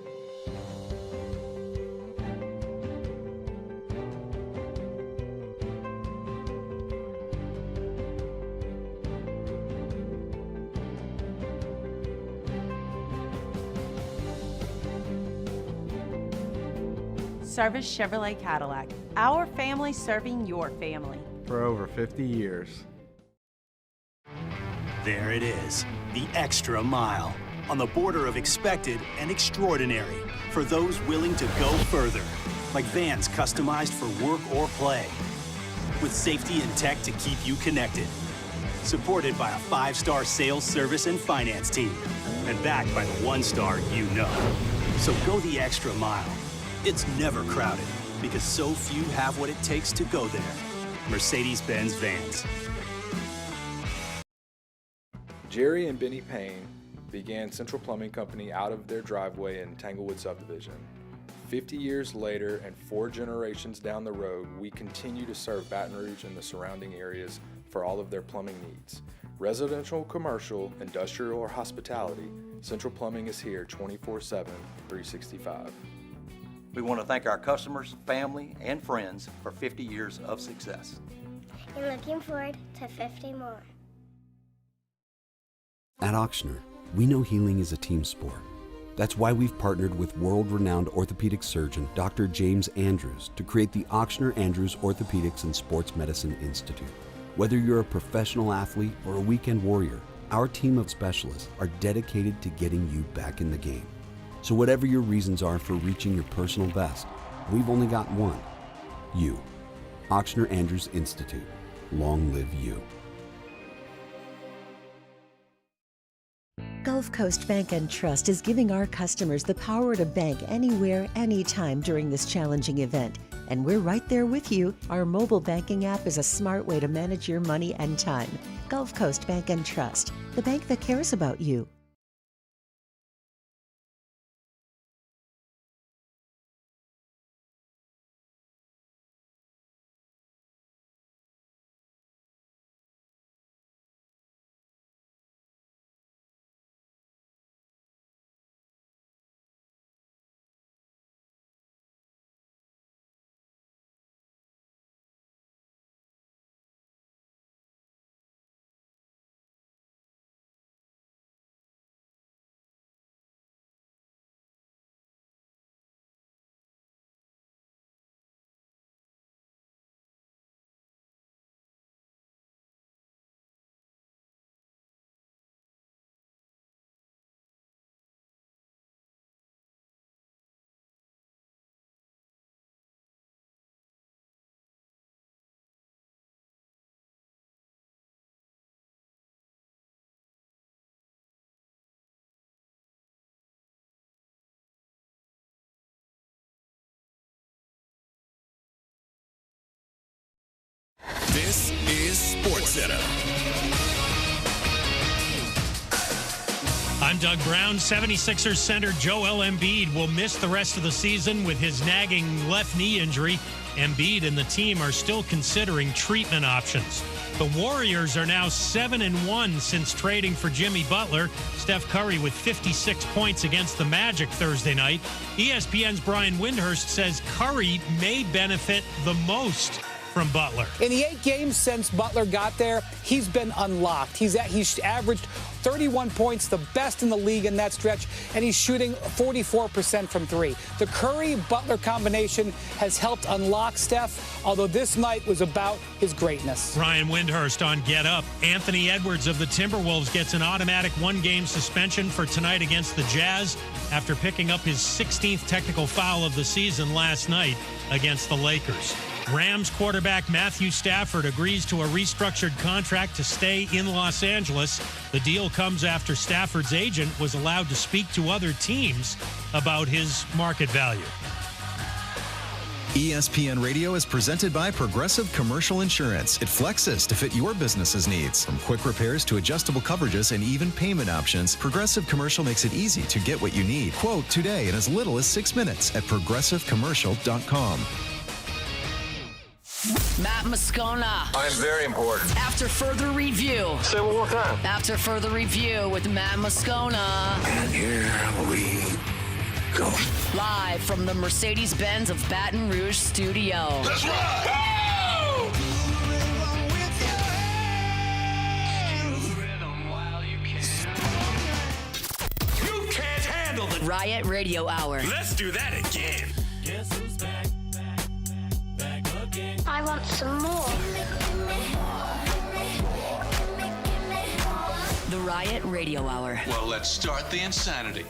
Service Chevrolet Cadillac, our family serving your family. For over 50 years. There it is, the extra mile, on the border of expected and extraordinary, for those willing to go further, like vans customized for work or play, with safety and tech to keep you connected, supported by a 5-star sales, service, and finance team, and backed by the 1-star you know. So go the extra mile. It's never crowded, because so few have what it takes to go there. Mercedes-Benz Vans. Jerry and Benny Payne began Central Plumbing Company out of their driveway in Tanglewood subdivision. 50 years later and 4 generations down the road, we continue to serve Baton Rouge and the surrounding areas for all of their plumbing needs. Residential, commercial, industrial, or hospitality, Central Plumbing is here 24/7, 365. We want to thank our customers, family, and friends for 50 years of success. And looking forward to 50 more. At Auctioner, we know healing is a team sport. That's why we've partnered with world-renowned orthopedic surgeon Dr. James Andrews to create the Auctioner Andrews Orthopedics and Sports Medicine Institute. Whether you're a professional athlete or a weekend warrior, our team of specialists are dedicated to getting you back in the game. So whatever your reasons are for reaching your personal best, we've only got one: you. Auctioner Andrews Institute. Long live you. Gulf Coast Bank and Trust is giving our customers the power to bank anywhere, anytime during this challenging event. And we're right there with you. Our mobile banking app is a smart way to manage your money and time. Gulf Coast Bank and Trust, the bank that cares about you. This is SportsCenter. I'm Doug Brown. 76ers center Joel Embiid will miss the rest of the season with his nagging left knee injury. Embiid and the team are still considering treatment options. The Warriors are now 7-1 since trading for Jimmy Butler. Steph Curry with 56 points against the Magic Thursday night. ESPN's Brian Windhurst says Curry may benefit the most from Butler. In the 8 games since Butler got there, he's been unlocked. He's averaged 31 points, the best in the league in that stretch, and he's shooting 44% from 3. The Curry-Butler combination has helped unlock Steph, although this night was about his greatness. Brian Windhurst on Get Up. Anthony Edwards of the Timberwolves gets an automatic 1-game suspension for tonight against the Jazz after picking up his 16th technical foul of the season last night against the Lakers. Rams quarterback Matthew Stafford agrees to a restructured contract to stay in Los Angeles. The deal comes after Stafford's agent was allowed to speak to other teams about his market value. ESPN Radio is presented by Progressive Commercial Insurance. It flexes to fit your business's needs. From quick repairs to adjustable coverages and even payment options, Progressive Commercial makes it easy to get what you need. Quote today in as little as 6 minutes at progressivecommercial.com. Matt Moscona. I'm very important. After further review. Say it one more time. After further review with Matt Moscona. And here we go. Live from the Mercedes-Benz of Baton Rouge studio. Let's ride! You can't handle the Riot Radio Hour. Let's do that again. Guess who's back, back again. I want some more. The Riot Radio Hour. Well, let's start the insanity.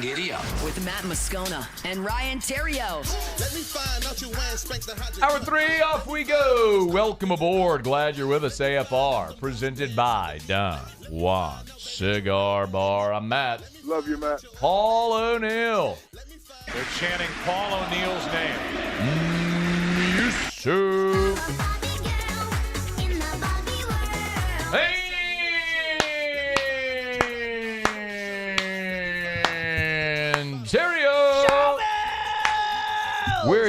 Giddy up. With Matt Moscona and Ryan Theriot. Let me find out you wearing Spanx the Hydro. Hour 3, off we go. Welcome aboard. Glad you're with us. AFR, presented by Don Juan Cigar Bar. I'm Matt. Love you, Matt. Paul O'Neill. They're chanting Paul O'Neill's name. Yes, sir. Hey! And Theriot.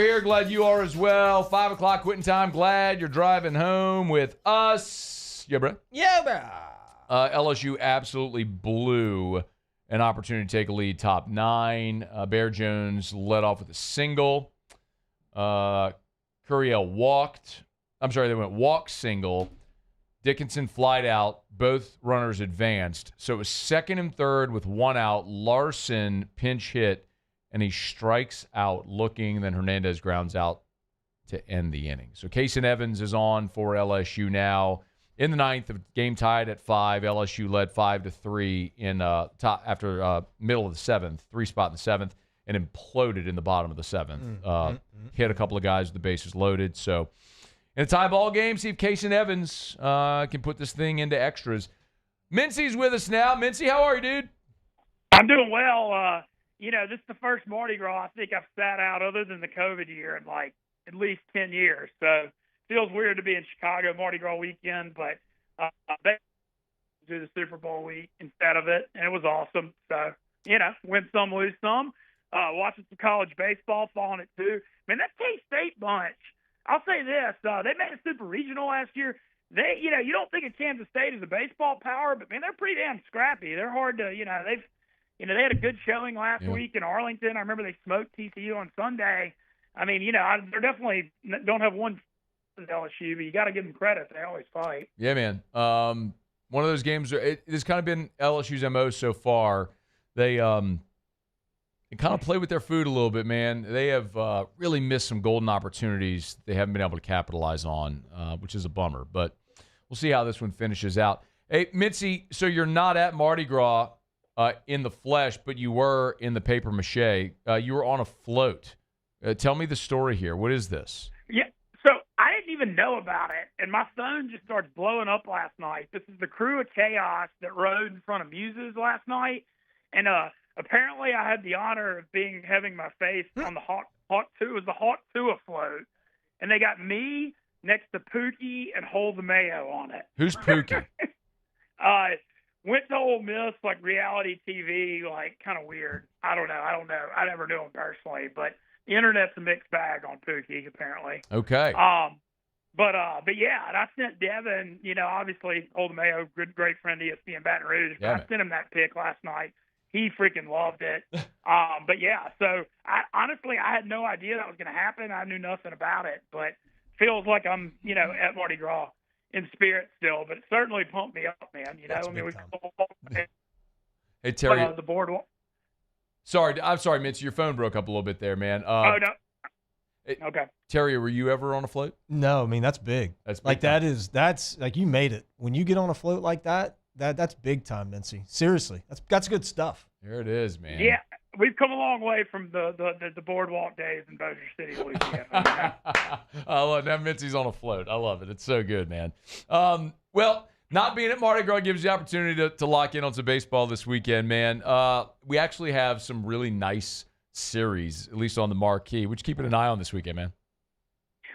here. Glad you are as well. 5 o'clock quitting time. Glad you're driving home with us. Yeah, bro. Yeah, bro. LSU absolutely blew an opportunity to take a lead. Top 9. Bear Jones led off with a single. Theriot walked. I'm sorry, they went walk single. Dickinson flied out. Both runners advanced. So it was 2nd and 3rd with 1 out. Larson pinch hit, and he strikes out looking. Then Hernandez grounds out to end the inning. So Kason Evans is on for LSU now. In the 9th, the game tied at 5. LSU led 5-3 in after middle of the 7th, 3 spot in the 7th, and imploded in the bottom of the 7th. Hit a couple of guys with the bases loaded. So in a tie ball game, see if Kason Evans can put this thing into extras. Mintzy's with us now. Mintzy, how are you, dude? I'm doing well. This is the first Mardi Gras I think I've sat out other than the COVID year in like at least 10 years. So feels weird to be in Chicago Mardi Gras weekend, but they do the Super Bowl week instead of it, and it was awesome. So, win some, lose some. Watching some college baseball, following it too. Man, that K-State bunch, I'll say this, they made a super regional last year. They, you don't think of Kansas State as a baseball power, but man, they're pretty damn scrappy. They're hard to, they had a good showing last week in Arlington. I remember they smoked TCU on Sunday. I mean, they're definitely don't have one LSU, but you got to give them credit. They always fight. Yeah, man. One of those games. It's kind of been LSU's MO so far. They kind of play with their food a little bit, man. They have really missed some golden opportunities they haven't been able to capitalize on, which is a bummer. But we'll see how this one finishes out. Hey, Mintzy, so you're not at Mardi Gras in the flesh, but you were in the paper mache. You were on a float. Tell me the story here. What is this? Yeah, so I didn't even know about it, and my phone just starts blowing up last night. This is the crew of Chaos that rode in front of Muses last night, and apparently I had the honor of having my face on the Hawk 2. It was the Hawk 2 afloat, and they got me next to Pookie and Hole the Mayo on it. Who's Pookie? Went to Ole Miss, like reality TV, like kind of weird. I don't know. I never knew him personally, but the internet's a mixed bag on Pookie, apparently. Okay. But yeah, and I sent Devin, obviously Old Mayo, great friend of ESPN Baton Rouge. Yeah, I sent him that pic last night. He freaking loved it. But yeah, so honestly, I had no idea that was going to happen. I knew nothing about it, but feels like I'm, at Mardi Gras in spirit still. But it certainly pumped me up, man. Hey Terry, the board. I'm sorry, Mintz. Your phone broke up a little bit there, man. Oh no. Okay. Terry, were you ever on a float? No, I mean that's big. That's big like time. that's like you made it. When you get on a float like that's big time, Mintzy. Seriously, that's good stuff. There it is, man. Yeah, we've come a long way from the boardwalk days in Bossier City, Louisiana. I love now Mintzy's on a float. I love it. It's so good, man. Well, not being at Mardi Gras gives you the opportunity to lock in on some baseball this weekend, man. We actually have some really nice series, at least on the marquee. What you keeping an eye on this weekend, man?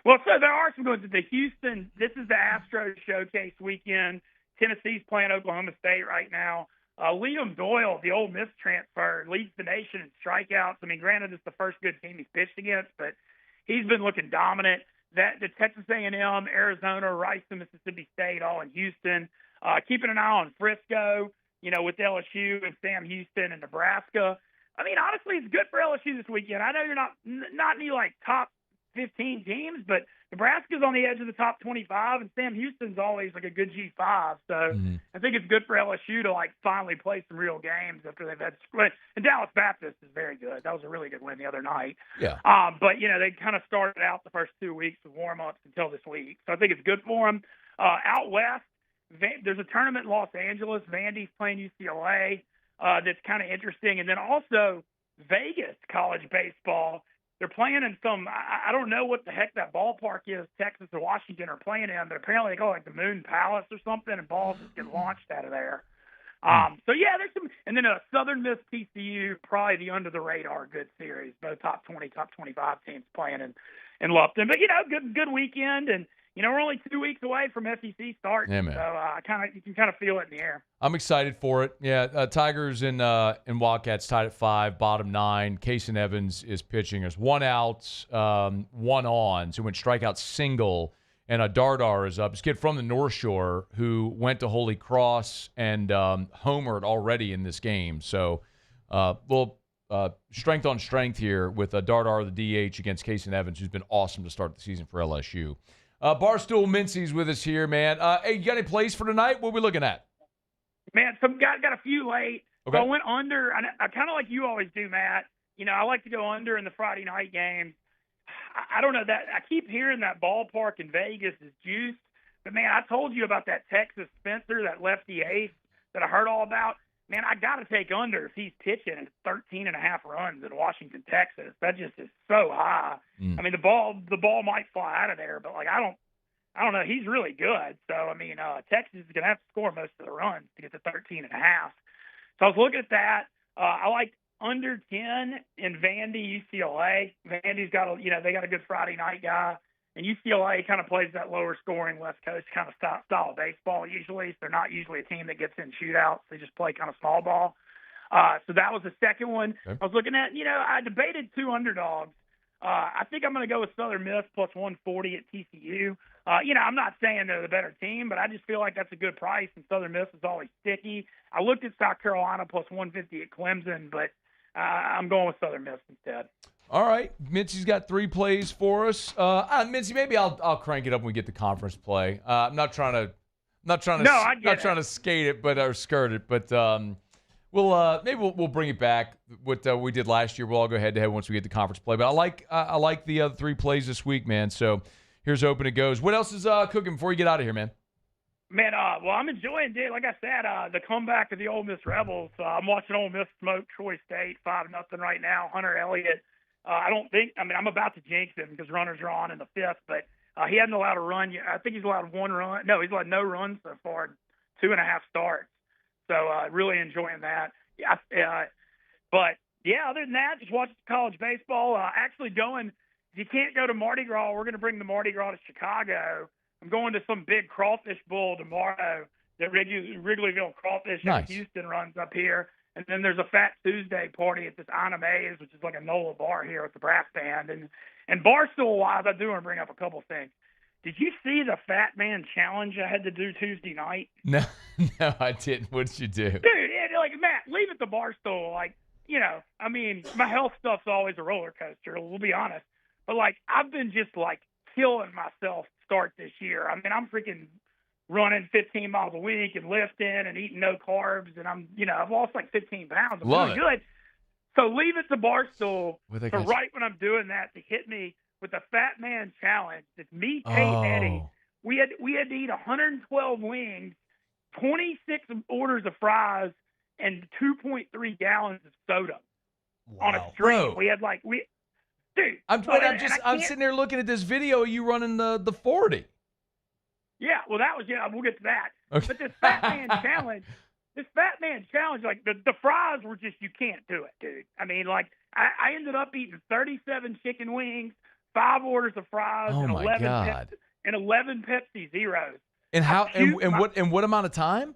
Well, so there are some good. The Houston, this is the Astros showcase weekend. Tennessee's playing Oklahoma State right now. Liam Doyle, the Ole Miss transfer, leads the nation in strikeouts. I mean, granted, it's the first good team he's pitched against, but he's been looking dominant. The Texas A&M, Arizona, Rice, and Mississippi State all in Houston. Keeping an eye on Frisco, with LSU and Sam Houston and Nebraska. I mean, honestly, it's good for LSU this weekend. I know you're not any like top 15 teams, but Nebraska's on the edge of the top 25, and Sam Houston's always like a good G5. So I think it's good for LSU to like finally play some real games after they've had split. And Dallas Baptist is very good. That was a really good win the other night. Yeah. But they kind of started out the first 2 weeks with warm-ups until this week. So I think it's good for them. Out west, there's a tournament in Los Angeles. Vandy's playing UCLA. That's kind of interesting. And then also Vegas college baseball. They're playing in some, I don't know what the heck that ballpark is Texas or Washington are playing in, but apparently they call it like the Moon Palace or something, and balls just get launched out of there. So yeah, there's some, and then Southern Miss TCU, probably the under the radar good series. Both top 20, top 25 teams playing in Lupton. But good weekend, and we're only 2 weeks away from SEC start. Yeah, man. So you can kind of feel it in the air. I'm excited for it. Yeah, Tigers and Wildcats tied at 5, bottom 9. Casey Evans is pitching. There's 1 out, 1 on. So he went strikeout single, and Dardar is up. This kid from the North Shore who went to Holy Cross and homered already in this game. So strength on strength here with Dardar, the DH, against Casey Evans, who's been awesome to start the season for LSU. Barstool Mintzy's with us here, man. Hey, you got any plays for tonight? What are we looking at? Man, some guys got a few late. Okay. So I went under. I kind of like you always do, Matt. I like to go under in the Friday night game. I don't know that. I keep hearing that ballpark in Vegas is juiced. But, man, I told you about that Texas Spencer, that lefty ace that I heard all about. Man, I got to take under if he's pitching at 13.5 runs in Washington, Texas. That just is so high. I mean, the ball might fly out of there, but I don't know. He's really good. So I mean, Texas is gonna have to score most of the runs to get to 13.5. So I was looking at that. I like under 10 in Vandy, UCLA. Vandy's got they got a good Friday night guy. And UCLA kind of plays that lower scoring West Coast kind of style of baseball usually. So they're not usually a team that gets in shootouts. They just play kind of small ball. So that was the second one. Okay. I was looking at, I debated 2 underdogs. I think I'm going to go with Southern Miss plus 140 at TCU. I'm not saying they're the better team, but I just feel like that's a good price, and Southern Miss is always sticky. I looked at South Carolina plus 150 at Clemson, but I'm going with Southern Miss instead. All right, Mintzy's got 3 plays for us. Mintzy, maybe I'll crank it up when we get to conference play. I'm not trying to skate it, or skirt it, but we'll bring it back. What we did last year, we'll all go head to head once we get to conference play. But I like the other 3 plays this week, man. So here's hoping it goes. What else is cooking before you get out of here, man? Man, well, I'm enjoying it. Like I said, the comeback of the Ole Miss Rebels. I'm watching Ole Miss smoke Troy State 5-0 right now. Hunter Elliott. I'm about to jinx him because runners are on in the 5th, but he hasn't allowed a run yet. I think he's allowed 1 run. No, he's allowed no runs so far, 2.5 starts. So really enjoying that. Yeah, but yeah, other than that, just watching college baseball. Actually going, if you can't go to Mardi Gras, we're going to bring the Mardi Gras to Chicago. I'm going to some big crawfish bowl tomorrow that Wrigleyville Crawfish in Houston runs up here. And then there's a Fat Tuesday party at this Anna Mays, which is like a NOLA bar here with the brass band. And Barstool-wise, I do want to bring up a couple things. Did you see the Fat Man Challenge I had to do Tuesday night? No, I didn't. What did you do? Dude, Matt, leave it to Barstool. My health stuff's always a roller coaster, we'll be honest. But, I've been just, killing myself to start this year. I mean, I'm freaking running 15 miles a week and lifting and eating no carbs, and I've lost 15 pounds. I'm really good. So leave it to Barstool to right when I'm doing that to hit me with the Fat Man Challenge. It's me, Kate, Eddie. We had to eat 112 wings, 26 orders of fries, and 2.3 gallons of soda on a stream. Bro. We had dude. I'm sitting there looking at this video of you running the 40. Yeah, well, we'll get to that. Okay. But this Fat Man Challenge, the fries were just, you can't do it, dude. I mean, I ended up eating 37 chicken wings, 5 orders of fries, and 11 Pepsi Zeros. And what amount of time?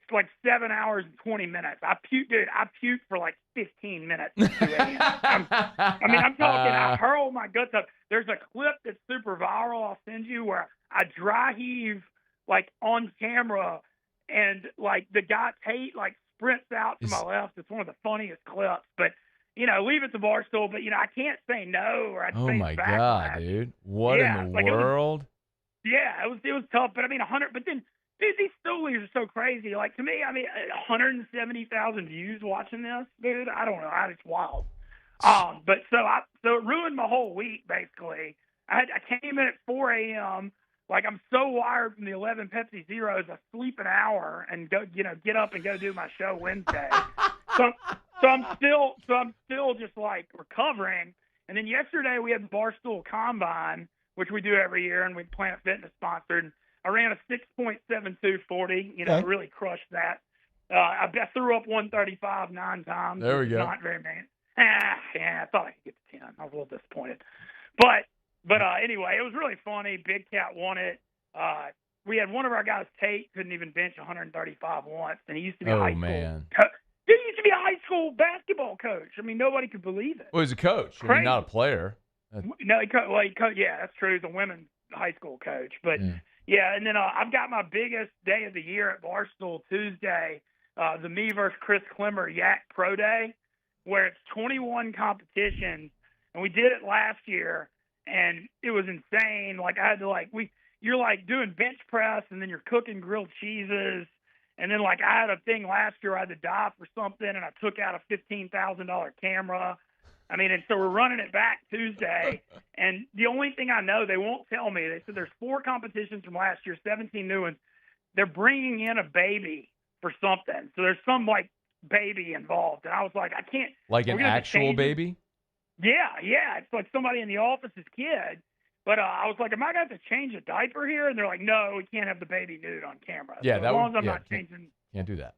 It's 7 hours and 20 minutes. I puked for 15 minutes at 2 a.m. I'm talking, I hurl my guts up. There's a clip that's super viral I'll send you where I dry heave on camera, and the guy Tate sprints out to my left. It's one of the funniest clips. But leave it to Barstool. But I can't say no, or I'd say oh my god, dude! What in the world? It was tough. But 100. But then, dude, these stoolies are so crazy. To me, 170,000 views watching this, dude. I don't know. It's wild. But so it ruined my whole week basically. I came in at 4 a.m. I'm so wired from the 11 Pepsi Zeros, I sleep an hour and go, get up and go do my show Wednesday. so I'm still just recovering. And then yesterday we had the Barstool Combine, which we do every year, and we Planet Fitness sponsored. I ran a 6.72 40. Really crushed that. I threw up 135 9 times. There we go. Not very many. I thought I could get to 10. I was a little disappointed, but But anyway, it was really funny. Big Cat won it. We had one of our guys, Tate, couldn't even bench 135 once, and he used to be a high school. He used to be a high school basketball coach. I mean, nobody could believe it. Well, he's a coach. I mean, not a player. No, yeah, that's true. He's a women's high school coach. But yeah, and then I've got my biggest day of the year at Barstool Tuesday, the me versus Chris Klemmer Yak Pro Day, where it's 21 competitions, and we did it last year, and it was insane. Like I had to you're like doing bench press, and then you're cooking grilled cheeses. And then, like, I had a thing last year, I had to dive for something, and I took out a $15,000 camera. I mean, and so we're running it back Tuesday. And the only thing I know, they won't tell me, they said there's 4 competitions from last year, 17 new ones. They're bringing in a baby for something. So there's some, like, baby involved. And I was like, I can't. Like an actual baby? Yeah. It's like somebody in the office's kid. But I was like, am I going to have to change a diaper here? And they're like, no, we can't have the baby nude on camera. Yeah, so as long as I'm not changing. Can't do that.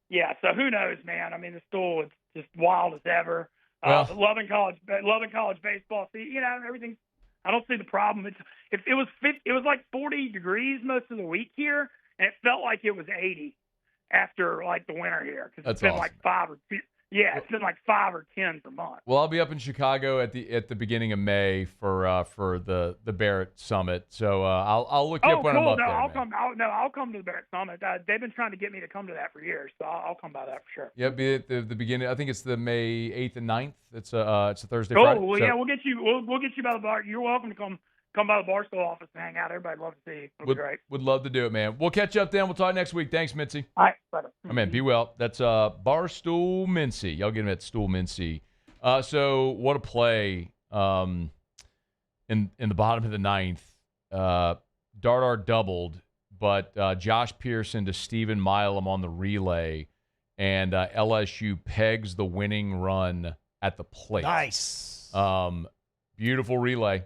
Yeah, so who knows, man? I mean, the stool is just wild as ever. Loving college baseball. See, everything. I don't see the problem. It was like 40 degrees most of the week here, and it felt like it was 80 after like the winter here because it's been awesome. Like 5 or 10. Yeah, it's been like 5 or 10 per month. Well, I'll be up in Chicago at the beginning of May for the Barrett Summit. So I'll look you up when I'm up there. I'll come to the Barrett Summit. They've been trying to get me to come to that for years, so I'll come by that for sure. Yeah, be at the beginning. I think it's the May 8th and 9th. It's a Thursday. Cool. Friday. Well, yeah, we'll get you. We'll get you by the bar. You're welcome to come by the Barstool office and hang out. Everybody'd love to see you. It'll be great. Would love to do it, man. We'll catch up then. We'll talk next week. Thanks, Mintzy. All right, brother. Oh, man, be well. That's Barstool Mintzy. Y'all get him at Stool Mintzy. So what a play in the bottom of the 9th. Dardar doubled, but Josh Pearson to Stephen Milam on the relay, and LSU pegs the winning run at the plate. Nice. Beautiful relay.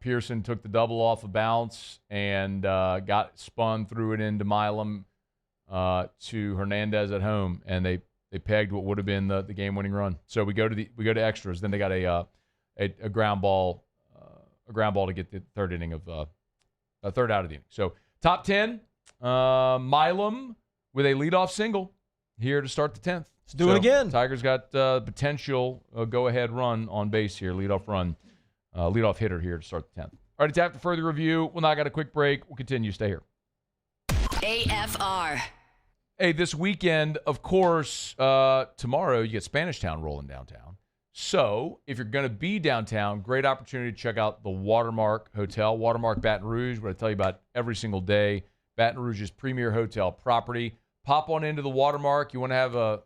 Pearson took the double off of bounce and got spun, threw it into Milam to Hernandez at home, and they pegged what would have been the game-winning run. So we go to extras. Then they got a ground ball to get the third inning of third out of the inning. So top 10, Milam with a leadoff single here to start the 10th. Let's do it again. Tigers got potential go-ahead run on base here, leadoff run. Leadoff hitter here to start the 10th. All right, it's after further review. We'll now got a quick break. We'll continue. Stay here. AFR. Hey, this weekend, of course, tomorrow you get Spanish Town rolling downtown. So if you're going to be downtown, great opportunity to check out the Watermark Hotel, Watermark Baton Rouge, what I tell you about every single day. Baton Rouge's premier hotel property. Pop on into the Watermark. You want to have a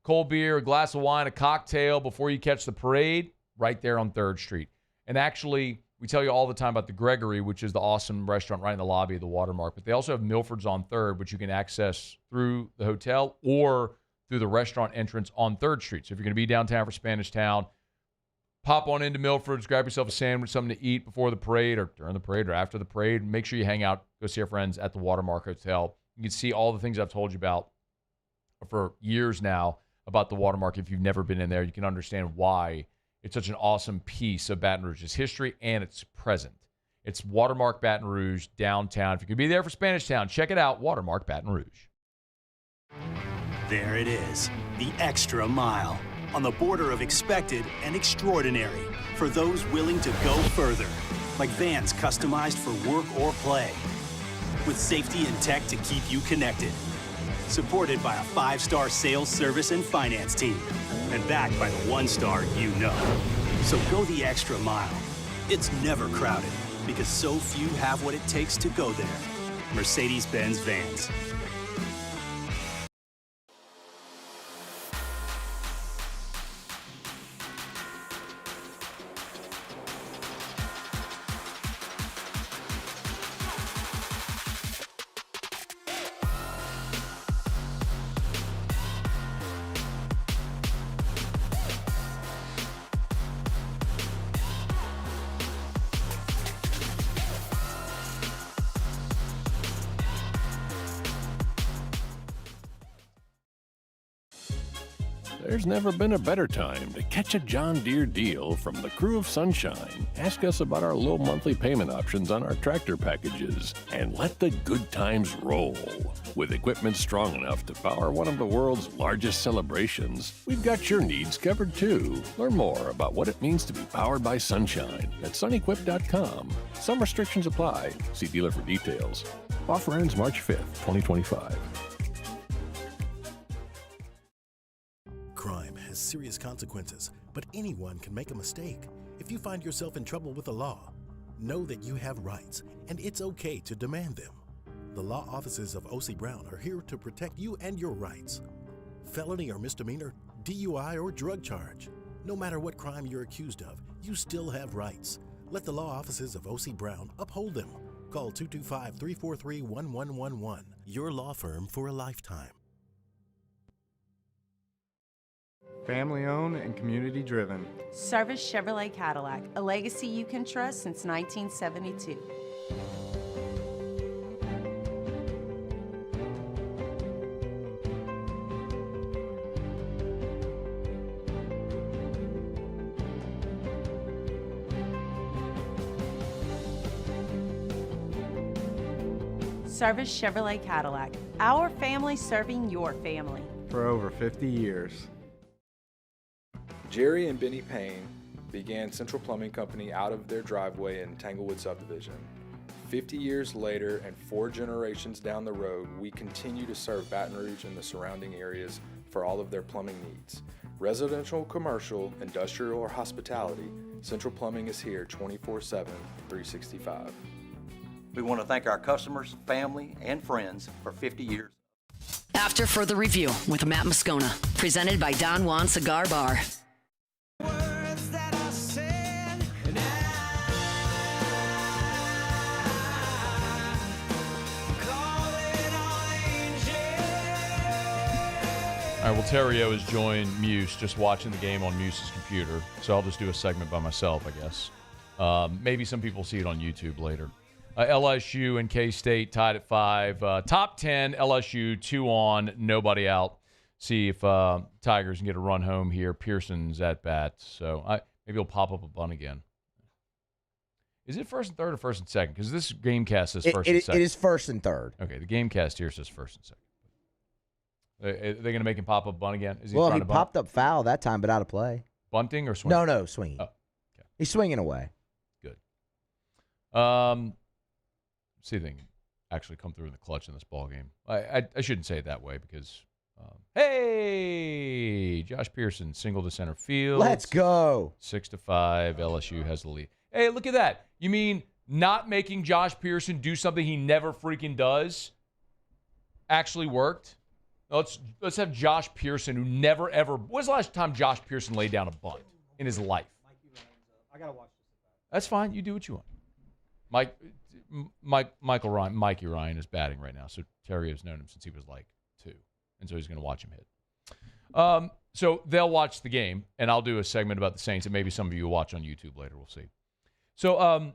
cold beer, a glass of wine, a cocktail before you catch the parade, right there on 3rd Street. And actually, we tell you all the time about the Gregory, which is the awesome restaurant right in the lobby of the Watermark. But they also have Milford's on 3rd, which you can access through the hotel or through the restaurant entrance on 3rd Street. So if you're going to be downtown for Spanish Town, pop on into Milford's, grab yourself a sandwich, something to eat before the parade or during the parade or after the parade. Make sure you hang out, go see our friends at the Watermark Hotel. You can see all the things I've told you about for years now about the Watermark. If you've never been in there, you can understand why it's such an awesome piece of Baton Rouge's history and its present. It's Watermark Baton Rouge downtown. If you could be there for Spanish Town, check it out, Watermark Baton Rouge. There it is, the extra mile, on the border of expected and extraordinary for those willing to go further, like vans customized for work or play, with safety and tech to keep you connected. Supported by a 5-star sales, service, and finance team. And backed by the 1-star you know. So go the extra mile. It's never crowded because so few have what it takes to go there. Mercedes-Benz Vans. There's never been a better time to catch a John Deere deal from the crew of Sunshine. Ask us about our low monthly payment options on our tractor packages and let the good times roll. With equipment strong enough to power one of the world's largest celebrations, we've got your needs covered too. Learn more about what it means to be powered by Sunshine at sunequip.com. Some restrictions apply. See dealer for details. Offer ends March 5th, 2025. Crime has serious consequences, but anyone can make a mistake. If you find yourself in trouble with the law, know that you have rights, and it's okay to demand them. The law offices of O.C. Brown are here to protect you and your rights. Felony or misdemeanor, DUI or drug charge. No matter what crime you're accused of, you still have rights. Let the law offices of O.C. Brown uphold them. Call 225-343-1111. Your law firm for a lifetime. Family owned and community driven. Service Chevrolet Cadillac, a legacy you can trust since 1972. Service Chevrolet Cadillac, our family serving your family. For over 50 years. Jerry and Benny Payne began Central Plumbing Company out of their driveway in Tanglewood subdivision. 50 years later and 4 generations down the road, we continue to serve Baton Rouge and the surrounding areas for all of their plumbing needs. Residential, commercial, industrial, or hospitality, Central Plumbing is here 24/7, 365. We want to thank our customers, family, and friends for 50 years. After Further Review with Matt Moscona, presented by Don Juan Cigar Bar. All right, well, Theriot has joined Muse, just watching the game on Muse's computer. So I'll just do a segment by myself, I guess. Maybe some people see it on YouTube later. LSU and K-State tied at 5. Top 10, LSU, 2 on, nobody out. See if Tigers can get a run home here. Pearson's at bat. So maybe he'll pop up a bunt again. Is it first and third or first and second? Because this game cast says first and second. It is first and third. Okay, the game cast here says first and second. Are they going to make him pop up bunt again? Is he Well, trying he to bunt? popped up foul that time, but out of play. Bunting or swinging? No, swinging. Oh, okay. He's swinging away. Good. See if they can actually come through in the clutch in this ball game. I shouldn't say it that way because, hey, Josh Pearson single to center field. Let's go. 6-5. LSU has the lead. Hey, look at that. You mean not making Josh Pearson do something he never freaking does actually worked? Let's have Josh Pearson, who never, ever... When was the last time Josh Pearson laid down a bunt in his life? I got to watch this. That's fine. You do what you want. Mikey Ryan is batting right now, so Theriot's known him since he was like 2, and so he's going to watch him hit. So they'll watch the game, and I'll do a segment about the Saints, and maybe some of you will watch on YouTube later. We'll see. So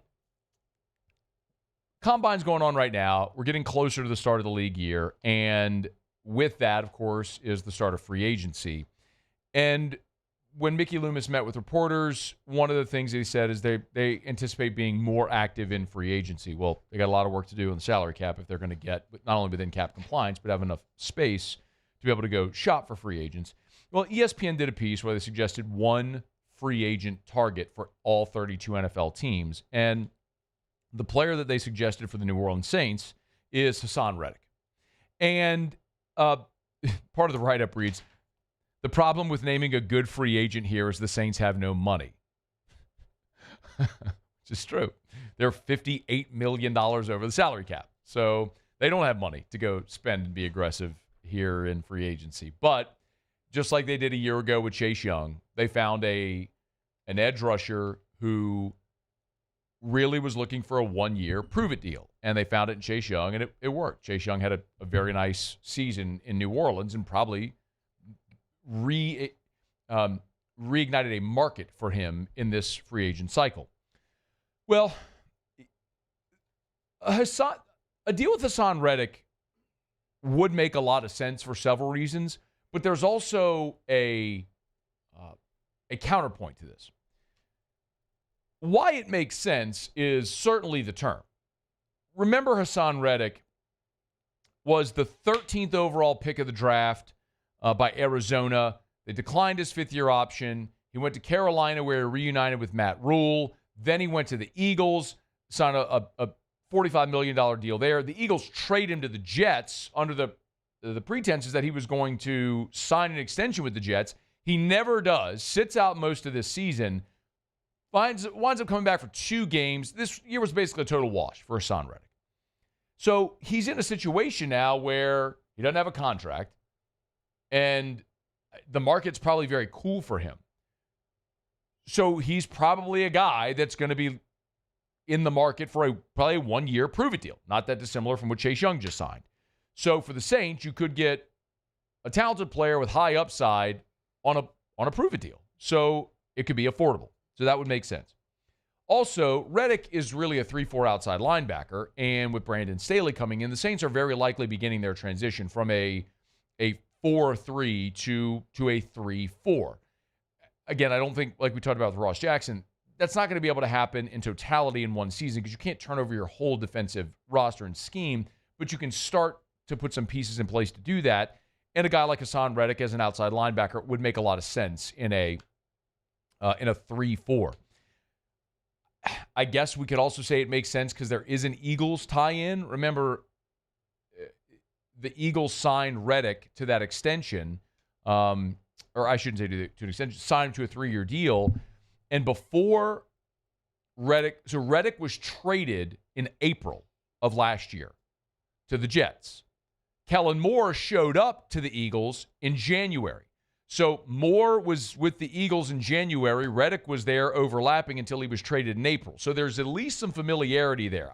Combine's going on right now. We're getting closer to the start of the league year, and with that, of course, is the start of free agency. And when Mickey Loomis met with reporters, one of the things that he said is they anticipate being more active in free agency. Well, they got a lot of work to do on the salary cap if they're going to get not only within cap compliance, but have enough space to be able to go shop for free agents. Well, ESPN did a piece where they suggested one free agent target for all 32 NFL teams. And the player that they suggested for the New Orleans Saints is Hassan Reddick. And part of the write-up reads, the problem with naming a good free agent here is the Saints have no money. Which is true. They're $58 million over the salary cap. So they don't have money to go spend and be aggressive here in free agency. But just like they did a year ago with Chase Young, they found an edge rusher who really was looking for a 1-year prove-it deal. And they found it in Chase Young, and it worked. Chase Young had a very nice season in New Orleans and probably reignited a market for him in this free agent cycle. Well, a deal with Hassan Reddick would make a lot of sense for several reasons, But there's also a counterpoint to this. Why it makes sense is certainly the term. Remember, Hassan Reddick was the 13th overall pick of the draft by Arizona. They declined his fifth-year option. He went to Carolina where he reunited with Matt Rule. Then he went to the Eagles, signed a $45 million deal there. The Eagles trade him to the Jets under the pretenses that he was going to sign an extension with the Jets. He never does, sits out most of this season, winds up coming back for 2 games. This year was basically a total wash for Hassan Reddick. So he's in a situation now where he doesn't have a contract, and the market's probably very cool for him. So he's probably a guy that's going to be in the market for probably a 1-year prove-it deal, not that dissimilar from what Chase Young just signed. So for the Saints, you could get a talented player with high upside on a prove-it deal. So it could be affordable. So that would make sense. Also, Reddick is really a 3-4 outside linebacker, and with Brandon Staley coming in, the Saints are very likely beginning their transition from a 4-3 to a 3-4. Again, I don't think, like we talked about with Ross Jackson, that's not going to be able to happen in totality in one season because you can't turn over your whole defensive roster and scheme, but you can start to put some pieces in place to do that. And a guy like Hassan Reddick as an outside linebacker would make a lot of sense in a 3-4. I guess we could also say it makes sense because there is an Eagles tie-in. Remember, the Eagles signed Reddick to that extension, or I shouldn't say to an extension, signed him to a 3-year deal. And before Reddick, so Reddick was traded in April of last year to the Jets. Kellen Moore showed up to the Eagles in January. So Moore was with the Eagles in January. Reddick was there overlapping until he was traded in April. So there's at least some familiarity there.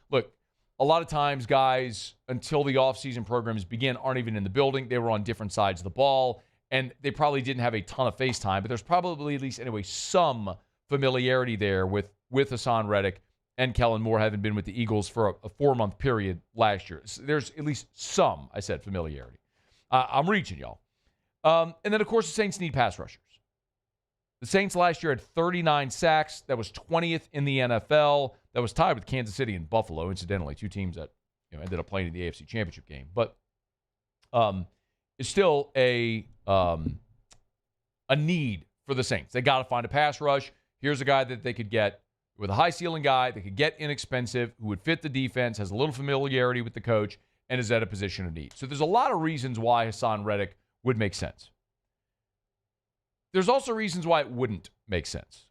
Look, a lot of times guys, until the offseason programs begin, aren't even in the building. They were on different sides of the ball, and they probably didn't have a ton of face time, but there's probably at least, anyway, some familiarity there with Hassan Reddick and Kellen Moore having been with the Eagles for a 4-month period last year. So there's at least some, I said, familiarity. I'm reaching, y'all. And then, of course, the Saints need pass rushers. The Saints last year had 39 sacks. That was 20th in the NFL. That was tied with Kansas City and Buffalo, incidentally, 2 teams that ended up playing in the AFC Championship game. But it's still a need for the Saints. They got to find a pass rush. Here's a guy that they could get with a high ceiling guy. They could get inexpensive, who would fit the defense, has a little familiarity with the coach, and is at a position of need. So there's a lot of reasons why Hassan Reddick would make sense. There's also reasons why it wouldn't make sense.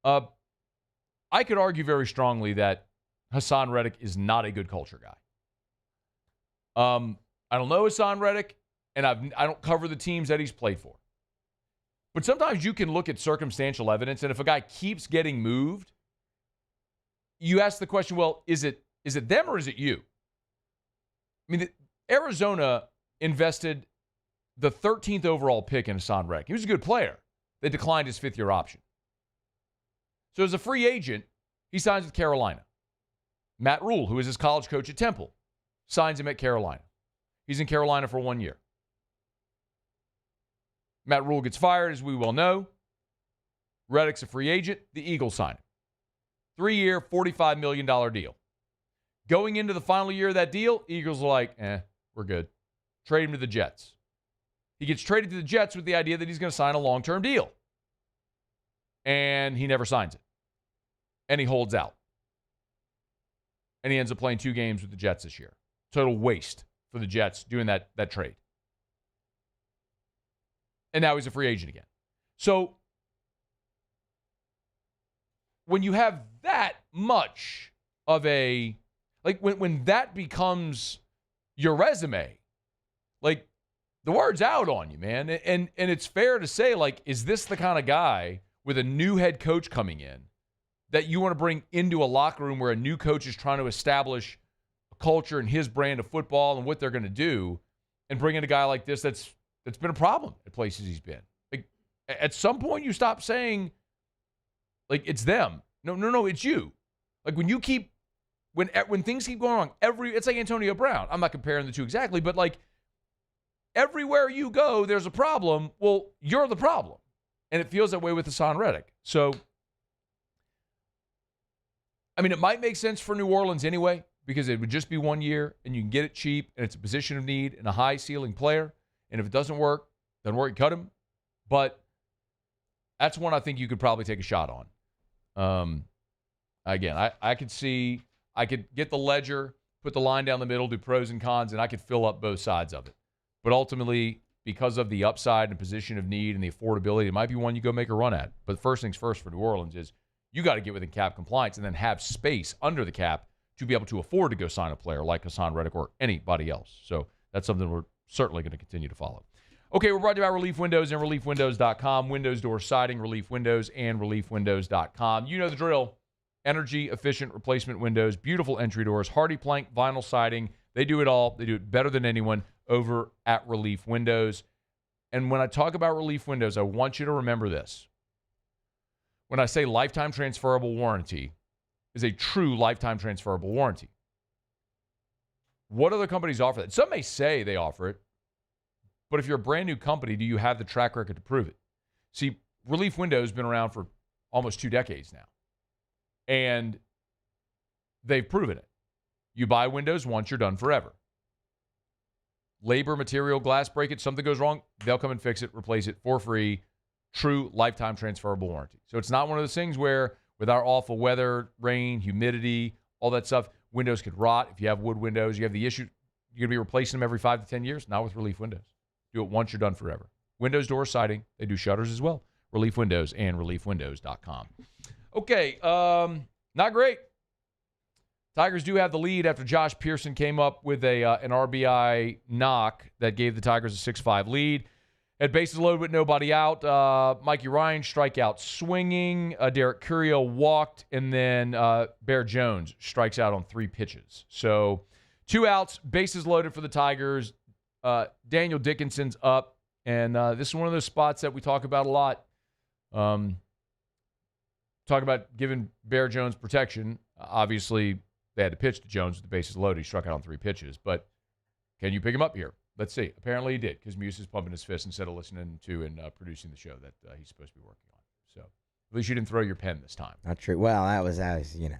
I could argue very strongly that Hassan Reddick is not a good culture guy. I don't know Hassan Reddick, and I don't cover the teams that he's played for. But sometimes you can look at circumstantial evidence, and if a guy keeps getting moved, you ask the question, well, is it them or is it you? I mean, Arizona invested the 13th overall pick in Hassan Reddick. He was a good player. They declined his 5th-year option. So as a free agent, he signs with Carolina. Matt Rule, who is his college coach at Temple, signs him at Carolina. He's in Carolina for 1 year. Matt Rule gets fired, as we well know. Reddick's a free agent. The Eagles sign him. 3-year, $45 million deal. Going into the final year of that deal, Eagles are like, we're good. Trade him to the Jets. He gets traded to the Jets with the idea that he's going to sign a long-term deal. And he never signs it. And he holds out. And he ends up playing 2 games with the Jets this year. Total waste for the Jets doing that trade. And now he's a free agent again. So when you have that much of a, like when that becomes your resume, like the word's out on you, man. And it's fair to say, like, is this the kind of guy with a new head coach coming in that you want to bring into a locker room where a new coach is trying to establish a culture and his brand of football and what they're going to do, and bring in a guy like this that's been a problem at places he's been? Like, at some point you stop saying, like, it's them. No, it's you. Like, when things keep going wrong, it's like Antonio Brown. I'm not comparing the two exactly, but like, everywhere you go, there's a problem. Well, you're the problem. And it feels that way with Hassan Reddick. So, I mean, it might make sense for New Orleans anyway, because it would just be 1 year, and you can get it cheap, and it's a position of need and a high-ceiling player. And if it doesn't work, you cut him. But that's one I think you could probably take a shot on. Again, I could get the ledger, put the line down the middle, do pros and cons, and I could fill up both sides of it. But ultimately, because of the upside and position of need and the affordability, it might be one you go make a run at. But first things first for New Orleans is you got to get within cap compliance and then have space under the cap to be able to afford to go sign a player like Hassan Reddick or anybody else. So that's something we're certainly going to continue to follow. Okay, we're brought to you by Relief Windows and ReliefWindows.com. Windows door siding, Relief Windows, and ReliefWindows.com. You know the drill. Energy-efficient replacement windows, beautiful entry doors, hardy plank, vinyl siding. They do it all. They do it better than anyone over at Relief Windows. And when I talk about Relief Windows, I want you to remember this. When I say lifetime transferable warranty, is a true lifetime transferable warranty. What other companies offer that? Some may say they offer it, but if you're a brand new company, do you have the track record to prove it? See, Relief Windows has been around for almost 2 decades now, and they've proven it. You buy windows once, you're done forever. Labor, material, glass breakage, something goes wrong, they'll come and fix it, replace it for free. True lifetime transferable warranty. So it's not one of those things where with our awful weather, rain, humidity, all that stuff, windows could rot. If you have wood windows, you have the issue, you're going to be replacing them every 5 to 10 years. Not with Relief Windows. Do it once, you're done forever. Windows, doors, siding, they do shutters as well. Relief Windows and ReliefWindows.com. Okay, not great. Tigers do have the lead after Josh Pearson came up with an RBI knock that gave the Tigers a 6-5 lead. At bases loaded with nobody out, Mikey Ryan strikeout swinging. Derek Theriot walked, and then Bear Jones strikes out on 3 pitches. So 2 outs, bases loaded for the Tigers. Daniel Dickinson's up, and this is one of those spots that we talk about a lot. Talk about giving Bear Jones protection. Obviously, they had to pitch to Jones with the bases loaded. He struck out on 3 pitches, but can you pick him up here? Let's see. Apparently he did, because Muse is pumping his fist instead of listening to and producing the show that he's supposed to be working on. So at least you didn't throw your pen this time. Not true. Well, that was you know.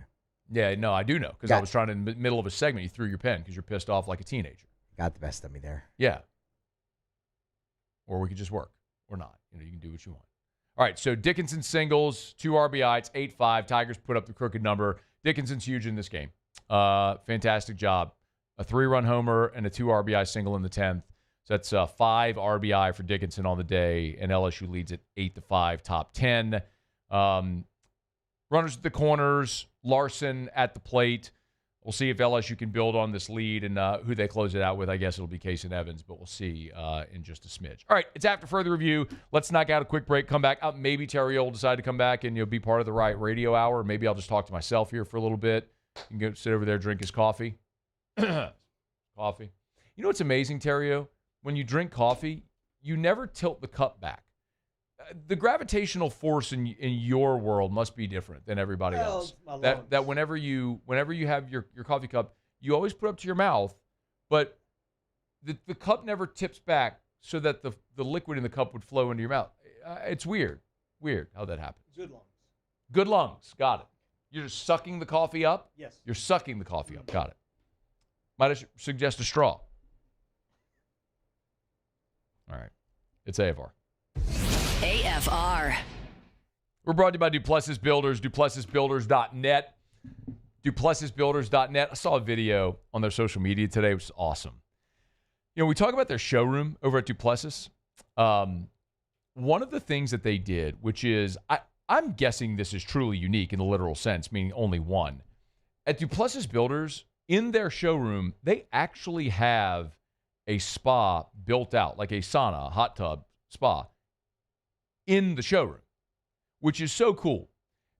Yeah, no, I do know, because I was trying to, in the middle of a segment, you threw your pen because you're pissed off like a teenager. Got the best of me there. Yeah. Or we could just work, or not. You can do what you want. All right, so Dickinson singles, 2 RBI, it's 8-5. Tigers put up the crooked number. Dickinson's huge in this game. Fantastic job. A 3-run homer and a 2 RBI single in the 10th. So that's 5 RBI for Dickinson on the day, and LSU leads it 8-5, top 10. Runners at the corners, Larson at the plate. We'll see if LSU can build on this lead and who they close it out with. I guess it'll be Case and Evans, but we'll see in just a smidge. All right, it's after further review. Let's knock out a quick break, come back. Maybe Theriot will decide to come back and be part of the Riot Radio Hour. Maybe I'll just talk to myself here for a little bit. You can go sit over there, drink his coffee. Coffee. You know what's amazing, Theriot? When you drink coffee, you never tilt the cup back. The gravitational force in your world must be different than everybody else. That whenever you have your coffee cup, you always put it up to your mouth, but the cup never tips back so that the liquid in the cup would flow into your mouth. It's weird how that happens. Good lungs. Good lungs. Got it. You're just sucking the coffee up? Yes. You're sucking the coffee up. Got it. Might I suggest a straw? All right. It's AFR. AFR. We're brought to you by Duplessis Builders, DuplessisBuilders.net. DuplessisBuilders.net. I saw a video on their social media today, which is awesome. We talk about their showroom over at Duplessis. One of the things that they did, which is, I'm guessing this is truly unique in the literal sense, meaning only one. At Duplessis Builders, in their showroom, they actually have a spa built out, like a sauna, a hot tub spa, in the showroom, which is so cool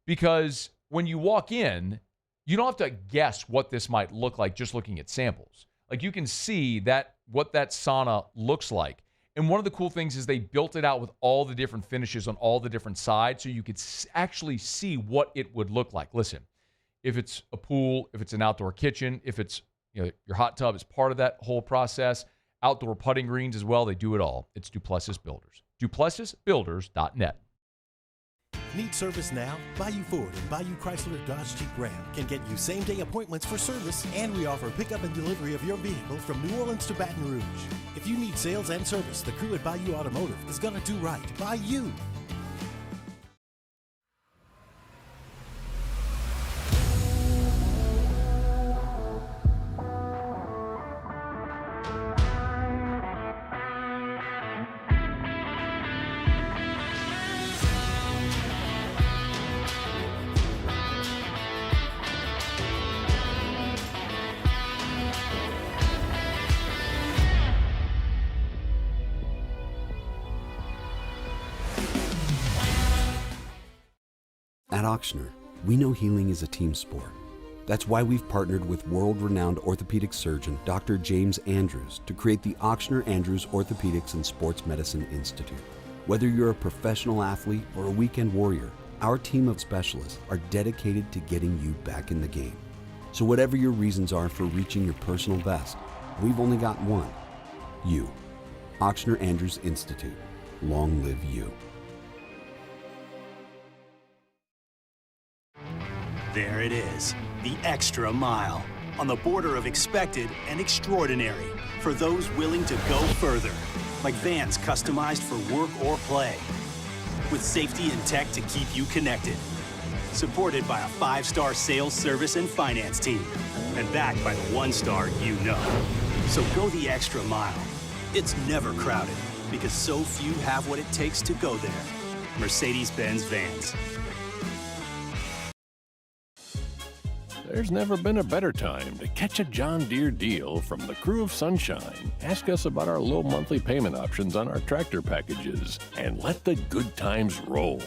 because when you walk in, you don't have to guess what this might look like just looking at samples. Like you can see what that sauna looks like. And one of the cool things is they built it out with all the different finishes on all the different sides so you could actually see what it would look like. Listen, if it's a pool, if it's an outdoor kitchen, if it's your hot tub is part of that whole process, outdoor putting greens as well. They do it all. It's Duplessis Builders. DuplessisBuilders.net. Need service now? Bayou Ford and Bayou Chrysler Dodge Jeep Ram can get you same-day appointments for service, and we offer pickup and delivery of your vehicle from New Orleans to Baton Rouge. If you need sales and service, the crew at Bayou Automotive is going to do right by you. At Ochsner, we know healing is a team sport. That's why we've partnered with world-renowned orthopedic surgeon Dr. James Andrews to create the Ochsner Andrews Orthopedics and Sports Medicine Institute. Whether you're a professional athlete or a weekend warrior, our team of specialists are dedicated to getting you back in the game. So whatever your reasons are for reaching your personal best, we've only got one: you. Ochsner Andrews Institute. Long live you. There it is, the extra mile, on the border of expected and extraordinary, for those willing to go further, like vans customized for work or play, with safety and tech to keep you connected, supported by a 5-star sales, service, and finance team, and backed by the 1-star you know. So go the extra mile. It's never crowded, because so few have what it takes to go there. Mercedes-Benz Vans. There's never been a better time to catch a John Deere deal from the crew of Sunshine. Ask us about our low monthly payment options on our tractor packages, and let the good times roll.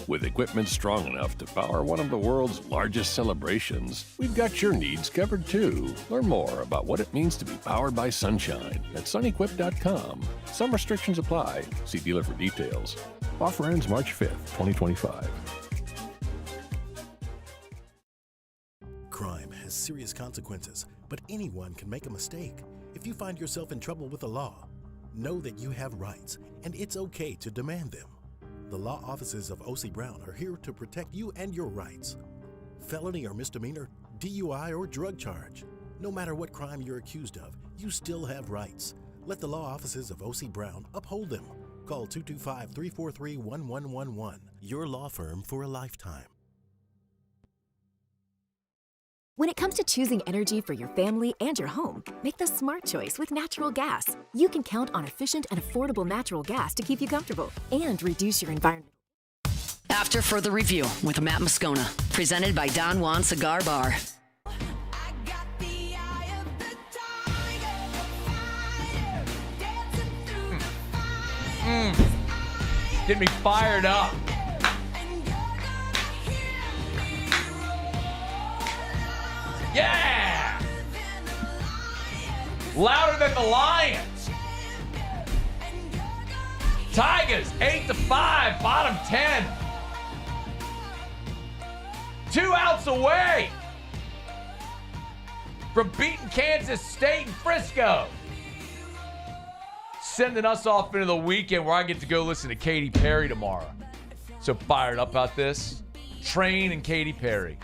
With equipment strong enough to power one of the world's largest celebrations, we've got your needs covered too. Learn more about what it means to be powered by Sunshine at sunequip.com. Some restrictions apply. See dealer for details. Offer ends March 5th, 2025. Crime has serious consequences, but anyone can make a mistake. If you find yourself in trouble with the law, know that you have rights, and it's okay to demand them. The law offices of O.C. Brown are here to protect you and your rights. Felony or misdemeanor, DUI or drug charge. No matter what crime you're accused of, you still have rights. Let the law offices of O.C. Brown uphold them. Call 225-343-1111. Your law firm for a lifetime. When it comes to choosing energy for your family and your home, make the smart choice with natural gas. You can count on efficient and affordable natural gas to keep you comfortable and reduce your environment. After further review with Matt Moscona, presented by Don Juan Cigar Bar. Get me fired up. Yeah! Louder than the Lions. Tigers, 8-5, bottom 10. 2 outs away from beating Kansas State and Frisco. Sending us off into the weekend where I get to go listen to Katy Perry tomorrow. So fired up about this. Train and Katy Perry.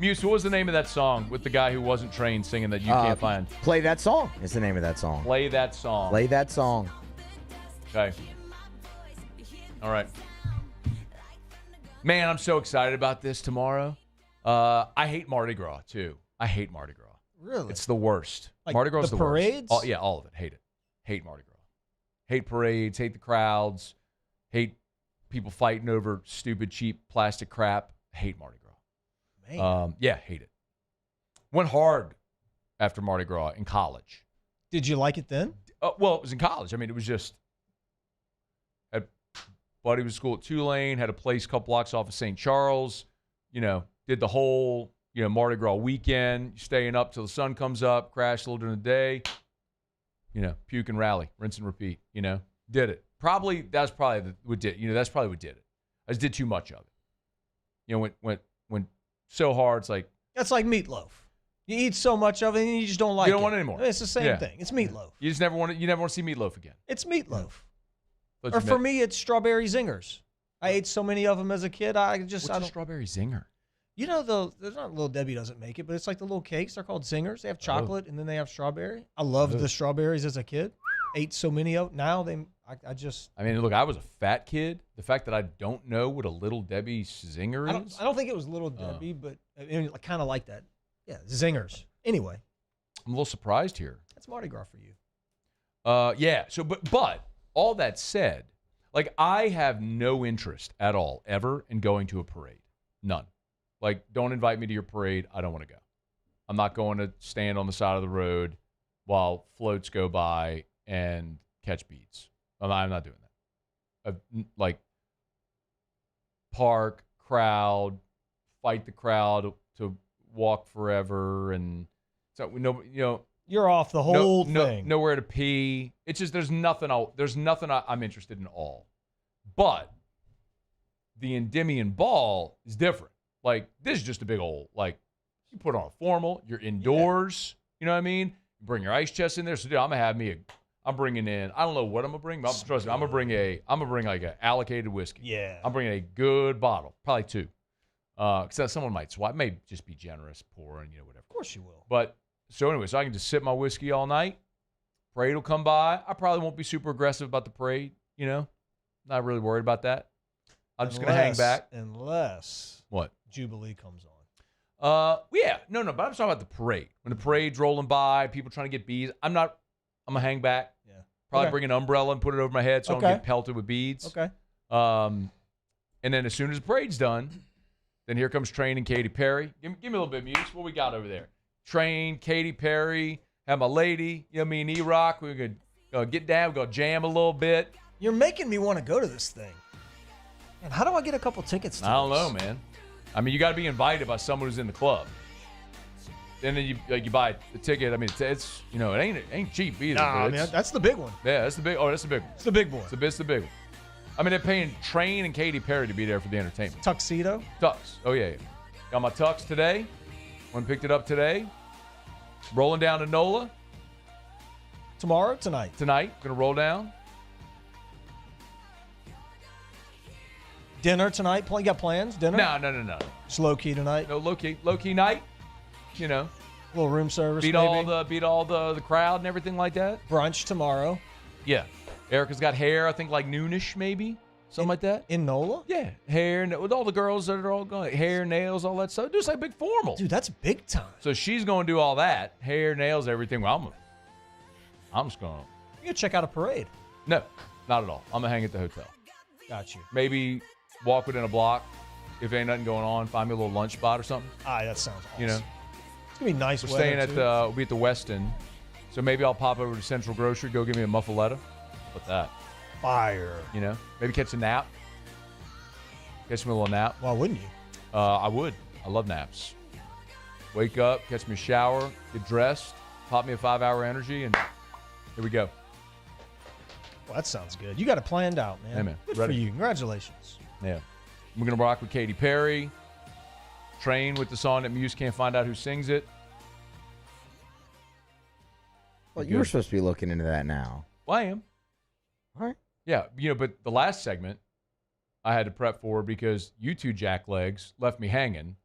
Muse, what was the name of that song with the guy who wasn't trained singing that you can't find? Play That Song is the name of that song. Play That Song. Play That Song. Okay. All right. Man, I'm so excited about this tomorrow. I hate Mardi Gras, too. I hate Mardi Gras. Really? It's the worst. Like Mardi Gras is the parades? worst. Yeah, all of it. Hate it. Hate Mardi Gras. Hate parades. Hate the crowds. Hate people fighting over stupid, cheap plastic crap. Hate Mardi Gras. Yeah, hate it. Went hard after Mardi Gras in college. Did you like it then? Well, it was in college. I mean, it was just. Buddy was at school at Tulane, had a place a couple blocks off of St. Charles. Did the whole Mardi Gras weekend, staying up till the sun comes up, crash a little during the day. Puke and rally, rinse and repeat. Did it. That's probably what did it. I just did too much of it. Went so hard. It's like that's like Meatloaf. You eat so much of it, and you just don't like it. You don't want it anymore. It's the same thing. It's meatloaf. You just never want to. You never want to see meatloaf again. It's meatloaf. But Or for me, it's strawberry zingers. I ate so many of them as a kid. What's a strawberry zinger? You know, there's not Little Debbie doesn't make it, but it's like the little cakes. They're called zingers. They have chocolate and then they have strawberry. I loved the strawberries as a kid. Ate so many of them. Now I just. I mean, look, I was a fat kid. The fact that I don't know what a Little Debbie zinger is. I don't think it was Little Debbie, but I mean, kind of like that. Yeah, zingers. Anyway, I'm a little surprised here. That's Mardi Gras for you. Yeah. So, but all that said, like I have no interest at all ever in going to a parade. None. Like, don't invite me to your parade. I don't want to go. I'm not going to stand on the side of the road while floats go by and catch beads. I'm not doing that. Like, park, crowd, fight the crowd to walk forever, and so you're off the whole thing. Nowhere to pee. It's just there's nothing I'm interested in all. But the Endymion Ball is different. Like, this is just a big old, like, you put on a formal, you're indoors, you know what I mean? You bring your ice chest in there. So, dude, I'm bringing in, I don't know what I'm going to bring, but trust me, I'm going to bring like an allocated whiskey. Yeah. I'm bringing a good bottle, probably 2. Because someone might swap, may just be generous, pour, and, whatever. Of course you will. But, so anyway, so I can just sip my whiskey all night. Parade will come by. I probably won't be super aggressive about the parade, Not really worried about that. I'm just going to hang back. Unless. What? Jubilee comes on. Yeah. No, but I'm talking about the parade. When the parade's rolling by, people trying to get beads. I'm going to hang back. Yeah. Probably bring an umbrella and put it over my head so I don't get pelted with beads. Okay. And then as soon as the parade's done, then here comes Train and Katy Perry. Give me a little bit, Muse. What we got over there? Train, Katy Perry, have my lady, me and E-Rock. We're going to get down. We're going to jam a little bit. You're making me want to go to this thing. And how do I get a couple tickets to I don't know, man. I mean, you got to be invited by someone who's in the club. And then you buy the ticket. I mean, it's it ain't cheap either. Nah, man, that's the big one. Yeah, that's the big. Oh, that's the big one. It's the big boy. It's the big one. I mean, they're paying Train and Katy Perry to be there for the entertainment. Tuxedo? Tux. Oh yeah. Got my tux today. Went and picked it up today. Rolling down to NOLA. Tomorrow? Tonight? Tonight. Gonna roll down. Dinner tonight? You got plans? Dinner? No. Just low key tonight? No, low key night. A little room service. Beat all the crowd and everything like that. Brunch tomorrow. Yeah. Erica's got hair, I think like noonish maybe. Something like that. In NOLA? Yeah. Hair, with all the girls that are all going, hair, nails, all that stuff. Just like big formal. Dude, that's big time. So she's going to do all that. Hair, nails, everything. Well, I'm just going to. You can check out a parade. No, not at all. I'm going to hang at the hotel. Got you. Maybe walk within a block. If ain't nothing going on, find me a little lunch spot or something. That sounds awesome. It's going to be nice. We're staying we'll be at the Westin. So maybe I'll pop over to Central Grocery, go give me a muffaletta. What's that? Fire. Maybe catch a nap. Catch me a little nap. Why wouldn't you? I would. I love naps. Wake up, catch me a shower, get dressed, pop me a 5-hour energy, and here we go. Well, that sounds good. You got it planned out, man. Hey, man. Good Ready. for you. Congratulations. Yeah. We're going to rock with Katy Perry. Train with the song that Muse can't find out who sings it. Well, you were supposed to be looking into that now. Well, I am. All right. Yeah, but the last segment I had to prep for because you two jacklegs left me hanging.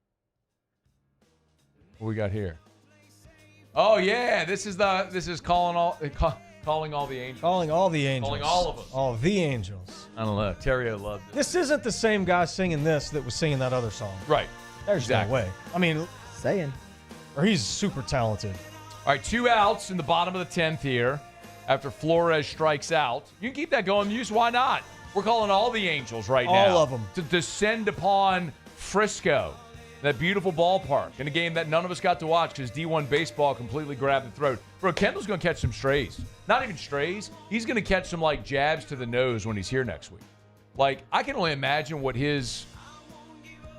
What we got here? Oh yeah, this is calling all the angels. Calling all the angels. Calling all of us. All the angels. I don't know. Theriot loved it. This isn't the same guy singing this that was singing that other song. Right. There's no way. I mean, saying. Or he's super talented. All right, 2 outs in the bottom of the 10th here after Flores strikes out. You can keep that going, Muse. Why not? We're calling all the angels right now. All of them. To descend upon Frisco, that beautiful ballpark, in a game that none of us got to watch because D1 baseball completely grabbed the throat. Bro, Kendall's going to catch some strays. Not even strays. He's going to catch some, jabs to the nose when he's here next week. I can only imagine what his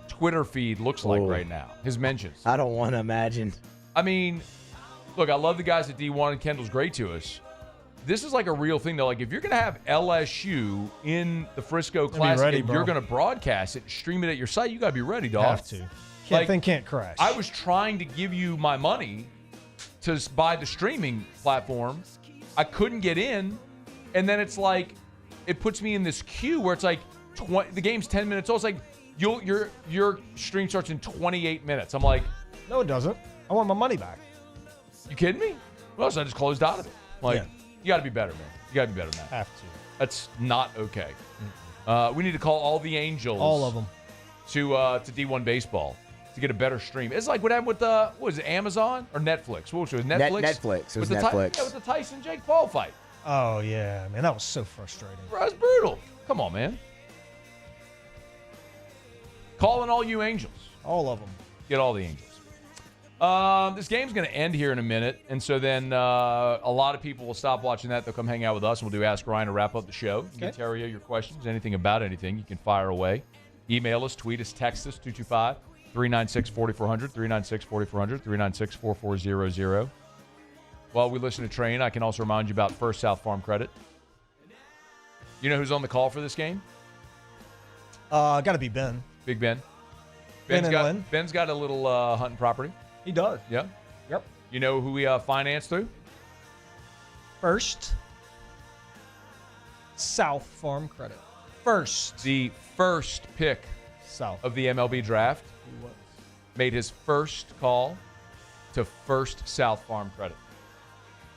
Twitter feed looks like right now. His mentions. I don't want to imagine. I mean, look, I love the guys at D1, and Kendall's great to us. This is a real thing, though. If you're going to have LSU in the Frisco Classic and you're going to broadcast it and stream it at your site, you got to be ready, dog. Have to. Thing can't crash. I was trying to give you my money to buy the streaming platform. I couldn't get in, and then it's like it puts me in this queue where it's like the game's 10 minutes old. It's like your stream starts in 28 minutes. I'm like, no, it doesn't. I want my money back. You kidding me? Well, so I just closed out of it. Like, you got to be better, man. You got to be better than that. Have to. That's not okay. We need to call all the Angels. All of them. To D1 Baseball to get a better stream. It's like what happened with, what was it, Amazon or Netflix? What was it? Netflix? Netflix. It was with Netflix. With the Tyson Jake Paul fight. Oh, yeah, man. That was so frustrating. Bro, that's brutal. Come on, man. Calling all you Angels. All of them. Get all the Angels. This game's going to end here in a minute, and so then a lot of people will stop watching that. They'll come hang out with us, and we'll do Ask Ryan to wrap up the show. You can Theriot your questions, anything about anything, you can fire away. Email us, tweet us, text us, 225-396-4400, 396-4400, 396-4400. While we listen to Train, I can also remind you about First South Farm Credit. You know who's on the call for this game? Got to be Ben. Big Ben. Ben and Lynn. Ben's got a little hunting property. He does. Yeah. Yep. You know who we financed through? First South Farm Credit. First. The first pick of the MLB draft. He was. Made his first call to First South Farm Credit.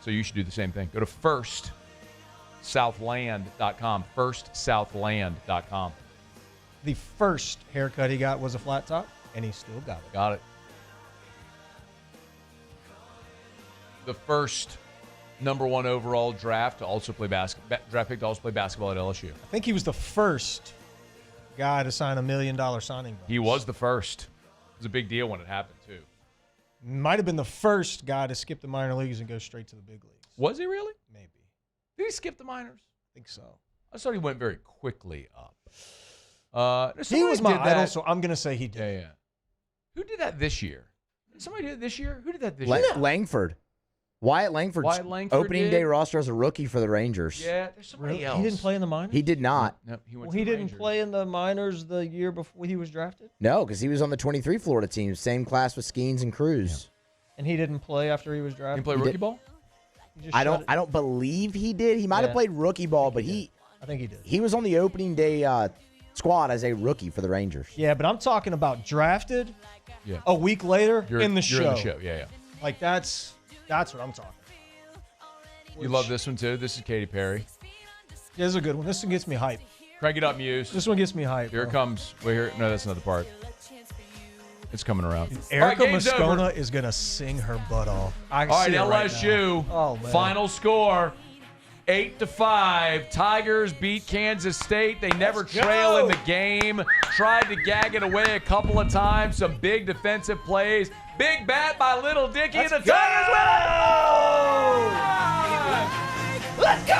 So you should do the same thing. Go to firstsouthland.com. Firstsouthland.com. The first haircut he got was a flat top, and he still got it. Got it. The first number 1 overall draft to also play draft pick to also play basketball at LSU. I think he was the first guy to sign $1 million signing bonus. He was the first. It was a big deal when it happened, too. Might have been the first guy to skip the minor leagues and go straight to the big leagues. Was he really? Maybe. Did he skip the minors? I think so. I thought he went very quickly up. He was my idol, so I'm going to say he did. Yeah. Who did that this year? Did somebody do it this year? Who did that this year? Langford. Wyatt Langford's opening day roster as a rookie for the Rangers. Yeah, there's somebody else. He didn't play in the minors? He did not. No, he went he didn't play in the minors the year before he was drafted? No, because he was on the 23 Florida team, same class with Skeens and Cruz. Yeah. And he didn't play after he was drafted? He play rookie ball? I don't believe he did. He might have played rookie ball, but I think he did. He was on the opening day squad as a rookie for the Rangers. Yeah, but I'm talking about drafted a week later in the show. You're in the show, yeah. Like, that's what I'm talking about. You love this one, too? This is Katy Perry. Yeah, this is a good one. This one gets me hyped. Crank it up, Muse. This one gets me hyped. Here it comes. Wait, here. No, that's another part. It's coming around. Erica Moscona is going to sing her butt off. All right, LSU. Oh, man. Final score, 8-5. Tigers beat Kansas State. They never trail in the game. Tried to gag it away a couple of times. Some big defensive plays. Big bat by Little Dicky, and the Tigers win it! Let's go!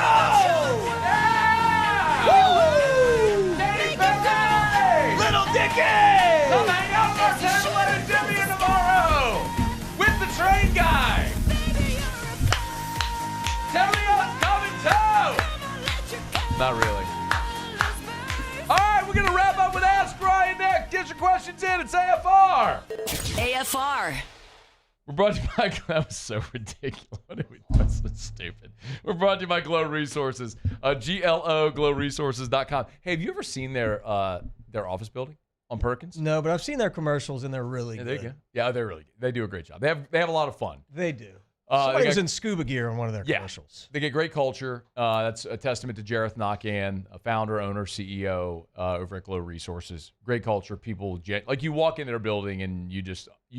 Yeah! Woo! Katy Perry! Little Dicky! Come hang out for Connley and Jimmy tomorrow with the train guy. Theriot coming too. Not really. All right, we're gonna wrap up with Ask Ryan next. Get your questions in. It's AFR. AFR. We're brought to you by, that was so ridiculous. That's so stupid. We're brought to you by Glow Resources, GLO, glowresources.com. Hey, have you ever seen their office building on Perkins? No, but I've seen their commercials, and they're really good. There you go. Yeah, they're really good. They do a great job. They have a lot of fun. They do. Somebody was in scuba gear in one of their commercials. They get great culture. That's a testament to Jareth Nakan, a founder, owner, CEO over at Glow Resources. Great culture. People, like you walk in their building and you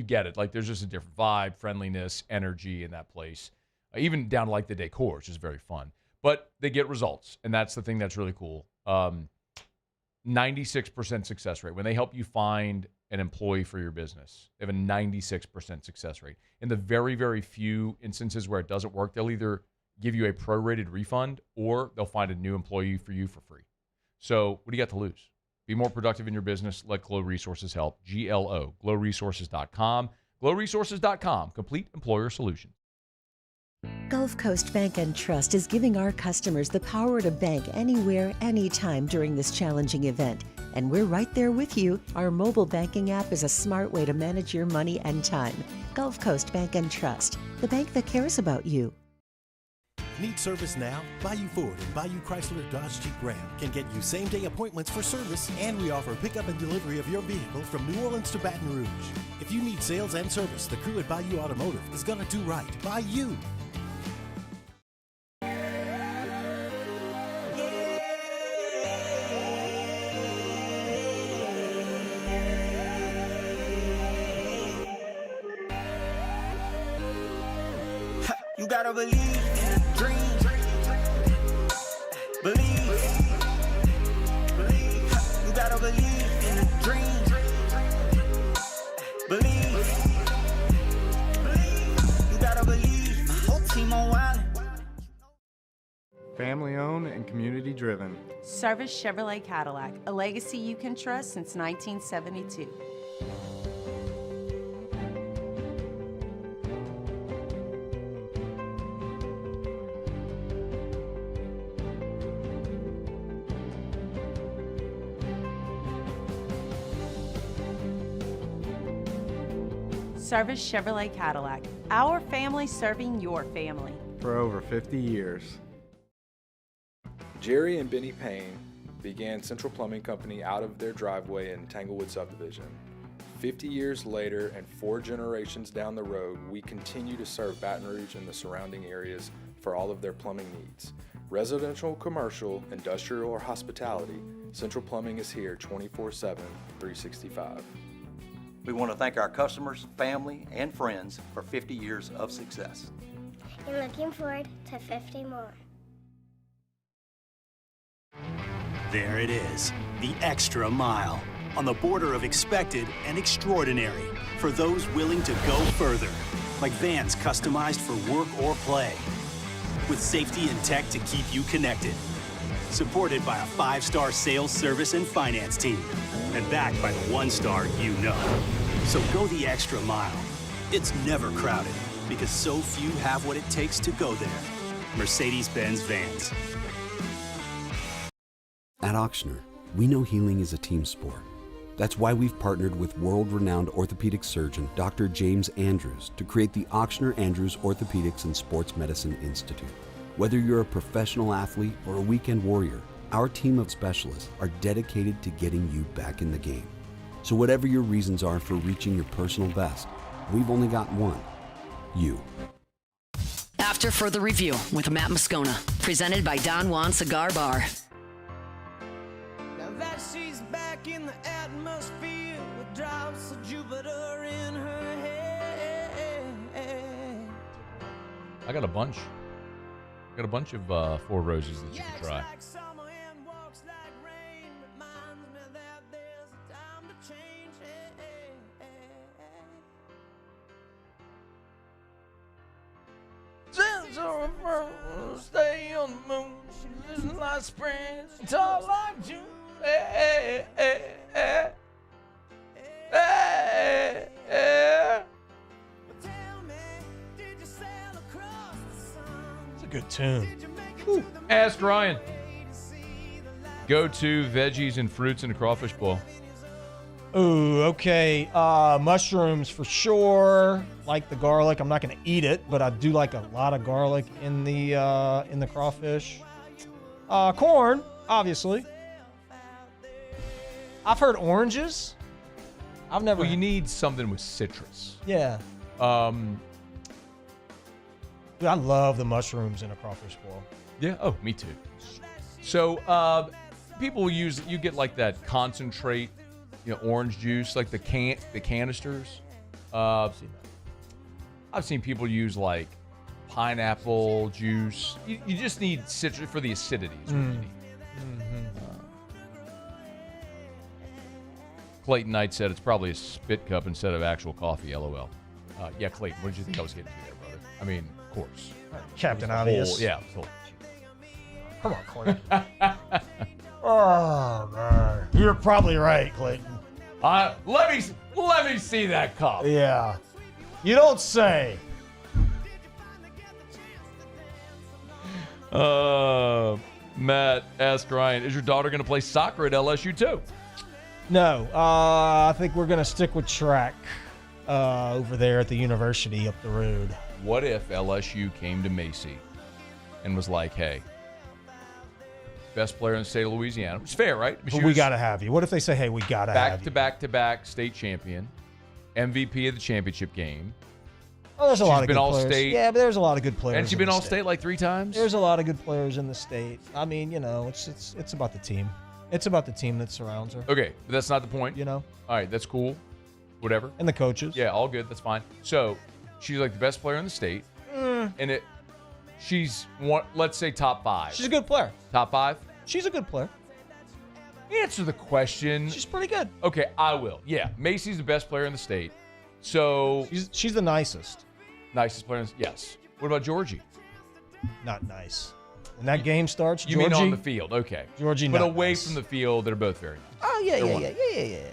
get it. Like there's just a different vibe, friendliness, energy in that place. Even down to like the decor, which is very fun. But they get results, and that's the thing that's really cool. 96% success rate. When they help you find an employee for your business, they have a 96% success rate. In the very, very few instances where it doesn't work, they'll either give you a prorated refund or they'll find a new employee for you for free. So what do you got to lose? Be more productive in your business. Let Glow Resources help. GLO, glowresources.com. Glowresources.com, complete employer solutions. Gulf Coast Bank and Trust is giving our customers the power to bank anywhere, anytime during this challenging event. And we're right there with you. Our mobile banking app is a smart way to manage your money and time. Gulf Coast Bank and Trust, the bank that cares about you. Need service now? Bayou Ford and Bayou Chrysler Dodge Jeep Ram can get you same-day appointments for service, and we offer pickup and delivery of your vehicle from New Orleans to Baton Rouge. If you need sales and service, the crew at Bayou Automotive is going to do right by you. You gotta believe in a dream. Believe. You gotta believe in a dream. Believe. You gotta believe. My whole team on wild. Family owned and community driven. Service Chevrolet Cadillac, a legacy you can trust since 1972. Service Chevrolet Cadillac, our family serving your family. For over 50 years. Jerry and Benny Payne began Central Plumbing Company out of their driveway in Tanglewood subdivision. 50 years later and 4 generations down the road, we continue to serve Baton Rouge and the surrounding areas for all of their plumbing needs. Residential, commercial, industrial, or hospitality, Central Plumbing is here 24/7, 365. We want to thank our customers, family, and friends for 50 years of success. And looking forward to 50 more. There it is, the extra mile, on the border of expected and extraordinary for those willing to go further, like vans customized for work or play, with safety and tech to keep you connected, supported by a 5-star sales, service, and finance team, and backed by the 1-star you know. So go the extra mile. It's never crowded because so few have what it takes to go there. Mercedes-Benz Vans. At Auctioner, we know healing is a team sport. That's why we've partnered with world-renowned orthopedic surgeon Dr. James Andrews to create the Auctioner Andrews Orthopedics and Sports Medicine Institute. Whether you're a professional athlete or a weekend warrior, our team of specialists are dedicated to getting you back in the game. So whatever your reasons are for reaching your personal best, we've only got one: you. After Further Review with Matt Moscona, presented by Don Juan Cigar Bar. Now that she's back in the atmosphere with drops of Jupiter in her head. I got a bunch. Of 4 roses that you can try. Stay on the moon, listen like spring, talk like June. Hey, hey, hey, hey, hey. It's a good tune. Whew. Ask Ryan. Go to veggies and fruits in a crawfish bowl. Ooh, okay. Mushrooms for sure. Like the garlic. I'm not going to eat it, but I do like a lot of garlic in the crawfish. Corn, obviously. I've heard oranges. I've never. Well, you need something with citrus. Yeah. Dude, I love the mushrooms in a crawfish bowl. Yeah. Oh, me too. So, people use, you get like that concentrate, orange juice, like the canisters. I've seen people use like pineapple juice. You just need citrus for the acidity. Is what you need. Clayton Knight said it's probably a spit cup instead of actual coffee. LOL. Yeah, Clayton, what did you think I was getting to there, brother? I mean, of course. Captain Obvious. Yeah. Come on, Clayton. Oh man, you're probably right, Clayton. Let me see that cup. Yeah, you don't say. Matt asked Ryan, is your daughter going to play soccer at LSU too? No. I think we're going to stick with track over there at the university up the road. What if LSU came to Macy and was like, hey, best player in the state of Louisiana. It's fair, right? We got to have you. What if they say, hey, we got to have you? Back-to-back state champion, MVP of the championship game. Oh, there's a lot of good players. All-state. Yeah, but there's a lot of good players. And she's been all-state like 3 times? There's a lot of good players in the state. I mean, it's about the team. It's about the team that surrounds her. Okay, but that's not the point. All right, that's cool. Whatever. And the coaches. Yeah, all good. That's fine. So she's like the best player in the state. And she's, let's say, top 5. She's a good player. Top 5? She's a good player. Answer the question. She's pretty good. Okay, I will. Yeah, Macy's the best player in the state. So she's the nicest. Nicest player. Yes. What about Georgie? Not nice. When that game starts, You mean on the field? Okay. Georgie, but not away nice. from the field, they're both very nice. Oh yeah.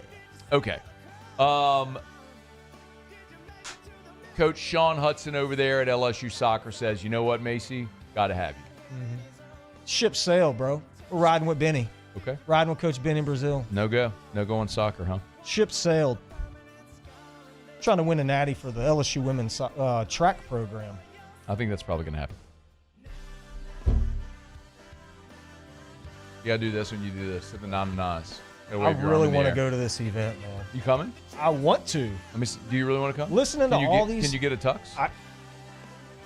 Okay. Coach Sean Hudson over there at LSU Soccer says, you know what, Macy? Got to have you. Mm-hmm. Ship sail, bro. We're riding with Benny. Okay. Riding with Coach Benny in Brazil. No go on soccer, huh? Ship sailed. Trying to win a natty for the LSU women's track program. I think that's probably going to happen. You got to do this when you do this. Hit the non-nas. I really want to go to this event, man. You coming? I want to. Let me see. Do you really want to come? Listening to all these. Can you get a tux?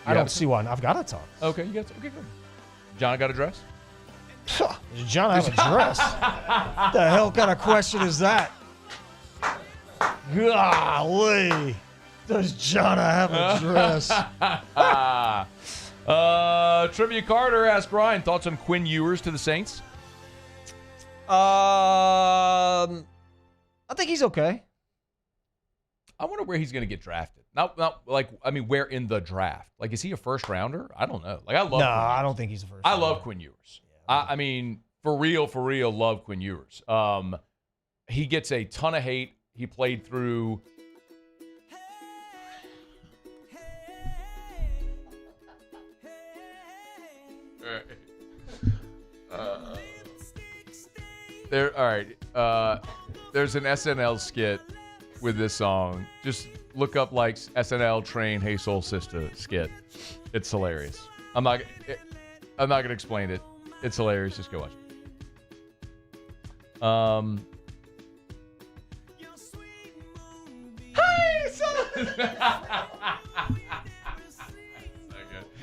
I don't see one. I've got a tux. Okay, you got okay, good. John got a dress? Does John have a dress? What the hell kind of question is that? Golly. Does John have a dress? Trivia Carter asked Ryan, thoughts on Quinn Ewers to the Saints? I think he's okay. I wonder where he's going to get drafted. Where in the draft? Like, is he a first rounder? I don't know. Like, I love. No, I don't think he's a first. I love Quinn Ewers. Yeah, I mean, for real, love Quinn Ewers. He gets a ton of hate. He played through. There's an SNL skit with this song. Just look up like SNL Train Hey Soul Sister skit. It's hilarious. I'm not gonna explain it. It's hilarious. Just go watch it.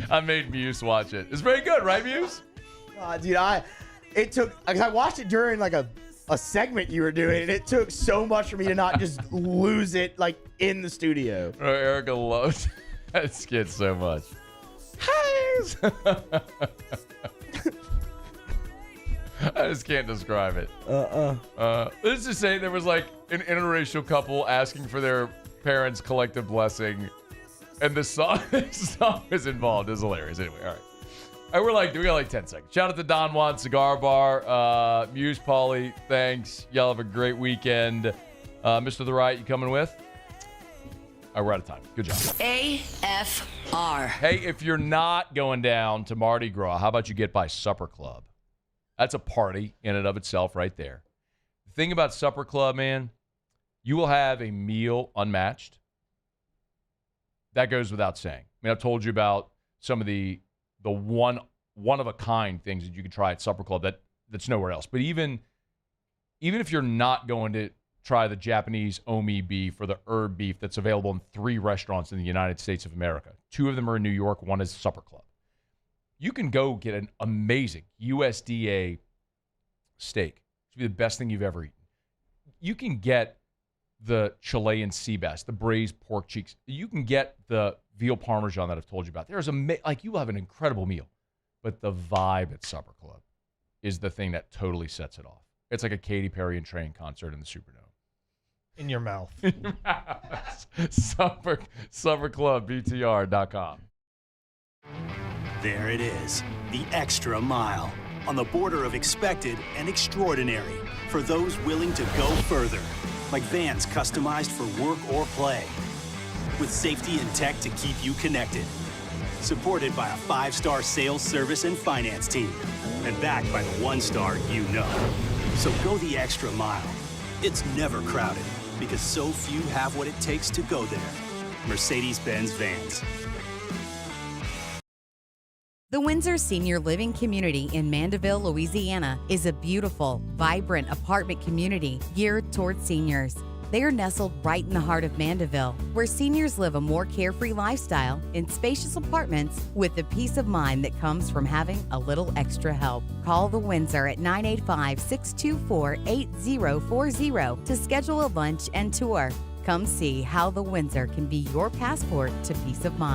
I made Muse watch it. It's very good, right, Muse? Dude, I watched it during like a segment you were doing, and it took so much for me to not just lose it like in the studio. Oh, Erica loves that skit so much. I just can't describe it. Let's just say there was like an interracial couple asking for their parents' collective blessing, and this song is involved. It's hilarious. Anyway, all right. We got like 10 seconds. Shout out to Don Juan Cigar Bar, Muse, Pauly. Thanks. Y'all have a great weekend. Mr. The Riot, you coming with? All right, we're out of time. Good job. AFR. Hey, if you're not going down to Mardi Gras, how about you get by Supper Club? That's a party in and of itself right there. The thing about Supper Club, man, you will have a meal unmatched. That goes without saying. I mean, I've told you about some of the one-of-a-kind things that you can try at Supper Club that's nowhere else. But even if you're not going to try the Japanese omi beef or the herb beef that's available in 3 restaurants in the United States of America, 2 of them are in New York, 1 is Supper Club. You can go get an amazing USDA steak. It's be the best thing you've ever eaten. You can get the Chilean sea bass, the braised pork cheeks. You can get the veal parmesan that I've told you about. You will have an incredible meal. But the vibe at Supper Club is the thing that totally sets it off. It's like a Katy Perry and Train concert in the Superdome. In your mouth. SupperClubBTR.com. There it is, the extra mile, on the border of expected and extraordinary, for those willing to go further, like vans customized for work or play, with safety and tech to keep you connected. supported by a 5-star sales, service, and finance team, and backed by the 1-star you know. So go the extra mile. It's never crowded because so few have what it takes to go there. Mercedes-Benz Vans. The Windsor Senior Living Community in Mandeville, Louisiana is a beautiful, vibrant apartment community geared towards seniors. They are nestled right in the heart of Mandeville, where seniors live a more carefree lifestyle in spacious apartments with the peace of mind that comes from having a little extra help. Call the Windsor at 985-624-8040 to schedule a lunch and tour. Come see how the Windsor can be your passport to peace of mind.